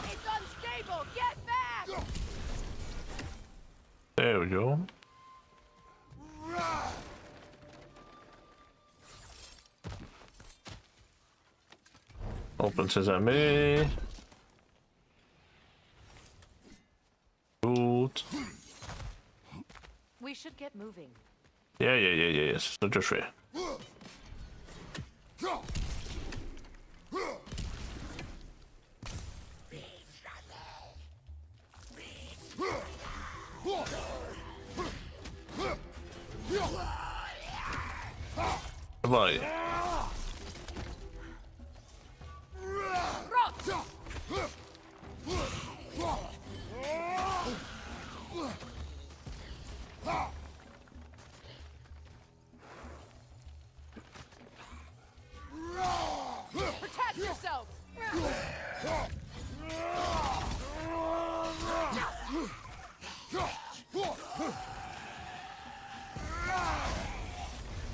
It's unstable! Get back! There we go. Open sesame. Good. We should get moving. Yes. So just right. Goodbye.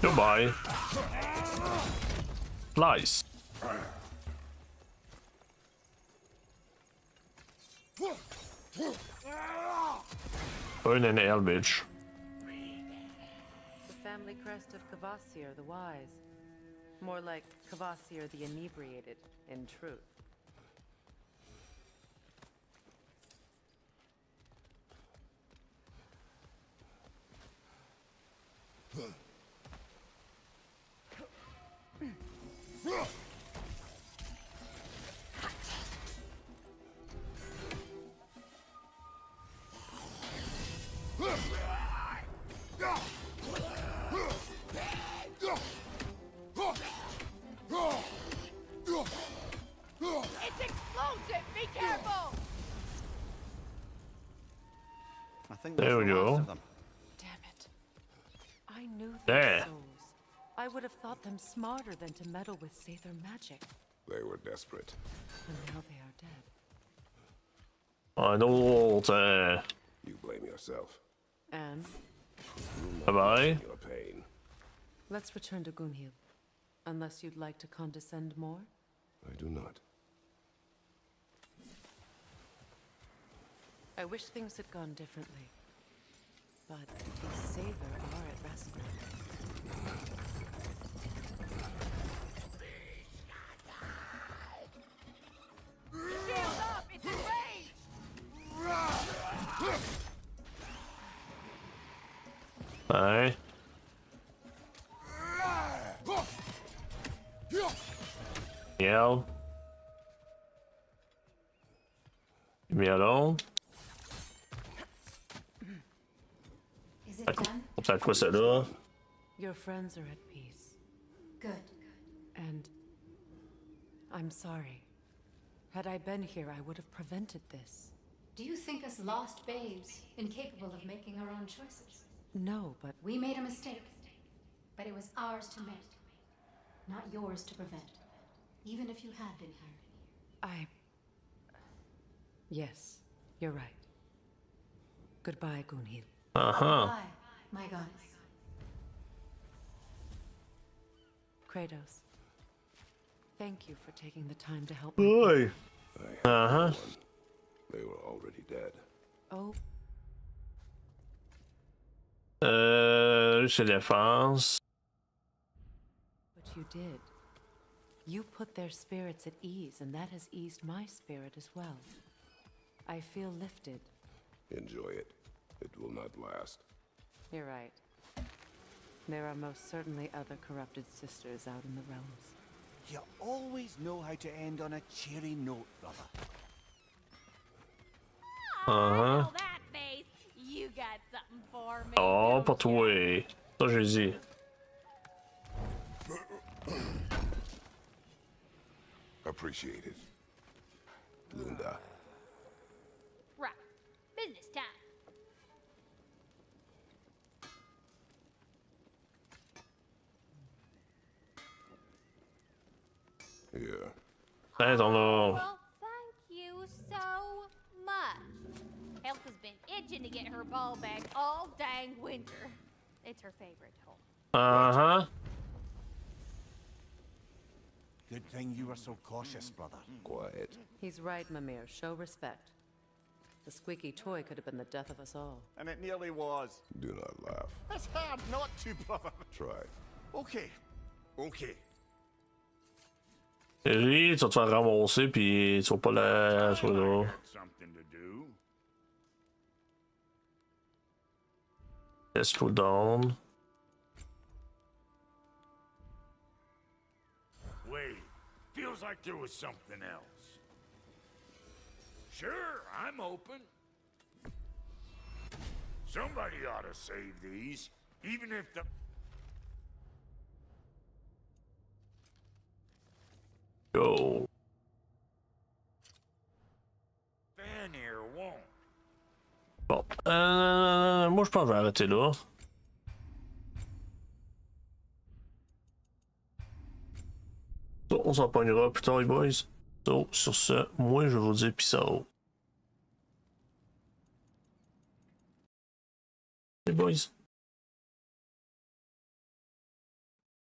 Goodbye. Nice. Burn an ale, bitch. The family crest of Kvasir the Wise. More like Kvasir the Inebriated, in truth. It's explosive! Be careful! I think There that's we the last go. of them. Damn it. I knew There. their souls. I would have thought them smarter than to meddle with Sather magic. They were desperate. And now they are dead. I know that. You blame yourself. And Bye-bye. Your pain. let's return to Gunhil. Unless you'd like to condescend more? I do not. I wish things had gone differently. But the Sather are at rest now. Shield up! It's enraged! Bye. Yeah. Leave me alone. Is it done? Peut-être quoi c'est là? Your friends are at peace. Good. And I'm sorry. Had I been here, I would have prevented this. Do you think us lost babes, incapable of making our own choices? No, but We made a mistake, but it was ours to make, not yours to prevent, even if you had been here. yes, you're right. Goodbye, Gunhil. Bye, my goddess. Kratos, thank you for taking the time to help me. Boy. One. They were already dead. Oh, C'est défense. but you did. You put their spirits at ease, and that has eased my spirit as well. I feel lifted. Enjoy it. It will not last. You're right. There are most certainly other corrupted sisters out in the realms. You always know how to end on a cheery note, brother. Oh, that face! You got something for me. Oh, don't pas toi. Ça, j'ai dit. Appreciate it. Lunda. Right. Business time. Here. Attends là. Well, thank you so much. Health has been itching to get her ball back all dang winter. It's her favorite hole. Uh-huh. Good thing you were so cautious, brother. Quiet. He's right, Mimir. Show respect. The squeaky toy could have been the death of us all. And it nearly was. Do not laugh. It's hard not to, brother. Try. Okay. Okay. Ri, tu vas te faire ramasser pis tu vas pas la... Tu vas là. Got something to do. Let's go down. Wait, feels like there was something else. Sure, I'm open. Somebody ought to save these, even if the... Go. Vanir won't. Bon. Moi, je pense que je vais arrêter là. On s'en pognera plus tard, les boys. So, sur ce, moi je vais vous dire peace out.